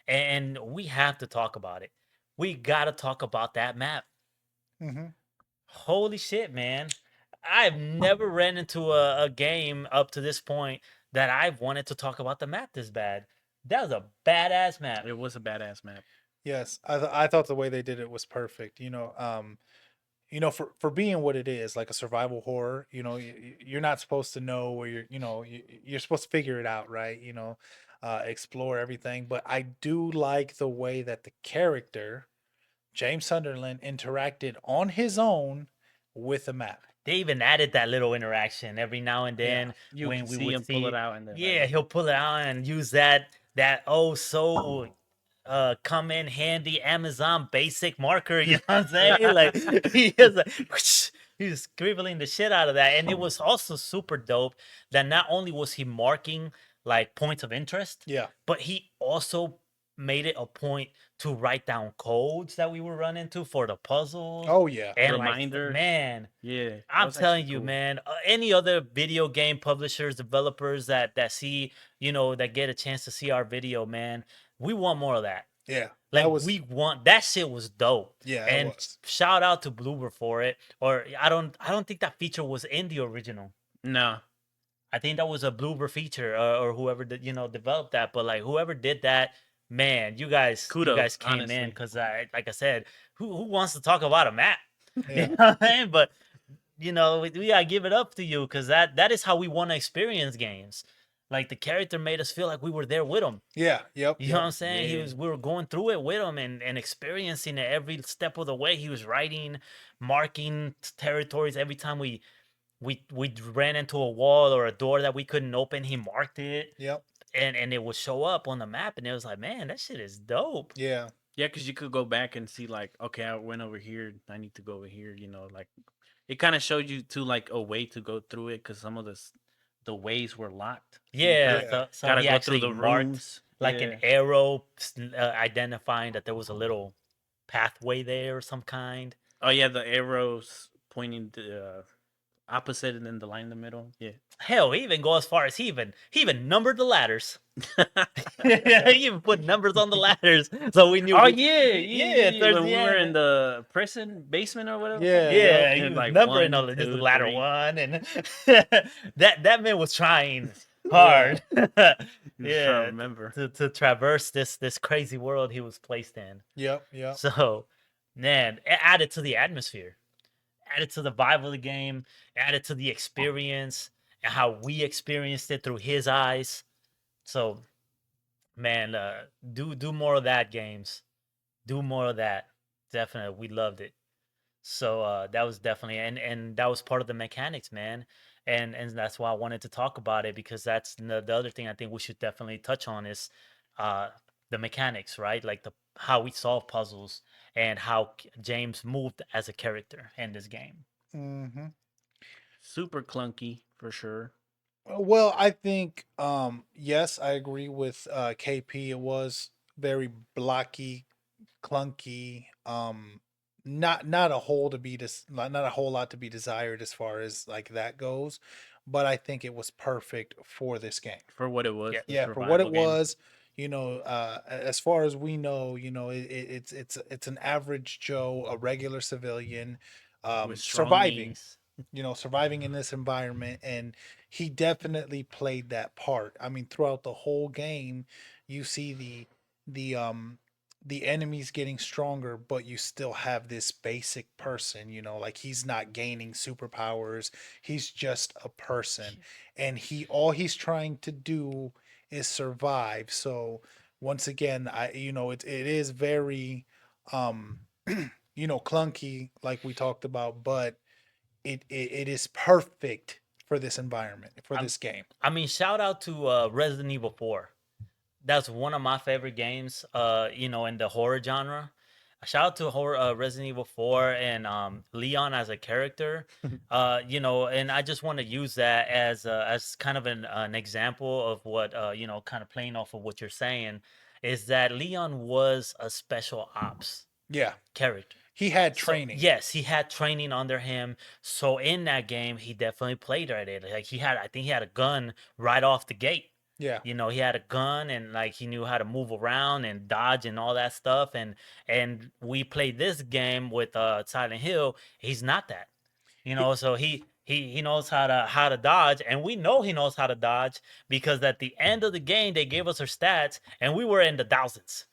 And we have to talk about it. We gotta talk about that map. hmm Holy shit, man. I've never ran into a game up to this point that I've wanted to talk about the map this bad. That was a badass map. It was a badass map. yes. I thought the way they did it was perfect. For being what it is, like a survival horror, you're not supposed to know where you're supposed to figure it out, right? Explore everything. But I do like the way that the character, James Sunderland, interacted on his own with the map. They even added that little interaction every now and then You when can we see would him see pull it out, and then yeah, he'll pull it out and use that oh so come in handy Amazon basic marker, you know what I'm saying? Like he is like whoosh, he was scribbling the shit out of that. And it was also super dope that not only was he marking like points of interest, Yeah. but he also made it a point to write down codes that we were running into for the puzzles. Oh yeah. And reminders. man, yeah, that I'm was telling actually you, cool. man. Any other video game publishers, developers that see, that get a chance to see our video, man, we want more of that. Yeah. Like That was we want that shit was dope. yeah, it And was. shout out to Bloober for it. Or I don't think that feature was in the original. No, I think that was a Bloober feature or whoever did, developed that. But like whoever did that, man, you guys Kudos, came in honestly. because like I said, who wants to talk about a map? Yeah. You know what I mean? But we gotta give it up to you because that is how we want to experience games. Like the character made us feel like we were there with him. Yeah. Yep. You know what I'm Yep. saying? Yeah. We were going through it with him and experiencing it every step of the way. He was writing, marking territories every time we ran into a wall or a door that we couldn't open. He marked it, Yep. and it would show up on the map, and it was like, man, that shit is dope. Yeah. Yeah, because you could go back and see like, okay, I went over here. I need to go over here. Like it kind of showed you to like a way to go through it because some of the ways were locked. So you Yeah, kinda Yeah. so gotta he go through actually the marked rooms. like Yeah. an arrow identifying that there was a little pathway there of some kind. Oh yeah, the arrows pointing the opposite and then the line in the middle. Yeah. Hell, he even go as far as he even numbered the ladders. He even put numbers on the ladders, so we knew. Oh we- yeah. towards When the we were end. in the prison basement or whatever. Yeah. Yeah, he And was like numbering 1, all of this. 2, The ladder 3. 1, and that man was trying hard. Just trying to Yeah, remember. to traverse this crazy world he was placed in. Yep. Yep. So, man, it added to the atmosphere, added to the vibe of the game, added to the experience and how we experienced it through his eyes. So, man, do more of that, games. Do more of that. Definitely, we loved it. So that was definitely and that was part of the mechanics, man. And that's why I wanted to talk about it because that's the other thing I think we should definitely touch on is uh the mechanics, right? Like the how we solve puzzles and how James moved as a character in this game. Mm-hmm. Super clunky for sure. Well, I think yes, I agree with KP. It was very blocky, clunky. Not a whole to be not a whole lot to be desired as far as like that goes, but I think it was perfect for this game. For what it was. Yeah. the Yeah, for what it survival game. was, as far as we know, it's an average Joe, a regular civilian, With strong surviving. knees. Surviving in this environment, and he definitely played that part. I mean, throughout the whole game, you see the enemies getting stronger, but you still have this basic person, like he's not gaining superpowers. He's just a person, and all he's trying to do is survive. So once again, it is very clunky like we talked about, but it is perfect for this environment, for I'm- this game. I mean, shout out to Resident Evil 4. That's one of my favorite games, in the horror genre. Shout out to Resident Evil 4 and Leon as a character. And I just want to use that as kind of an example of what kind of playing off of what you're saying is that Leon was a special ops Yeah, character. he had So, training. yes, he had training under him. So in that game, he definitely played at it. Like I think he had a gun right off the gate. Yeah, He had a gun and like he knew how to move around and dodge and all that stuff. And we played this game with Silent Hill. He's not that. So he knows how to dodge, and we know he knows how to dodge because at the end of the game they gave us our stats and we were in the thousands.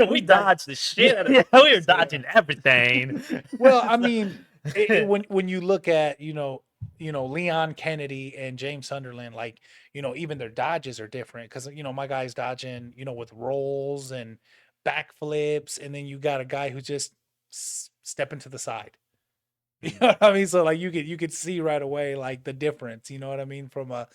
We dodged the shit out of yeah, we were dodging everything. well, I mean, when you look at Leon Kennedy and James Sunderland, like even their dodges are different because my guy's dodging with rolls and backflips, and then you got a guy who just stepping to the side. You know what I mean? So like you could see right away like the difference. You know what I mean? From an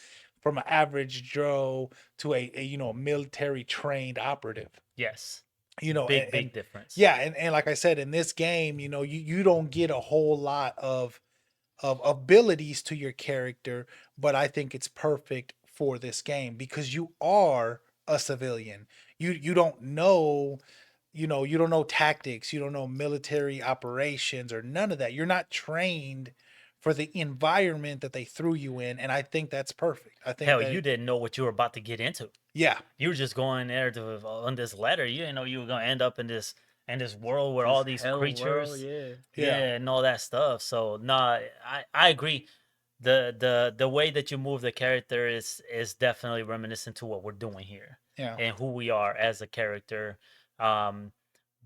average Joe to a military trained operative. Yes, Big big difference. yeah, and like I said, in this game, you don't get a whole lot of abilities to your character, but I think it's perfect for this game because you are a civilian. You don't know, you don't know tactics, you don't know military operations or none of that. You're not trained for the environment that they threw you in, and I think that's perfect. I think Hell, that, you didn't know what you were about to get into. yeah, You were just going there to on this letter. You didn't know you were gonna end up in this world where all This these hell world, creatures, yeah. yeah, and all that stuff. So no, I agree. The way that you move the character is definitely reminiscent to what we're doing here yeah. and who we are as a character.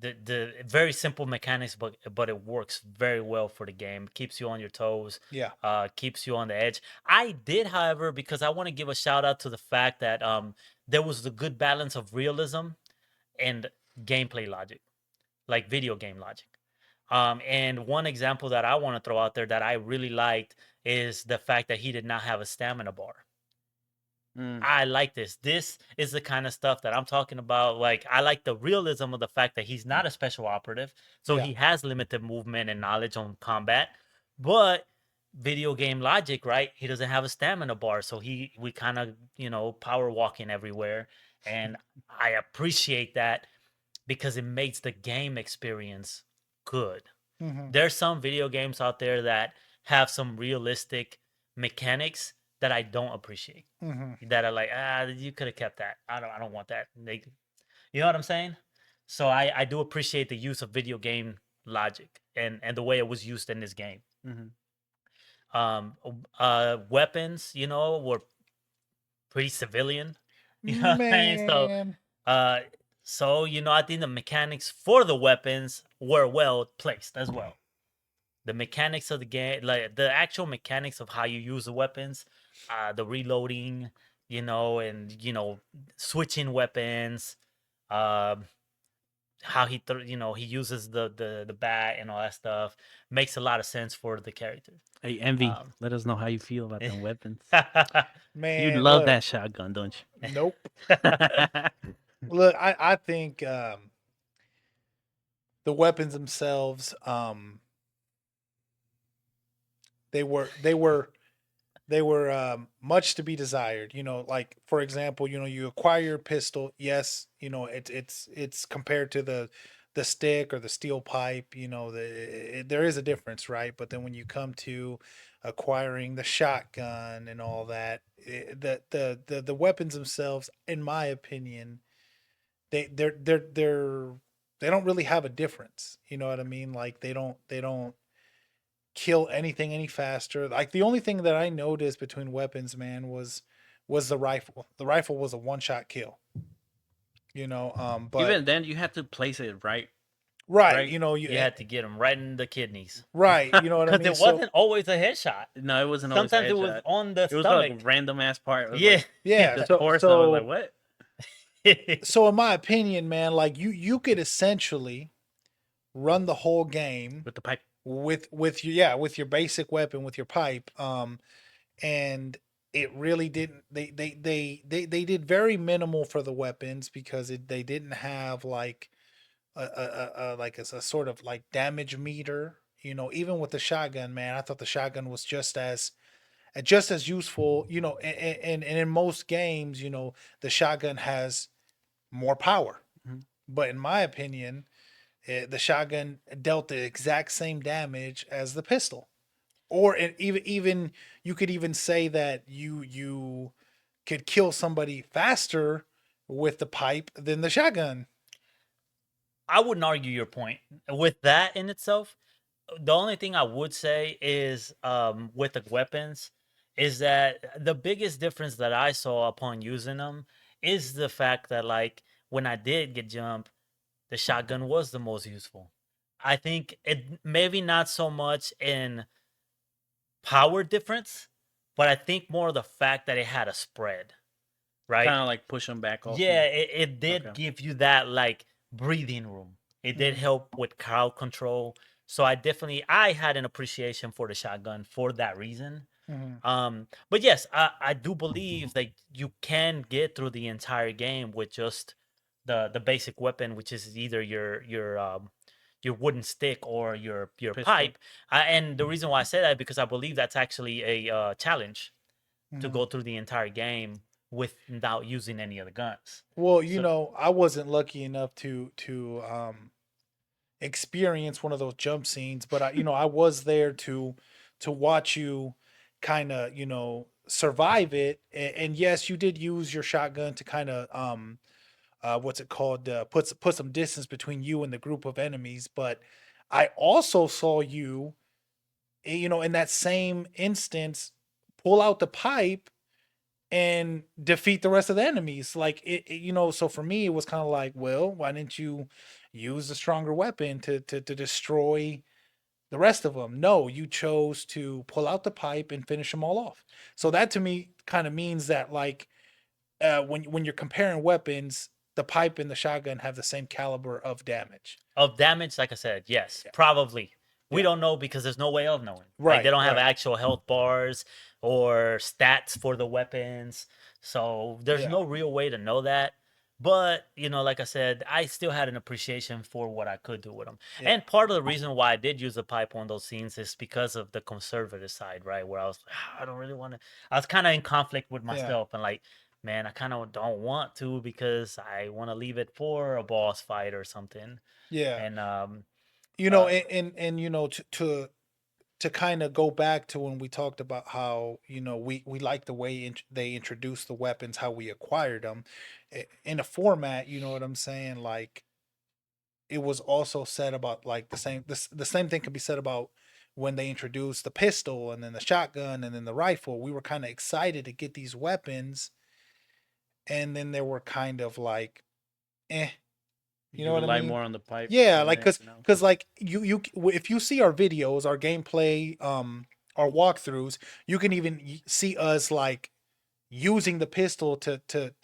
the very simple mechanics, but it works very well for the game. Keeps you on your toes. Yeah. Keeps you on the edge. I did, however, because I want to give a shout out to the fact that there was the good balance of realism and gameplay logic, like video game logic. And one example that I want to throw out there that I really liked is the fact that he did not have a stamina bar. Mm. I like this. This is the kind of stuff that I'm talking about. Like, I like the realism of the fact that he's not a special operative, so Yeah. he has limited movement and knowledge on combat. But video game logic, right? He doesn't have a stamina bar, so we kind of power walking everywhere, and I appreciate that because it makes the game experience good. Hmm. There's some video games out there that have some realistic mechanics that I don't appreciate. Hmm. That are like, you could have kept that. I don't want that. You know what I'm saying? So I do appreciate the use of video game logic and the way it was used in this game. Mm-hmm. Weapons, were pretty civilian. You know what I'm saying? Man. Uh, I think the mechanics for the weapons were well placed as well. The mechanics of the game, like the actual mechanics of how you use the weapons, the reloading, and switching weapons, how he uses the bat and all that stuff makes a lot of sense for the character. Hey, Envy, Um, let us know how you feel about them weapons. Man, You love look, that shotgun, don't you? Nope. Look, I think the weapons themselves, they were much to be desired. Like for example, you acquire your pistol. Yes, it's compared to the stick or the steel pipe. There is a difference, right? But then when you come to acquiring the shotgun and all that, the weapons themselves, in my opinion, they don't really have a difference. You know what I mean? Like they don't kill anything any faster. Like the only thing that I noticed between weapons, man, was the rifle. The rifle was a one shot kill. But Even then, you have to place it right. right, right, you had to get him right in the kidneys right, you know what I because mean. it wasn't always a headshot. No, it wasn't always. Sometimes a it was headshot. on the It was stomach. like a random ass part. It was Yeah. like yeah. the So torso. I so was like, what? so in my opinion, man, like you could essentially run the whole game With the pipe. with your basic weapon with your pipe, and it really didn't they did very minimal for the weapons because they didn't have like a sort of like damage meter. Even with the shotgun, man, I thought the shotgun was just as useful. And in most games, the shotgun has more power. Mhm. But in my opinion, the shotgun dealt the exact same damage as the pistol. Or even you could even say that you could kill somebody faster with the pipe than the shotgun. I wouldn't argue your point with that in itself. The only thing I would say is with the weapons is that the biggest difference that I saw upon using them is the fact that like when I did get jumped, the shotgun was the most useful. I think it maybe not so much in power difference, but I think more the fact that it had a spread, right? Kind of like push them back off. Yeah, it did Okay. give you that like breathing room. It did Mhm. help with crowd control. So I had an appreciation for the shotgun for that reason. But yes, I do believe that you can get through the entire game with just the basic weapon, which is either your wooden stick or your Pistol. pipe. And the reason why I say that is because I believe that's actually a challenge to Mhm. go through the entire game without using any of the guns. Well, So- I wasn't lucky enough to experience one of those jump scenes, but I was there to watch you kind of, survive it. And yes, you did use your shotgun to kind of what's it called, put some distance between you and the group of enemies, but I also saw you, in that same instance, pull out the pipe and defeat the rest of the enemies. Like so for me, it was kind of like, well, why didn't you use the stronger weapon to destroy the rest of them. No, you chose to pull out the pipe and finish them all off. So that to me kind of means that like when you're comparing weapons, the pipe and the shotgun have the same caliber of damage. Of damage, like I said, yes, Yeah. probably. We Yeah. don't know because there's no way of knowing. Like Right, they don't have right. actual health bars or stats for the weapons. So there's Yeah. no real way to know that. But, like I said, I still had an appreciation for what I could do with them. Yeah. And part of the reason why I did use a pipe on those scenes is because of the conservative side, right? Where I was like, I don't really want to. I was kind of in conflict with Yeah. myself and like, man, I kind of don't want to because I want to leave it for a boss fight or something. Yeah. And You know, uh, and you know, to kind of go back to when we talked about how we like the way they introduced the weapons, how we acquired them in a format. You know what I'm saying? Like it was also said about like the same thing could be said about when they introduced the pistol and then the shotgun and then the rifle. We were kind of excited to get these weapons, and then they were kind of like, eh, you know You what I rely mean? more on the pipe Yeah, than like cuz anything else. cuz like if you see our videos, our gameplay, our walkthroughs, you can even see us like using the pistol to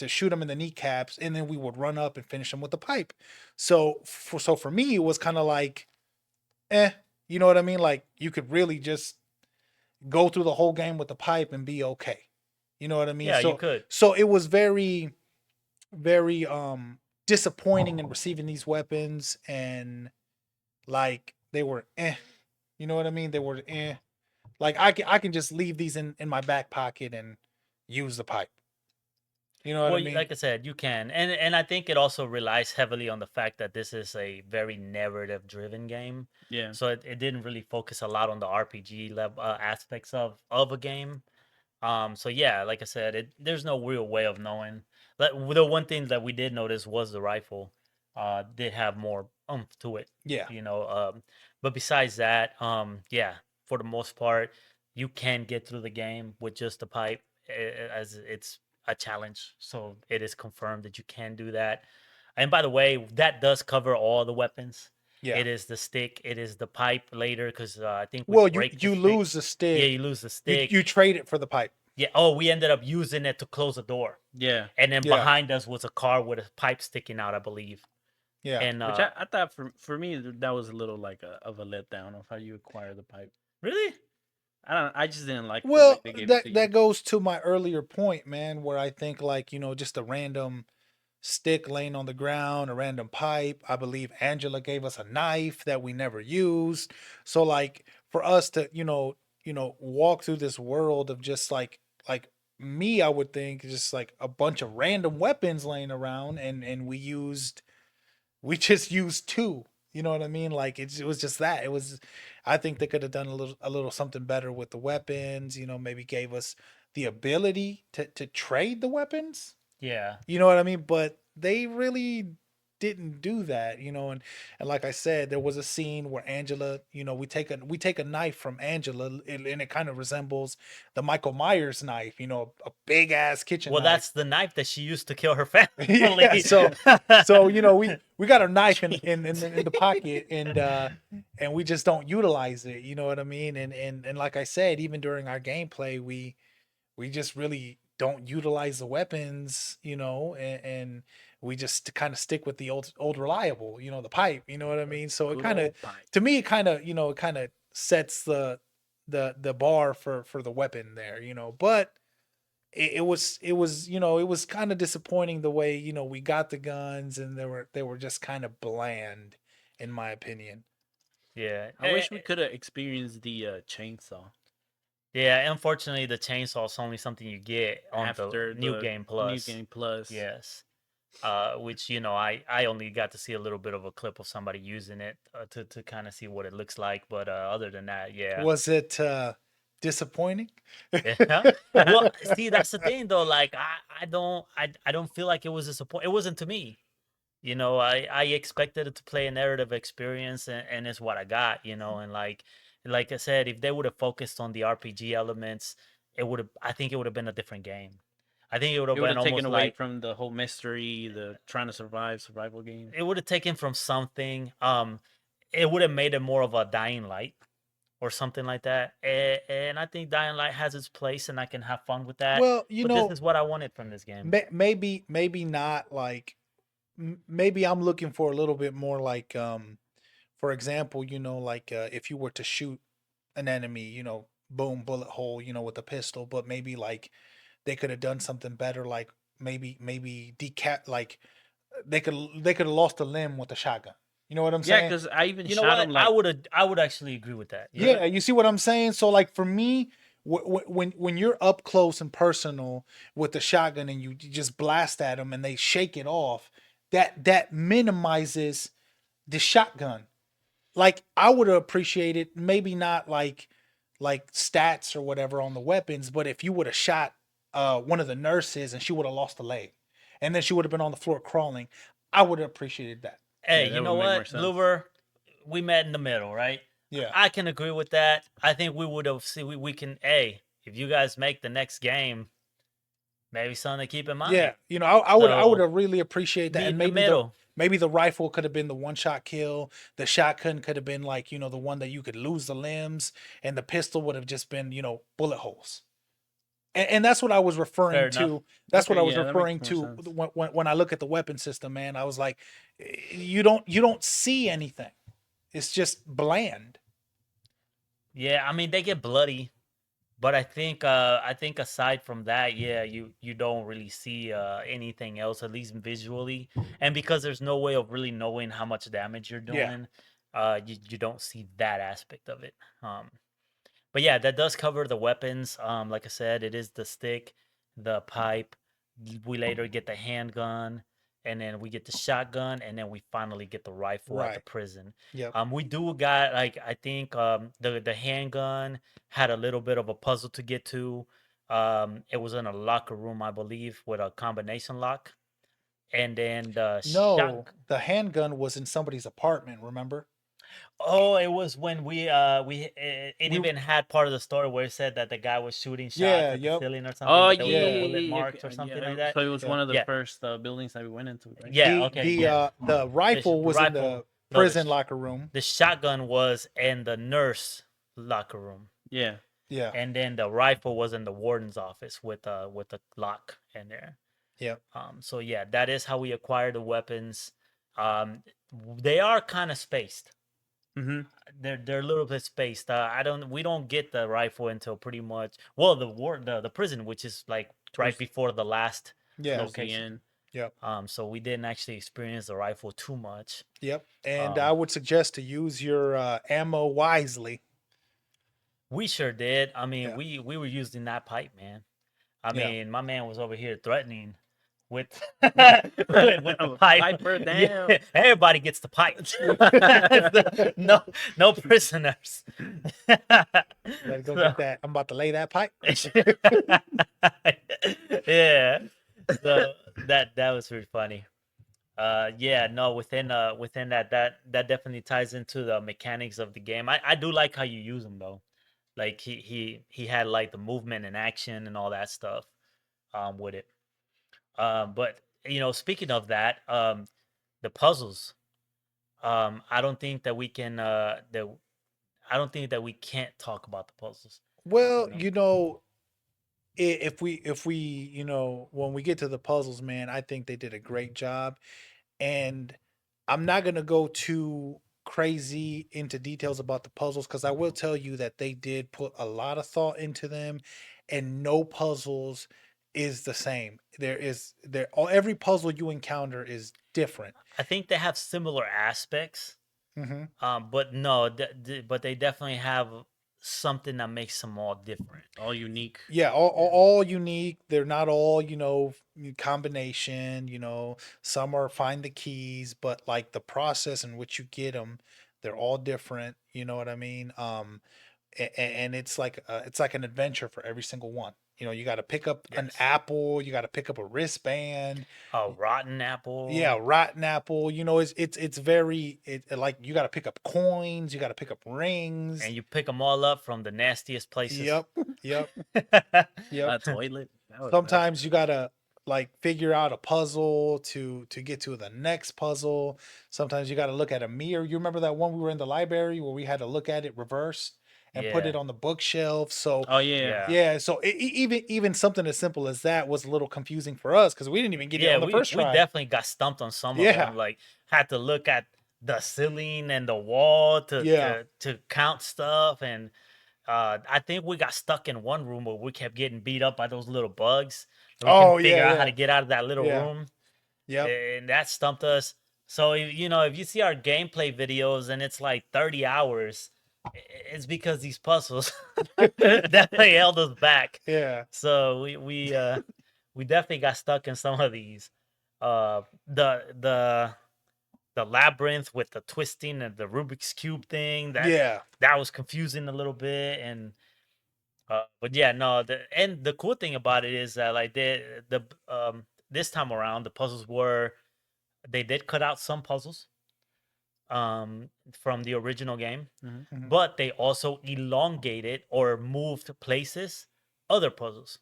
shoot them in the kneecaps, and then we would run up and finish them with the pipe. So for me it was kind of like, eh, you know what I mean? Like you could really just go through the whole game with the pipe and be okay. You know what I mean? yeah, you So could. so it was very disappointing in receiving these weapons, and like they were you know what I mean? They were like I can just leave these in my back pocket and use the pipe. You know what I Well, mean? like I said, you can, and I think it also relies heavily on the fact that this is a very narrative-driven game. Yeah. So it didn't really focus a lot on the RPG level aspects of a game. So yeah, like I said, there's no real way of knowing. The one thing that we did notice was the rifle did have more oomph to it, Yeah. you know. But besides that, yeah, for the most part, you can get through the game with just the pipe, as it's a challenge. So it is confirmed that you can do that. And by the way, that does cover all the weapons. Yeah. It is the stick, it is the pipe later, because I think we Well, you break the you stick. lose the Yeah, stick. you lose the You stick. you trade it for the pipe. Yeah. Oh, we ended up using it to close the door, Yeah. and then Yeah. behind us was a car with a pipe sticking out, I believe. Yeah. And Which I thought for me that was a little like of a letdown of how you acquire the pipe. really, I just didn't like the way Well, they gave it that to you. that goes to my earlier point, man, where I think like, just a random stick laying on the ground, a random pipe. I believe Angela gave us a knife that we never used. So like for us to, walk through this world of just like me, I would think just like a bunch of random weapons laying around, and we just used two. You know what I mean? Like it was just that. It was I think they could have done a little something better with the weapons, maybe gave us the ability to trade the weapons. yeah. You know what I mean? But they really didn't do that, and like I said, there was a scene where Angela, we take a knife from Angela, and it kind of resembles the Michael Myers knife, a big ass kitchen Well, knife. that's the knife that she used to kill her family. Yeah, so we got our knife in the pocket, and we just don't utilize it. You know what I mean? And like I said, even during our gameplay, we just really don't utilize the weapons, and we just kind of stick with the old reliable, the pipe. You know what I mean? So it Good kind of, old pipe. to me, it kind of sets the bar for the weapon there. But it was kind of disappointing the way we got the guns, and they were just kind of bland, in my opinion. Yeah. I wish we could have experienced the chainsaw Yeah, unfortunately, the chainsaw is only something you get on after the New the Game New Plus. Game Plus. Yes. Which I only got to see a little bit of a clip of somebody using it to kind of see what it looks like, but other than that, yeah. Was it disappointing? Yeah. Well, see, that's the thing though. Like, I don't feel like it was a support. It wasn't to me. I expected it to play a narrative experience, and it's what I got. And like I said, if they would have focused on the RPG elements, I think it would have been a different game. I think it would have It would been have taken almost away like from the whole mystery, the trying to survive survival game. it would have taken from something. It would have made it more of a Dying Light or something like that. And I think Dying Light has its place, and I can have fun with that. Well, But this is what I wanted from this game. maybe not like maybe I'm looking for a little bit more like for example, like if you were to shoot an enemy, boom, bullet hole, with a pistol, but maybe like they could have done something better, like maybe decap like they could have lost a limb with a shotgun. You know what I'm Yeah, saying? because I even You know shot what? him like I would actually agree with that. Yeah, you see what I'm saying? So like for me, when you're up close and personal with the shotgun and you just blast at them and they shake it off, that minimizes the shotgun. Like I would have appreciated maybe not like stats or whatever on the weapons, but if you would have shot one of the nurses and she would have lost a leg, and then she would have been on the floor crawling, I would have appreciated that. Hey, that you would know make more what, sense. Bloober? We met in the middle, right? Yeah. I can agree with that. I think we would have see we can. Hey, if you guys make the next game, maybe something to keep in mind. Yeah, I would So, have really appreciated that, meet and in the maybe middle. maybe the rifle could have been the one shot kill. The shotgun could have been like the one that you could lose the limbs, and the pistol would have just been bullet holes. And that's what I was Fair referring enough. to. That's what Okay, I was yeah, that referring makes to more sense. when I look at the weapon system, man. I was like, you don't see anything. It's just bland. Yeah, I mean they get bloody, but I think aside from that, yeah, you don't really see anything else, at least visually. And because there's no way of really knowing how much damage you're Yeah. doing, you don't see that aspect of it. But yeah, that does cover the weapons. Like I said, it is the stick, the pipe. We later get the handgun, and then we get the shotgun, and then we finally get the rifle at the Right. prison. Yep. We do got like I think the handgun had a little bit of a puzzle to get to. It was in a locker room, I believe, with a combination lock, and then the No, shot. the handgun was in somebody's apartment. Remember? Oh, it was when it We. even had part of the story where it said that the guy was shooting shots Yeah. at the Yep. ceiling or something, Oh but yeah, there was no yeah, Yeah. bullet yeah, yeah. marks or something like So that. it was Yeah. one of the Yeah, first buildings that we went into, right? yeah, The okay, the yeah. the rifle was in the Rifle, no, prison locker room. the shotgun was in the nurse locker room, Yeah. Yeah. and then the rifle was in the warden's office with a lock in there. Yeah. So yeah, that is how we acquire the weapons. They are kind of spaced. Mm-hmm. They're a little bit spaced. We don't get the rifle until pretty much the prison, which is like right before the last Yeah. Towards the location. end. Yep. So we didn't actually experience the rifle too much. Yep. And Um, I would suggest to use your ammo wisely. We sure did. I mean, Yeah. we were using that pipe, man. I Yeah. mean, my man was over here threatening with with the pipe. Piper Yeah, down. everybody gets the pipe. No prisoners. Gotta go get that. I'm about to lay that pipe. Yeah. So that was pretty funny. Yeah, no, within that definitely ties into the mechanics of the game. I do like how you use them though. Like he had like the movement and action and all that stuff with it. But speaking of that, the puzzles. I don't think that we can I don't think that we can't talk about the puzzles. Well, You know? if we when we get to the puzzles, man, I think they did a great job. And I'm not gonna go too crazy into details about the puzzles because I will tell you that they did put a lot of thought into them, and no puzzles is the same. Every puzzle you encounter is different. I think they have similar aspects. Hmm. But no, but they definitely have something that makes them all different. All unique. Yeah, all unique. They're not all, combination, some are find the keys, but like the process in which you get them, they're all different. You know what I mean? And it's like an adventure for every single one. You got to pick up an Yes. apple, you got to pick up a wristband. A rotten apple. Yeah, rotten apple. It's very like you got to pick up coins, you got to pick up rings. And you pick them all up from the nastiest places. Yep, yep, A yep. toilet. Sometimes you gotta like figure out a puzzle to get to the next puzzle. Sometimes you gotta look at a mirror. You remember that one we were in the library where we had to look at it reversed and put Yeah. it on the bookshelf. So Oh yeah. Yeah. yeah, so even something as simple as that was a little confusing for us because we didn't even get it Yeah, on the first we try. definitely got stumped on some of Yeah. them. Like had to look at the ceiling and the wall Yeah. to count stuff, and I think we got stuck in one room where we kept getting beat up by those little bugs. And we couldn't Oh figure yeah, out how yeah, to get out of that little yeah. room, Yep. and that stumped us. So if you see our gameplay videos and it's like 30 hours, it's because these puzzles definitely held us back. Yeah. So we definitely got stuck in some of these. The labyrinth with the twisting and the Rubik's cube thing Yeah. that was confusing a little bit, and but yeah, no, the cool thing about it is that like this time around the puzzles they did cut out some puzzles from the original game, Mhm. but they also elongated or moved places other puzzles.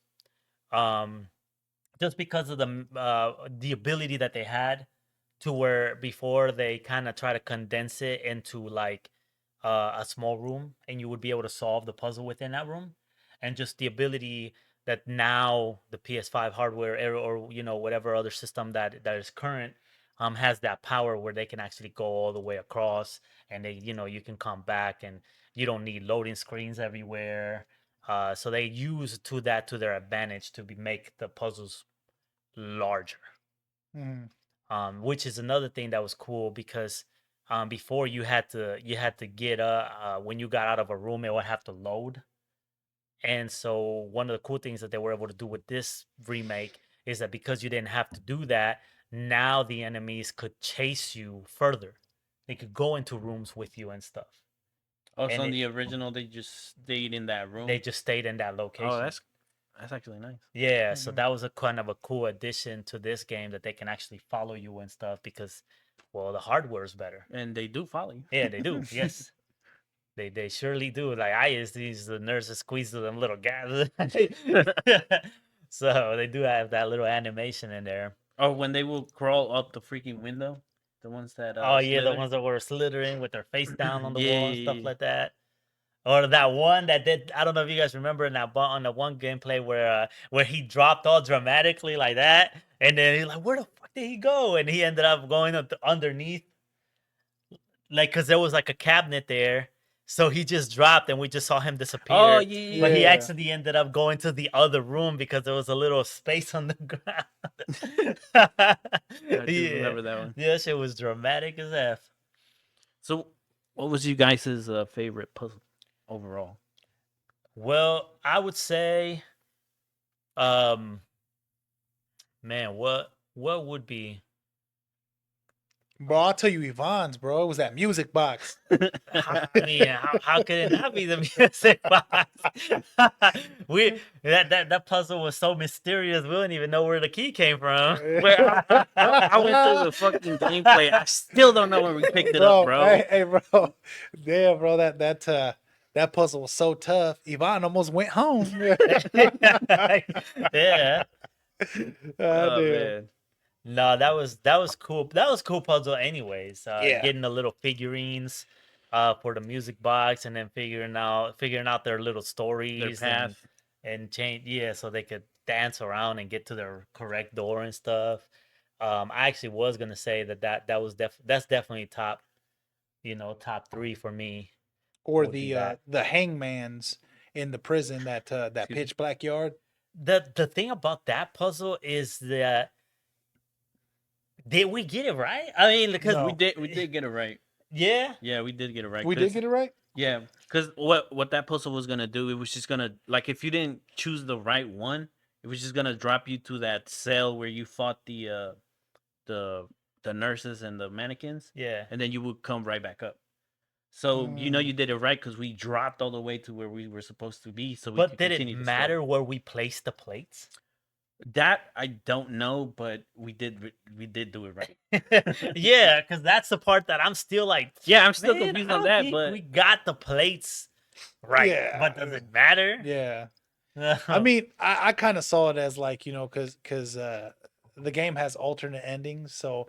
Um just because of the ability that they had to where before they kind of try to condense it into like a small room and you would be able to solve the puzzle within that room, and just the ability that now the PS5 hardware or whatever other system that is current has that power where they can actually go all the way across, and you can come back and you don't need loading screens everywhere. So they use to their advantage to make the puzzles larger, Mhm. which is another thing that was cool because before you had to get when you got out of a room it would have to load, and so one of the cool things that they were able to do with this remake is that because you didn't have to do that, now the enemies could chase you further. They could go into rooms with you and stuff. Also, And on the original, they just stayed in that room. they just stayed in that location. Oh, that's actually nice. Yeah, so Mhm. that was a kind of a cool addition to this game that they can actually follow you and stuff because, well, the hardware is better. And they do follow you. Yeah, they do. Yes, they surely do. Like I used to use the nurses squeeze to them little guys. So they do have that little animation in there. Oh, when they will crawl up the freaking window, the ones that Oh yeah, the slither? ones that were slithering with their face down on the wall and stuff Yeah. like that. Or that one that did. I don't know if you guys remember in on the one gameplay where he dropped all dramatically like that, and then he's like, "Where the fuck did he go?" And he ended up going up underneath, like because there was like a cabinet there, so he just dropped, and we just saw him disappear. Oh yeah. But he Yeah. actually ended up going to the other room because there was a little space on the ground. I do remember that one. Yeah, shit was dramatic as F. So, what was you guys' favorite puzzle overall? Well, I would say, um, man, what would be? Bro, I'll tell you Yvonne's, bro. It was that music box. I mean, how could it not be the music box? That puzzle was so mysterious. We don't even know where the key came from. Where I went through the fucking gameplay. I still don't know where we picked it up, bro. Hey, bro. Damn, bro. That puzzle was so tough. Yvonne almost went home. Yeah. Oh, damn. man. No, that was cool. That was cool puzzle, anyways. Yeah. Getting the little figurines, for the music box, and then figuring out their little Their stories path. and change. Yeah, so they could dance around and get to their correct door and stuff. I actually was gonna say that was that's definitely top, top three for me. Or Would be that. the hangmans in the prison that Excuse me? pitch black yard. The thing about that puzzle is that did we get it right? I mean, because No. We did get it right. yeah, Yeah, we did get it right. We did get it right. Yeah, because what that puzzle was gonna do, it was just gonna, like, if you didn't choose the right one, it was just gonna drop you to that cell where you fought the nurses and the mannequins, yeah. and then you would come right back up. So Mm. you did it right because we dropped all the way to where we were supposed to be. So we But could did it continue the matter story. where we placed the plates? That I don't know, but we did do it right. Yeah, because that's the part that I'm still like, Yeah, I'm still man, confused I on don't that, think but we got the plates right. Yeah. But does it matter? Yeah. I mean, I kind of saw it as like, because the game has alternate endings, so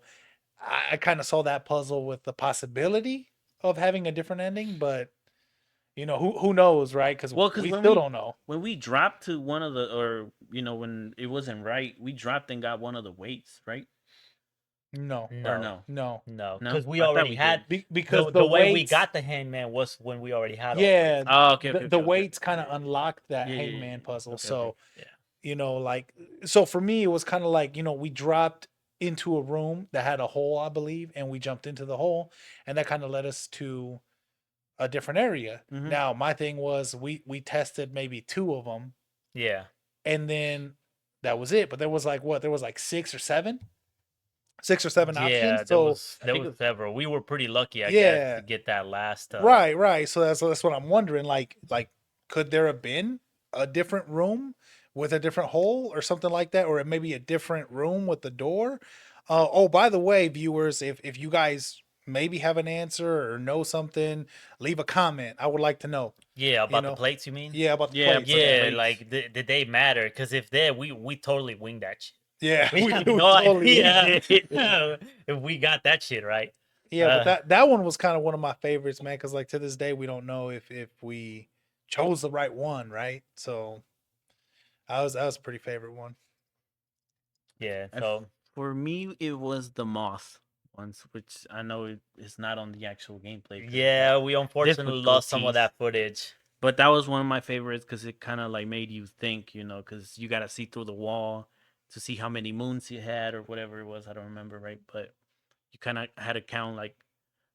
I kind of saw that puzzle with the possibility of having a different ending, but who knows, right? Because Well, because we still don't know. when we dropped to one of the, or when it wasn't right, we dropped and got one of the weights, right? No, Or No, no, no, no, no, because we I thought already we did. had because the the way we weights, got the hangman was when we already had all the weights. yeah, Oh, okay, okay, the okay, okay. weights kind of unlocked that Yeah, yeah, yeah, hangman yeah. puzzle. Okay, okay. So Yeah. like, so for me, it was kind of like, we dropped into a room that had a hole, I believe, and we jumped into the hole, and that kind of led us to a different area. Mm-hmm. Now, my thing was we tested maybe two of them, Yeah. and then that was it. But there was like what? There was like six or seven Yeah, options. So I there think was it, several. We were pretty lucky, I guess, yeah, to get that last right, right. So that's what I'm wondering. Like, could there have been a different room with a different hole or something like that, or maybe a different room with the door? Oh, by the way, viewers, if you guys maybe have an answer or know something, leave a comment. I would like to know. yeah, You about the know, plates, you mean? yeah, about the yeah, plates. but the Yeah, Yeah, plates. like did they matter? Because if they, we totally winged that shit. yeah. We We have do no totally winged idea it. if we got that shit right. Yeah, but Uh, that one was kind of one of my favorites, man. Because like to this day, we don't know if we chose the right one, right? So that was a pretty favorite one. yeah. And So for me, it was the moth ones, which I know it is not on the actual gameplay. 'Cause yeah, we unfortunately lost some of difficulties. that footage. But that was one of my favorites because it kind of like made you think, because you got to see through the wall to see how many moons you had or whatever it was. I don't remember, right? But you kind of had to count like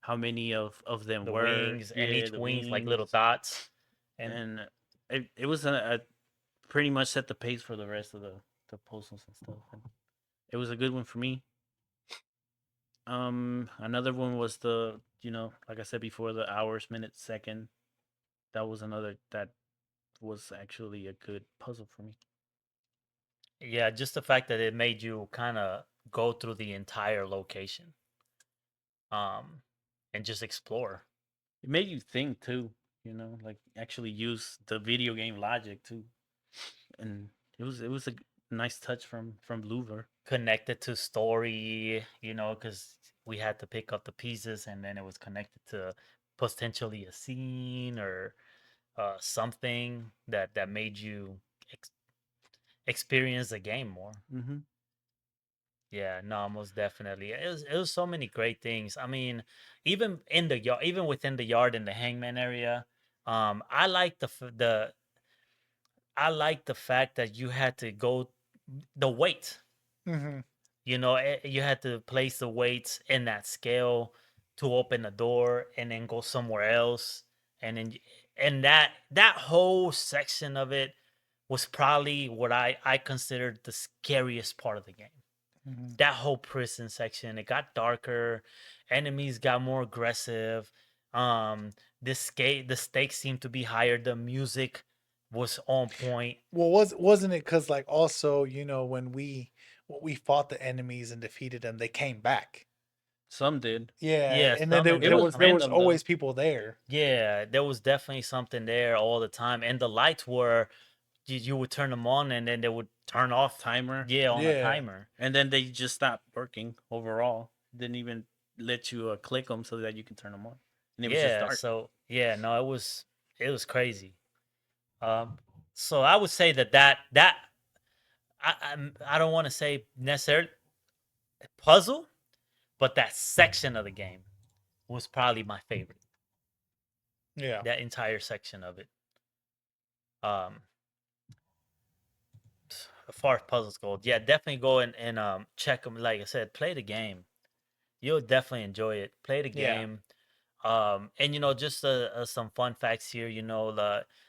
how many of them The were. wings and Yeah, each the wings like little wings. dots. And And it was a pretty much set the pace for the rest of the puzzles and stuff. And it was a good one for me. Another one was the, like I said before, the hours, minutes, second. That was another that was actually a good puzzle for me. yeah, just the fact that it made you kind of go through the entire location, um, and just explore. It made you think too, like actually use the video game logic too. And it was a nice touch from Louver. Connected to story, because we had to pick up the pieces and then it was connected to potentially a scene or something that made you experience the game more. Mm-hmm. Yeah, no, most definitely. It was so many great things. I mean, even in the yard, even within the yard in the hangman area, I like I like the fact that you had to go the weight. Hmm. You had to place the weights in that scale to open the door and then go somewhere else. And then and that whole section of it was probably what I considered the scariest part of the game. Hmm. That whole prison section, it got darker, enemies got more aggressive. The stakes seemed to be higher. The music was on point. Well, wasn't it because like also when we fought the enemies and defeated them, they came back. Some did. Yeah, Yeah, and then some there, of It there them. was was there was random though. always people there. Yeah, there was definitely something there all the time, and the lights were you would turn them on and then they would turn off. Timer. Yeah, on a Yeah. timer. And then they just stopped working overall. Didn't even let you click them so that you can turn them on. And it was just Yeah, dark. so yeah, no, it was crazy. Um, so I would say that I don't want to say necessarily puzzle, but that section of the game was probably my favorite. Yeah. That entire section of it. Um, as far as puzzles go, yeah, definitely go and check them. Like I said, play the game. You'll definitely enjoy it. Play the Yeah. game. And just some fun facts here.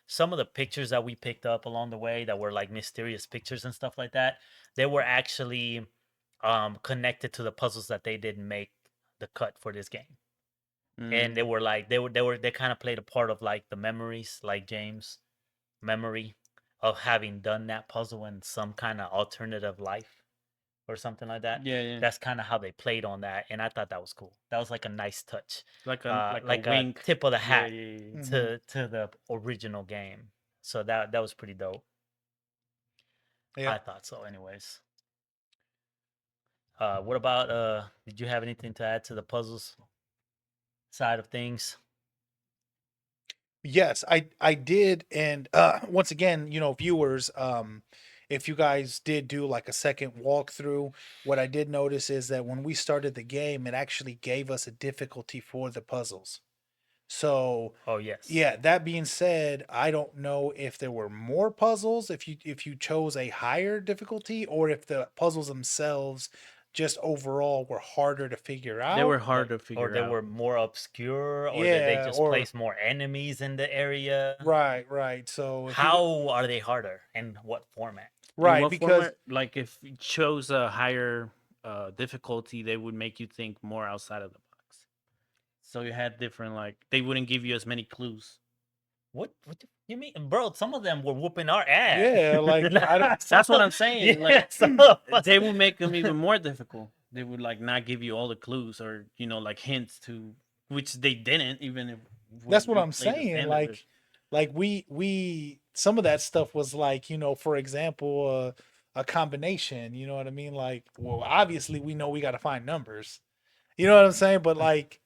Some of the pictures that we picked up along the way that were like mysterious pictures and stuff like that. They were actually connected to the puzzles that they didn't make the cut for this game, and they Mm. were like they kind of played a part of like the memories, like James' memory of having done that puzzle in some kind of alternative life or something like that. Yeah, yeah. That's kind of how they played on that, and I thought that was cool. That was like a nice touch, Like a like a wink. tip of the Yeah, hat yeah, yeah. Mhm. to the original game. So that was pretty dope. Yeah. I thought so, anyways. What about did you have anything to add to the puzzles side of things? Yes, I did, and once again, viewers, if you guys did do like a second walkthrough, what I did notice is that when we started the game, it actually gave us a difficulty for the puzzles. So, Oh yes. yeah, that being said, I don't know if there were more puzzles if you chose a higher difficulty, or if the puzzles themselves just overall were harder to figure They were out. hard Like, to or figure they were out. more obscure, or did they Yeah, just or place more enemies in the area? right. So if you How are they harder and what format? In right, what because format? Like if you chose a higher difficulty, they would make you think more outside of the box. So you had different like they wouldn't give you as many clues. What you mean, bro? Some of them were whooping our ass. yeah, like I don't. That's what I'm saying. Like Yeah, some of us. they would make them even more difficult. They would like not give you all the clues or like hints to which they didn't even if That's what we I'm played the saying. standard version. Like we some of that stuff was like, for example, a combination. You know what I mean? Like, well, obviously we know we got to find numbers. You know what I'm saying? But like,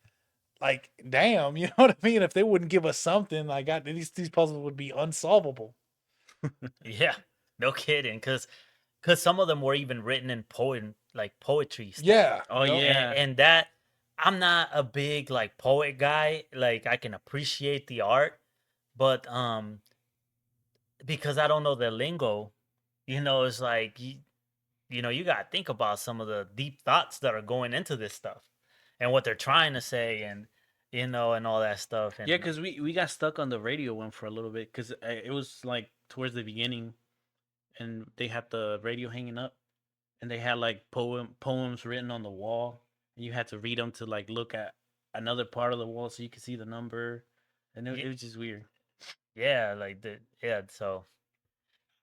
damn, you know what I mean? If they wouldn't give us something, like, these puzzles would be unsolvable. Yeah, no kidding. Because some of them were even written in poetry style, Yeah. Oh Yep. yeah. and that I'm not a big like poet guy. Like I can appreciate the art, but because I don't know the lingo, it's like you got to think about some of the deep thoughts that are going into this stuff and what they're trying to say, and and all that stuff. Yeah, And because we got stuck on the radio one for a little bit because it was like towards the beginning, and they had the radio hanging up, and they had like poems written on the wall, and you had to read them to like look at another part of the wall so you could see the number, and it was just weird. yeah, like so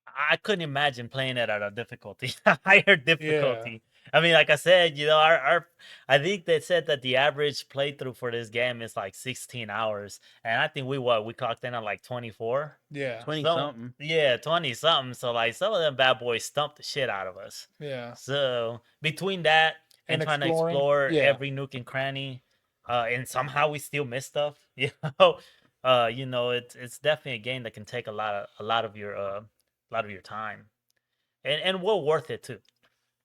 I couldn't imagine playing it at a difficulty, higher Yeah. difficulty. I mean, like I said, our I think they said that the average playthrough for this game is like 16 hours, and I think we clocked in at like 24. Yeah. 20 So something. yeah, 20 something. So like some of them bad boys stumped the shit out of us. Yeah. So between that and And trying to exploring. explore Yeah. every nook and cranny, and somehow we still miss stuff, it's definitely a game that can take a lot of your time, and well worth it too.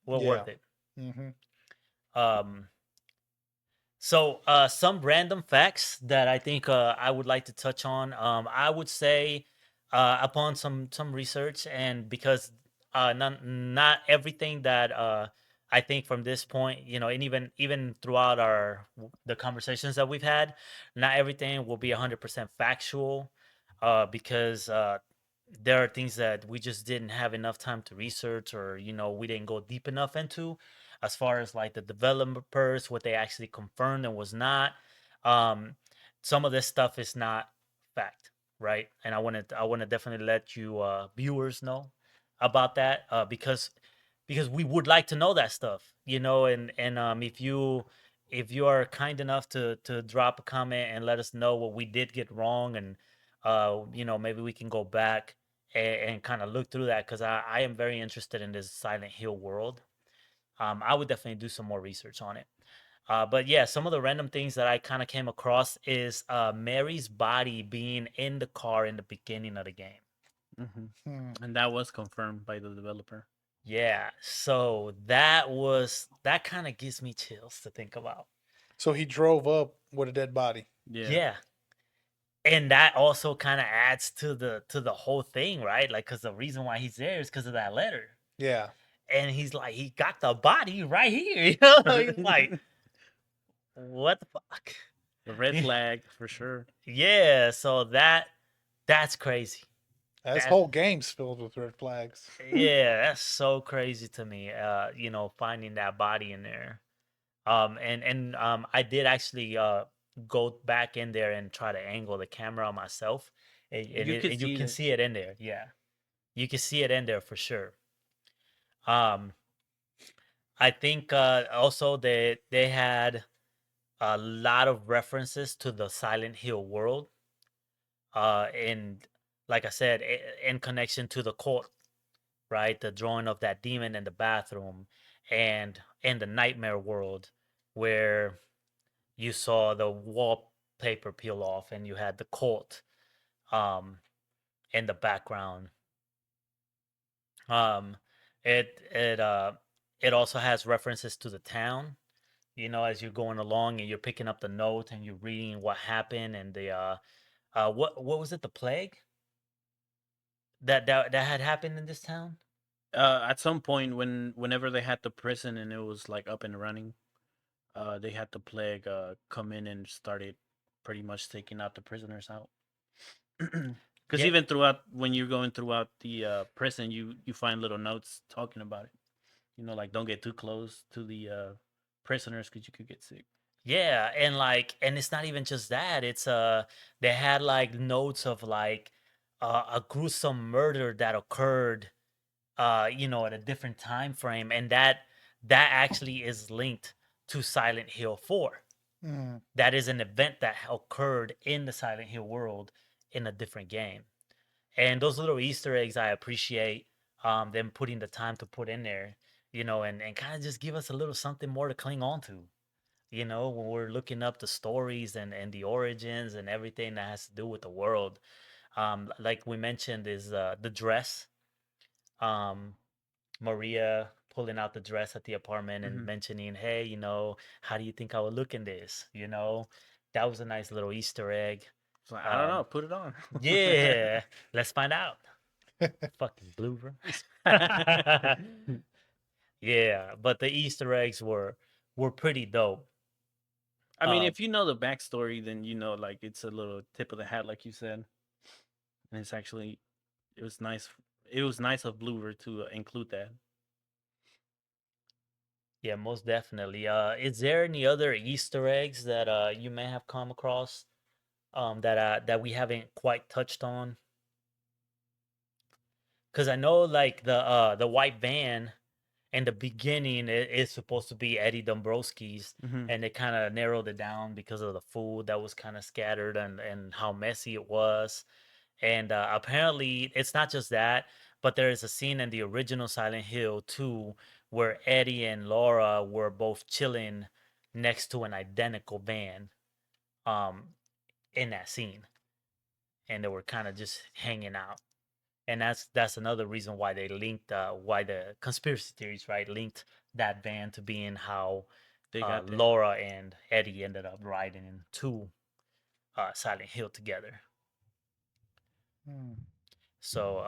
Well Yeah. worth it. Hmm. Um, so some random facts that I think I would like to touch on. I would say upon some research, and because not everything that I think from this point, and even throughout the conversations that we've had, not everything will be 100% factual, because there are things that we just didn't have enough time to research, or we didn't go deep enough into, as far as like the developers, what they actually confirmed and was not. um some of this stuff is not fact, right? And I want to definitely let you viewers know about that, because we would like to know that stuff, and if you are kind enough to drop a comment and let us know what we did get wrong, and maybe we can go back and kind of look through that, because I am very interested in this Silent Hill world. I would definitely do some more research on it. But yeah, some of the random things that I kind of came across is Mary's body being in the car in the beginning of the game. Hmm. And that was confirmed by the developer. Yeah, so that kind of gives me chills to think about. So he drove up with a dead body. Yeah. Yeah, and that also kind of adds to the whole thing, right? Like, because the reason why he's there is because of that letter, Yeah. and he's like, he got the body right here. He's like, what the fuck? The red flag for sure. Yeah, so that's crazy. This That whole game's filled with red flags. Yeah, that's so crazy to me. Finding that body in there. And I did actually go back in there and try to angle the camera on myself, You could and you see can it. see it in there. Yeah, you can see it in there for sure. Um, I think also they had a lot of references to the Silent Hill world, and like I said, in connection to the cult right? The drawing of that demon in the bathroom, and in the nightmare world where you saw the wallpaper peel off and you had the cult um in the background. Um it it also has references to the town, as you're going along and you're picking up the notes and you're reading what happened and the what was it, the plague that had happened in this town? At some point, whenever they had the prison and it was like up and running, they had the plague come in and started pretty much taking out the prisoners out. Because Yeah. even throughout, when you're going throughout the prison, you find little notes talking about it. Like don't get too close to the prisoners because you could get sick. Yeah, and it's not even just that. It's they had like notes of like a gruesome murder that occurred at a different time frame, and that actually is linked to Silent Hill 4. Mm, That is an event that occurred in the Silent Hill world in a different game. And those little Easter eggs I appreciate them putting the time to put in there, and kind of just give us a little something more to cling on to, when we're looking up the stories and the origins and everything that has to do with the world. Like we mentioned, is the dress. Um, Maria pulling out the dress at the apartment and Hmm. mentioning, "Hey, how do you think I would look in this?" That was a nice little Easter egg. So I don't know. Um, Put it on. yeah, let's find out. Fucking blooper. Yeah, but the Easter eggs were pretty dope. I mean, Uh, if you know the backstory, then like it's a little tip of the hat, like you said, and it's actually it was nice. It was nice of Bloover to include that. yeah, most definitely. Is there any other Easter eggs that you may have come across that we haven't quite touched on? Because I know like the white van in the beginning it is supposed to be Eddie Dombrowski's, Hmm. and they kind of narrowed it down because of the food that was kind of scattered and how messy it was. And apparently, it's not just that, but there is a scene in the original Silent Hill 2 where Eddie and Laura were both chilling next to an identical van um, in that scene, and they were kind of just hanging out. And that's another reason why they linked, why the conspiracy theories, right, linked that van to being how They got there. Laura and Eddie ended up riding to Silent Hill together. mm. So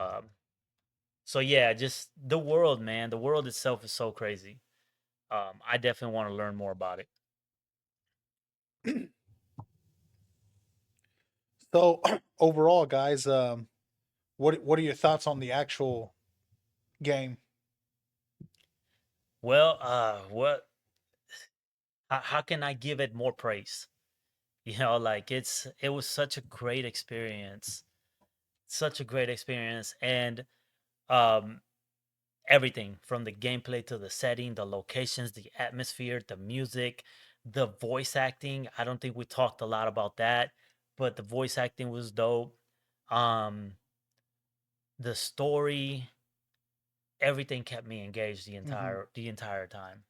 So yeah, just the world, man. The world itself is so crazy. I definitely want to learn more about it. So overall, guys, what are your thoughts on the actual game? Well, how can I give it more praise? Like it was such a great experience, such a great experience, and um, everything from the gameplay to the setting, the locations, the atmosphere, the music, the voice acting. I don't think we talked a lot about that, but the voice acting was dope. Um, the story, everything kept me engaged the Mm-hmm. entire time.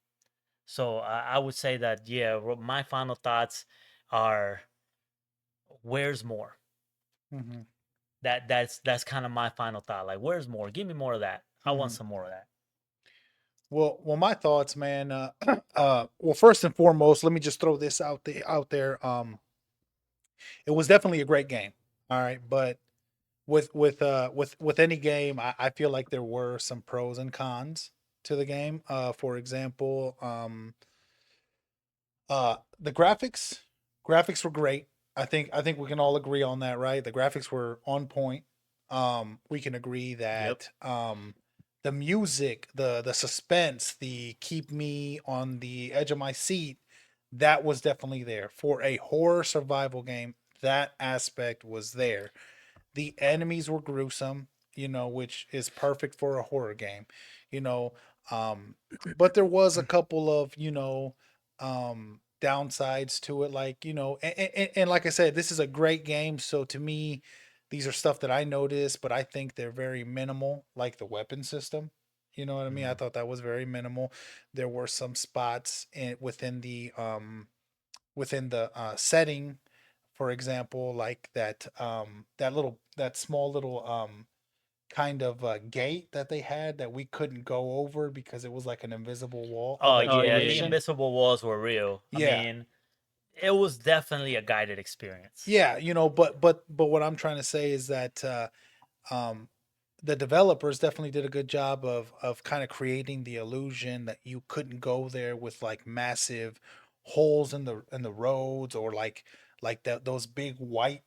So I would say that yeah, my final thoughts are where's more. Mm-hmm. That's kind of my final thought. Like where's more? Give me more of that. I want Mm-hmm. some more of that. Well, my thoughts, man. Well, first and foremost, let me just throw this out there. It was definitely a great game. All right, but with any game, I feel like there were some pros and cons to the game. For example, the graphics were great. I think we can all agree on that, right? The graphics were on point. We can agree Yep. that the music, the suspense, the keep me on the edge of my seat, that was definitely there for a horror survival game. That aspect was there. The enemies were gruesome, which is perfect for a horror game, you know. Um, but there was a couple of, downsides to it, like, and like I said, this is a great game. So to me, these are stuff that I noticed, but I think they're very minimal, like the weapon system. You know what I mean? I thought that was very minimal. There were some spots within the setting, for example, like that small little kind of gate that they had that we couldn't go over because it was like an invisible wall of Oh like Oh yeah, yeah, the yeah. illusion. invisible walls were real. I Yeah. mean, it was definitely a guided experience. Yeah, but what I'm trying to say is that um the developers definitely did a good job of kind of creating the illusion that you couldn't go there with like massive holes in the roads, or like that those big white,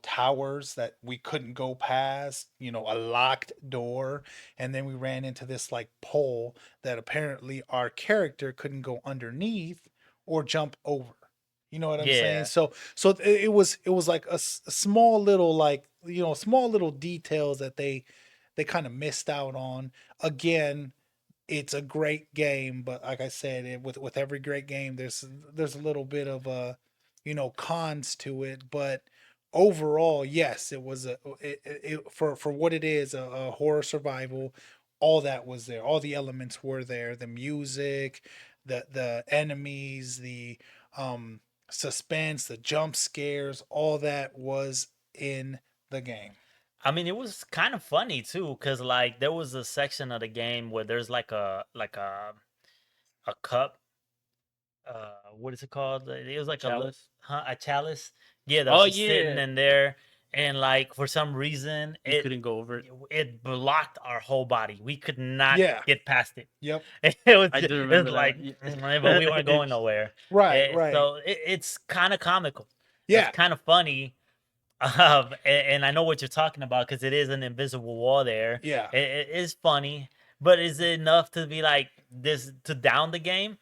towers that we couldn't go past, a locked door. And then we ran into this like pole that apparently our character couldn't go underneath or jump over. You know what I'm saying? Yeah. So it was like a small little, like, small little details that they kind of missed out on. Again, it's a great game, but like I said, with every great game, there's a little bit of cons to it. But overall, yes, it was for what it is, a horror survival. All that was there. All the elements were there. The music, the enemies, the um suspense, the jump scares, all that was in the game. I mean, it was kind of funny too, cause like there was a section of the game where there's like a cup. What is it called? It was like Chalice. a chalice. Yeah, that was Oh just sitting yeah, in there, and like for some reason you couldn't go over it. it blocked our whole body. We could not Yeah. get past it. Yep. I do It was remember like, that. but we weren't going nowhere. Right. Right. So it's kind of comical. It's Yeah. kind of funny. And I know what you're talking about because it is an invisible wall there. Yeah. It is funny, but is it enough to be like this to down the game?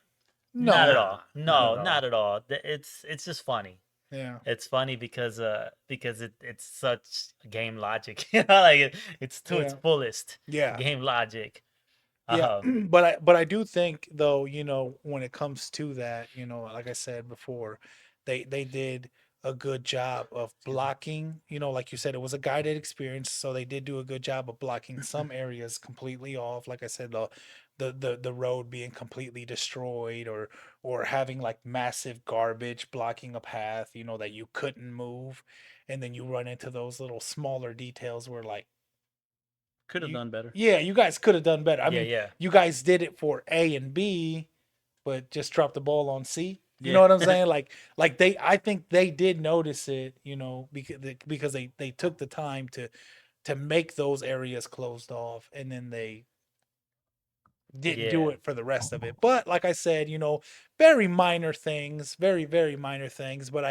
Not No. at Nah, all. not No, at all. not at all. It's just funny. Yeah. It's funny because it's such game logic. Like it's to its Yeah. fullest Yeah. game logic. Yeah. Um, But I do think, though, when it comes to that, like I said before, they did a good job of Excuse me. blocking, like you said, it was a guided experience, so they did do a good job of blocking some areas completely off. Like I said, the road being completely destroyed, or having like massive garbage blocking a path, that you couldn't move. And then you run into those little smaller details where, like, Could have you done better. yeah, you guys could have done better. I yeah, mean, yeah, you guys did it for A and B, but just dropped the ball on C. You know Yeah. what I'm saying? Like I think they did notice it, because they took the time to make those areas closed off, and then they didn't do yeah. it for the rest of it. But like I said, very minor things, very very minor things. But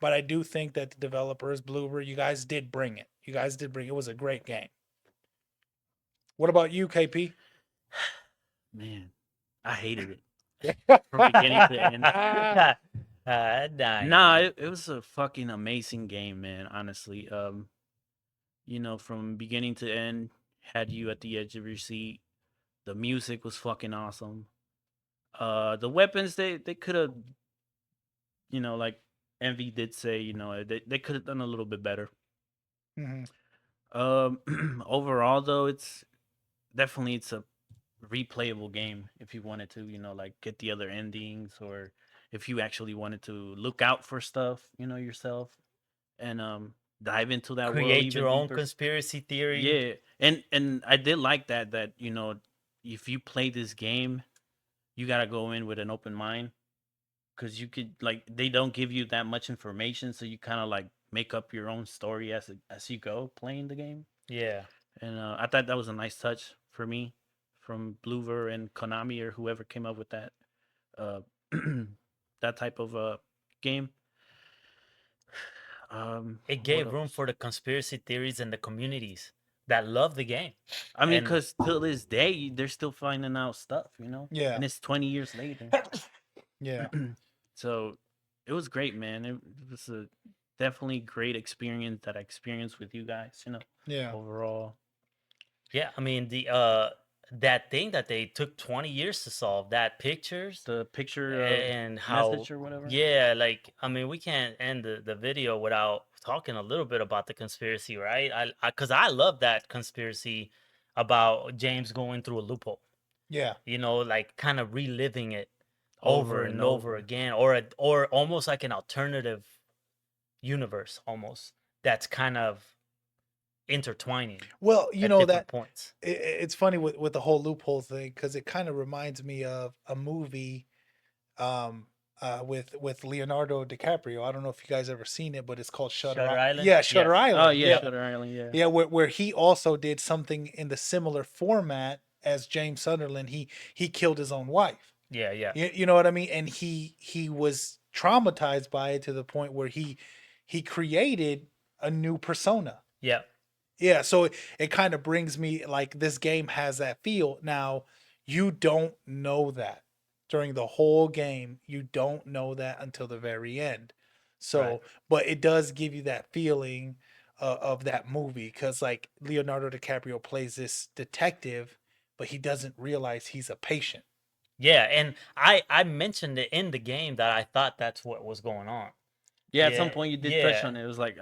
I do think that the developers, Bloober, you guys did bring it. You guys did bring it. It was a great game. What about you, KP? Man, I hated it from beginning to end. Dying. Nah, it was a fucking amazing game, man. Honestly, from beginning to end, had you at the edge of your seat. The music was fucking awesome. The weapons they could have, like Envy did say, they could have done a little bit better. Mhm. Overall though, it's a replayable game if you wanted to, like get the other endings, or if you actually wanted to look out for stuff, yourself, and dive into that world Create even your own deeper. conspiracy theory. Yeah, and I did like that if you play this game, you gotta go in with an open mind, because you could, like, they don't give you that much information, so you kind of like make up your own story as you go playing the game. Yeah. And I thought that was a nice touch for me from Bloover and Konami, or whoever came up with that uh that type of game. It What gave room else? for the conspiracy theories and the communities that love the game. I mean, And because till this day, they're still finding out stuff, Yeah. and it's 20 years later. Yeah. So it was great, man. It was a definitely great experience that I experienced with you guys, Yeah. overall. yeah, I mean the that thing that they took 20 years to solve, that pictures The picture and how message or whatever. yeah, like I mean we can't end the video without talking a little bit about the conspiracy, right? Because I love that conspiracy about James going through a loophole. Yeah. You know, like kind of reliving it Over over and and over over. again, or almost like an alternative universe, almost that's kind of intertwining Well, you at know different that points. it's funny with the whole loophole thing because it kind of reminds me of a movie um with Leonardo DiCaprio. I don't know if you guys ever seen it, but it's called Shutter Island. Yeah, Shutter Yes. Oh Island. yeah, Yeah. Yep. Shutter Island. Yeah. Yeah, where he also did something in the similar format as James Sunderland. He killed his own wife. Yeah. Yeah. You know what I mean? And he was traumatized by it to the point where he created a new persona. Yeah. Yeah, so it kind of brings me like this game has that feel. Now, you don't know that during the whole game. You don't know that until the very end. So, Right. but it does give you that feeling of that movie because like Leonardo DiCaprio plays this detective, but he doesn't realize he's a patient. Yeah. And I mentioned it in the game that I thought that's what was going on. Yeah, at some Yeah. point you did touch Yeah. on it. It was like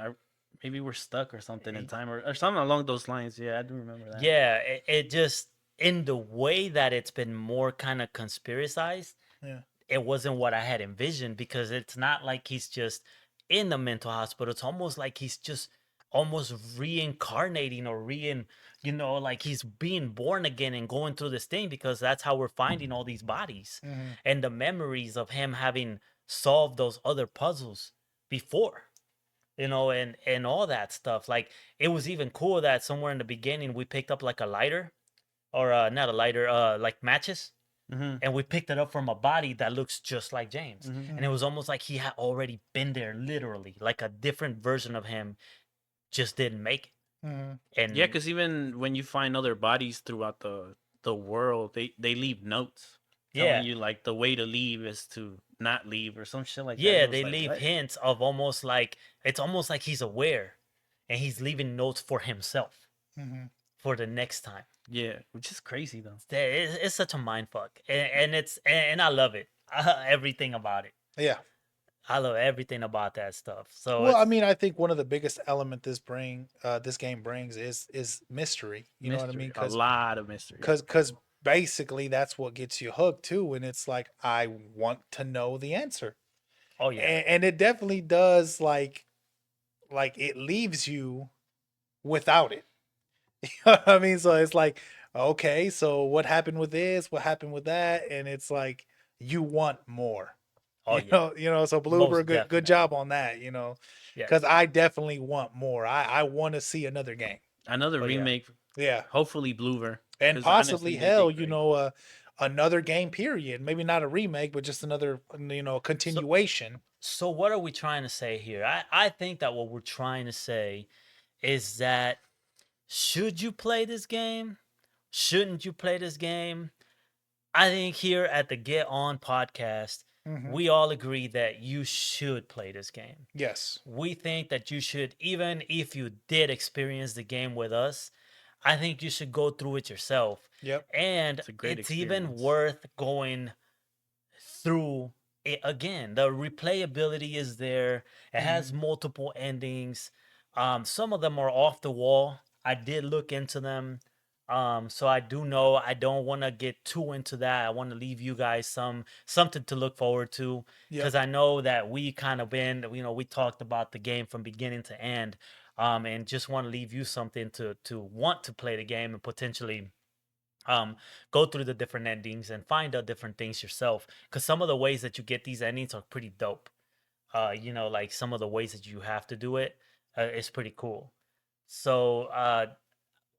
maybe we're stuck or something in time or something along those lines. Yeah, I do remember that. Yeah. It just in the way that it's been more kind of conspiracized, Yeah. it wasn't what I had envisioned because it's not like he's just in the mental hospital. It's almost like he's just almost reincarnating or like he's being born again and going through this thing because that's how we're finding all these bodies Mhm. and the memories of him having solved those other puzzles before. And all that stuff. Like it was even cool that somewhere in the beginning we picked up like a lighter or not a lighter, like matches, Mm-hmm. and we picked it up from a body that looks just like James. Mm-hmm. And it was almost like he had already been there, literally, like a different version of him just didn't make it. Mhm. And Yeah, because even when you find other bodies throughout the world, they leave notes yeah, telling you like the way to leave is to not leave or some shit like that. yeah, It was they like, leave what? hints of almost like it's almost like he's aware, and he's leaving notes for himself Mhm. for the next time. Yeah, which is crazy though. It's such a mind fuck, and I love it. Everything about it. Yeah. I love everything about that stuff. So Well, I it's mean, I think one of the biggest element this game brings is mystery. You know what I Mystery, mean? a lot of mystery. Because basically that's what gets you hooked too. And it's like I want to know the answer, oh yeah, and it definitely does. Like it leaves you without it. You know what I mean? So it's like, okay, so what happened with this? What happened with that? And it's like you want more. oh yeah, So Bloober, most good definitely. job on that. Yeah. Because I definitely want more. I want to see another game. Another Oh, yeah. remake, Yeah, hopefully Bloover, and 'cause possibly honestly, they hell, did great. another game. Period. Maybe not a remake, but just another continuation. So what are we trying to say here? I think that what we're trying to say is that should you play this game? Shouldn't you play this game? I think here at the Get On podcast, Mhm. we all agree that you should play this game. Yes. We think that you should, even if you did experience the game with us, I think you should go through it yourself. Yep. And It's a great it's even experience. worth going through it again. The replayability is there. It has multiple endings. Some of them are off the wall. I did look into them. So I do know I don't want to get too into that. I want to leave you guys something to look forward to because Yep. I know that we kind of been, we talked about the game from beginning to end. And just want to leave you something to want to play the game and potentially um go through the different endings and find out different things yourself because some of the ways that you get these endings are pretty dope. Like some of the ways that you have to do it is pretty cool. So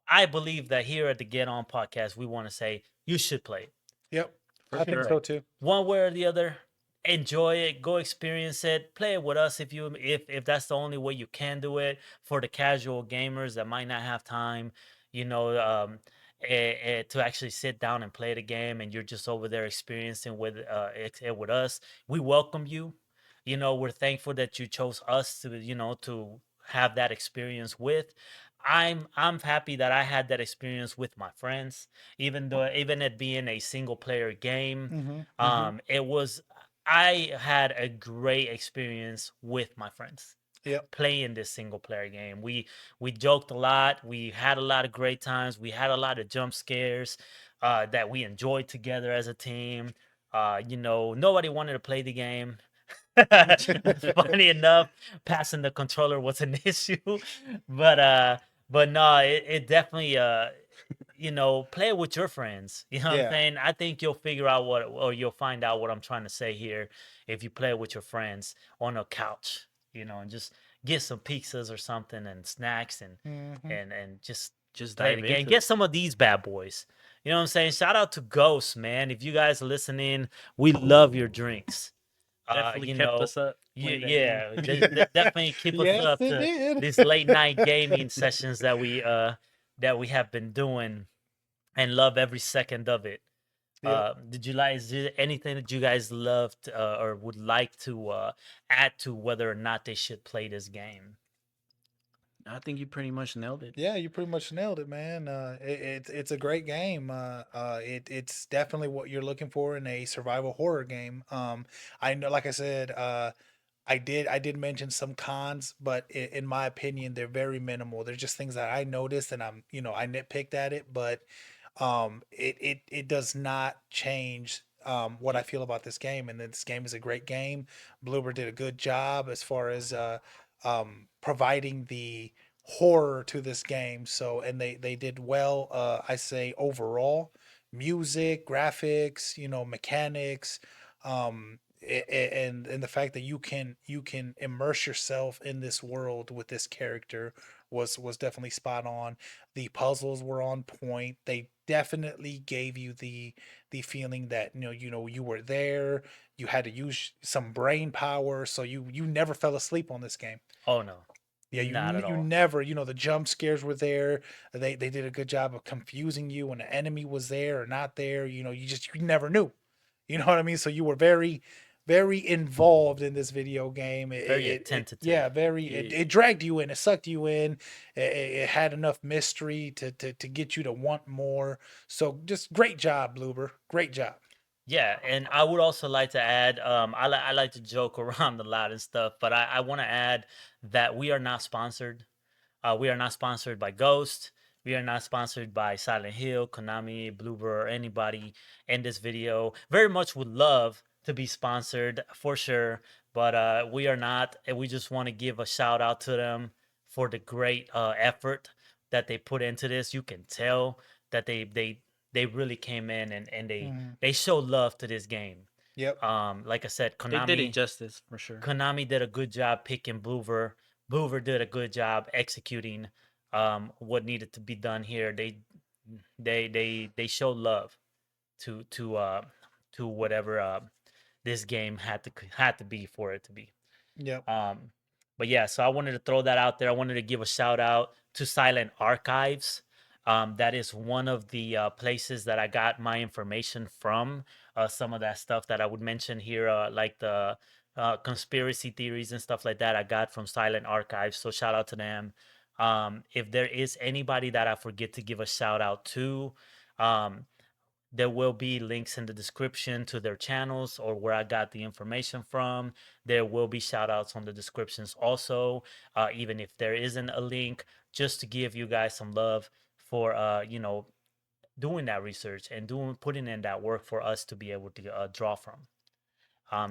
I believe that here at the Get On podcast we want to say you should play it. Yep. For I think sure. so too. One way or the other, enjoy it, go experience it, play it with us if that's the only way you can do it. For the casual gamers that might not have time, you know to actually sit down and play the game, and you're just over there experiencing with us, we welcome you. We're thankful that you chose us to have that experience with. I'm happy that I had that experience with my friends, even it being a single player game. Mm-hmm. It was I had a great experience with my friends. Yep. playing this single player game. We joked a lot. We had a lot of great times. We had a lot of jump scares that we enjoyed together as a team. Nobody wanted to play the game. Funny enough, passing the controller was an issue, but no, it definitely play it with your friends. You know what I'm Yeah. saying? I think you'll figure out or you'll find out what I'm trying to say here if you play it with your friends on a couch, and just get some pizzas or something and snacks and Hmm. and just Just play the dive game. into Get it. some of these bad boys. You know what I'm saying? Shout out to Ghost, man. If you guys are listening, we love your drinks. Uh, Definitely you kept know, us up playing that game. yeah, definitely keep us Yes, up it to did. these late night gaming sessions that we have been doing and love every second of it. Yep. Is there anything that you guys loved or would like to add to whether or not they should play this game? I think you pretty much nailed it. Yeah, you pretty much nailed it, man. It's a great game. It's definitely what you're looking for in a survival horror game. I know, like I said, I did mention some cons, but in my opinion, they're very minimal. They're just things that I noticed, and I nitpicked at it, but it does not change what I feel about this game. And this game is a great game. Bloober did a good job as far as providing the horror to this game. So, and they did well. I say overall, music, graphics, mechanics. And the fact that you can immerse yourself in this world with this character was definitely spot on. The puzzles were on point. They definitely gave you the feeling that you were there. You had to use some brain power, so you never fell asleep on this game. Oh no, Yeah, not at you all. never, the jump scares were there. They did a good job of confusing you when an enemy was there or not there. You never knew. You know what I mean? So you were very, very involved in this video game. Very Yeah, attentive. it dragged you in. It sucked you in. It had enough mystery to get you to want more. So just great job, Bloober. Great job. Yeah, and I would also like to add, I like to joke around a lot and stuff, but I want to add that we are not sponsored. We are not sponsored by Ghost. We are not sponsored by Silent Hill, Konami, Bloober, or anybody in this video. Very much would love to be sponsored for sure, but we are not. And we just want to give a shout out to them for the great effort that they put into this. You can tell that they really came in and they Mhm. they show love to this game. Yep. Like I said, They did it justice for sure. Konami did a good job picking Bloover. Bloover did a good job executing what needed to be done here. They showed love to to uh to whatever this game had to be for it to be. Yep. Um, but yeah, so I wanted to throw that out there. I wanted to give a shout out to Silent Archives. That is one of the places that I got my information from. Some of that stuff that I would mention here, like the conspiracy theories and stuff like that, I got from Silent Archives. So shout out to them. If there is anybody that I forget to give a shout out to, um, there will be links in the description to their channels or where I got the information from. There will be shout outs on the descriptions also, even if there isn't a link, just to give you guys some love for, doing that research and putting in that work for us to be able to draw from.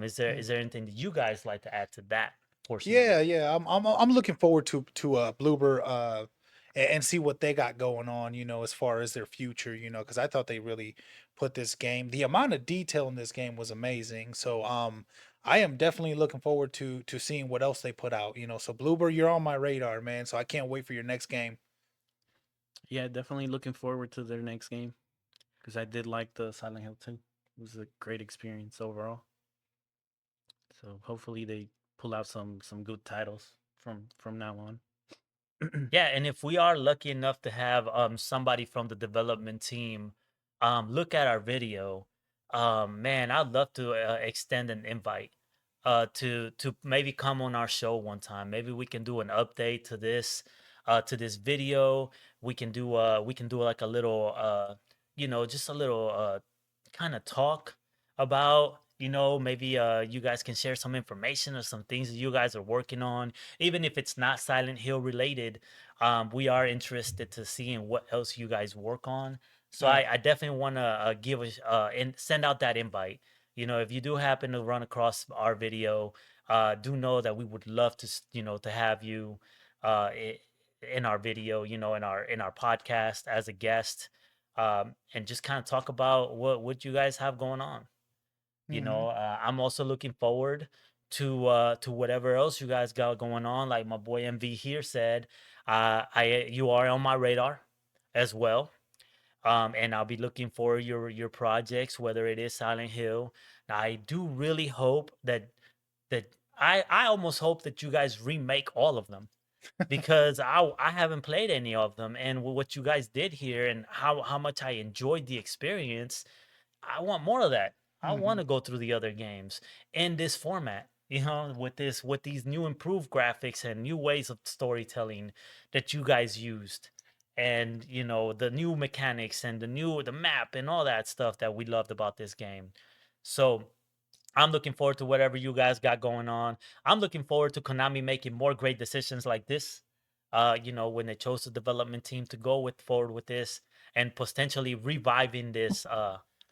Is there Yeah. is there anything that you guys like to add to that portion of it? Yeah, yeah. I'm looking forward to Bloober and see what they got going on, as far as their future, because I thought they really put this game. The amount of detail in this game was amazing. So I am definitely looking forward to seeing what else they put out, So Bloober, you're on my radar, man. So I can't wait for your next game. Yeah, definitely looking forward to their next game because I did like the Silent Hill 2. It was a great experience overall. So hopefully they pull out some good titles from now on. Yeah, and if we are lucky enough to have somebody from the development team look at our video, man, I'd love to extend an invite to maybe come on our show one time. Maybe we can do an update to this video. We can do like a little just a little kind of talk about You know, maybe you guys can share some information or some things that you guys are working on, even if it's not Silent Hill related. We are interested to seeing what else you guys work on. So Yeah. I definitely want to give us and send out that invite. You know, if you do happen to run across our video, do know that we would love to to have you uh, i- in our video, in our podcast as a guest, and just kind of talk about what you guys have going on. Mhm. I'm also looking forward to whatever else you guys got going on. Like my boy MV here said, I you are on my radar as well. And I'll be looking for your projects, whether it is Silent Hill. Now, I do really hope that I almost hope that you guys remake all of them, because I haven't played any of them, and what you guys did here and how much I enjoyed the experience. I want more of that. I want Mhm. to go through the other games in this format, with these new improved graphics and new ways of storytelling that you guys used. And the new mechanics and the map and all that stuff that we loved about this game. So I'm looking forward to whatever you guys got going on. I'm looking forward to Konami making more great decisions like this. When they chose the development team to go forward with this and potentially reviving this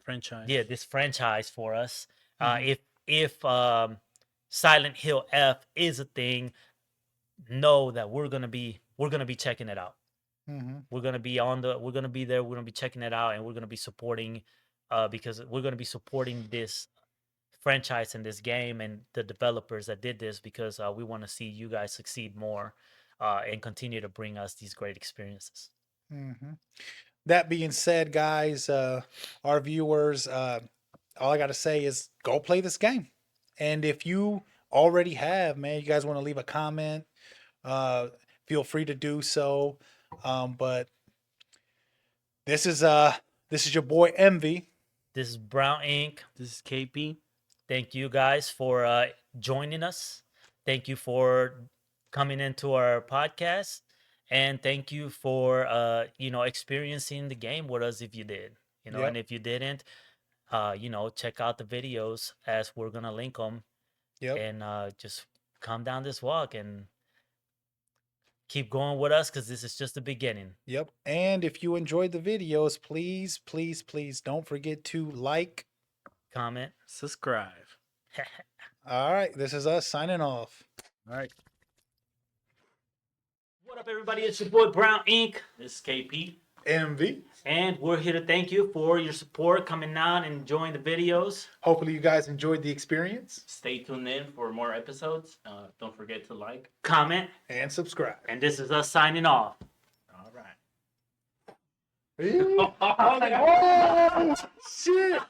Franchise. yeah, this franchise for us. Mhm. If Silent Hill F is a thing, know that we're gonna be checking it out. Mhm. We're gonna be there. We're gonna be checking it out, and we're gonna be supporting, because we're gonna be supporting this franchise and this game and the developers that did this, because we want to see you guys succeed more, and continue to bring us these great experiences. Mhm. That being said, guys, our viewers, all I got to say is go play this game. And if you already have, man, you guys want to leave a comment, uh, feel free to do so. But this is your boy Envy. This is Brown Ink. This is KP. Thank you guys for joining us. Thank you for coming into our podcast, and thank you for experiencing the game with us if you did. And Yep. if you didn't, check out the videos as we're gonna link them, Yep. and just come down this walk and keep going with us, because this is just the beginning. Yep. And if you enjoyed the videos, please, please, please don't forget to like. Comment. Subscribe. All right. This is us signing off. All right. What up, everybody? It's your boy Brown Ink. This is KP. Envy. And we're here to thank you for your support, coming out and enjoying the videos. Hopefully you guys enjoyed the experience. Stay tuned in for more episodes. Don't forget to like. Comment. And subscribe. And this is us signing off. All right. Oh, shit.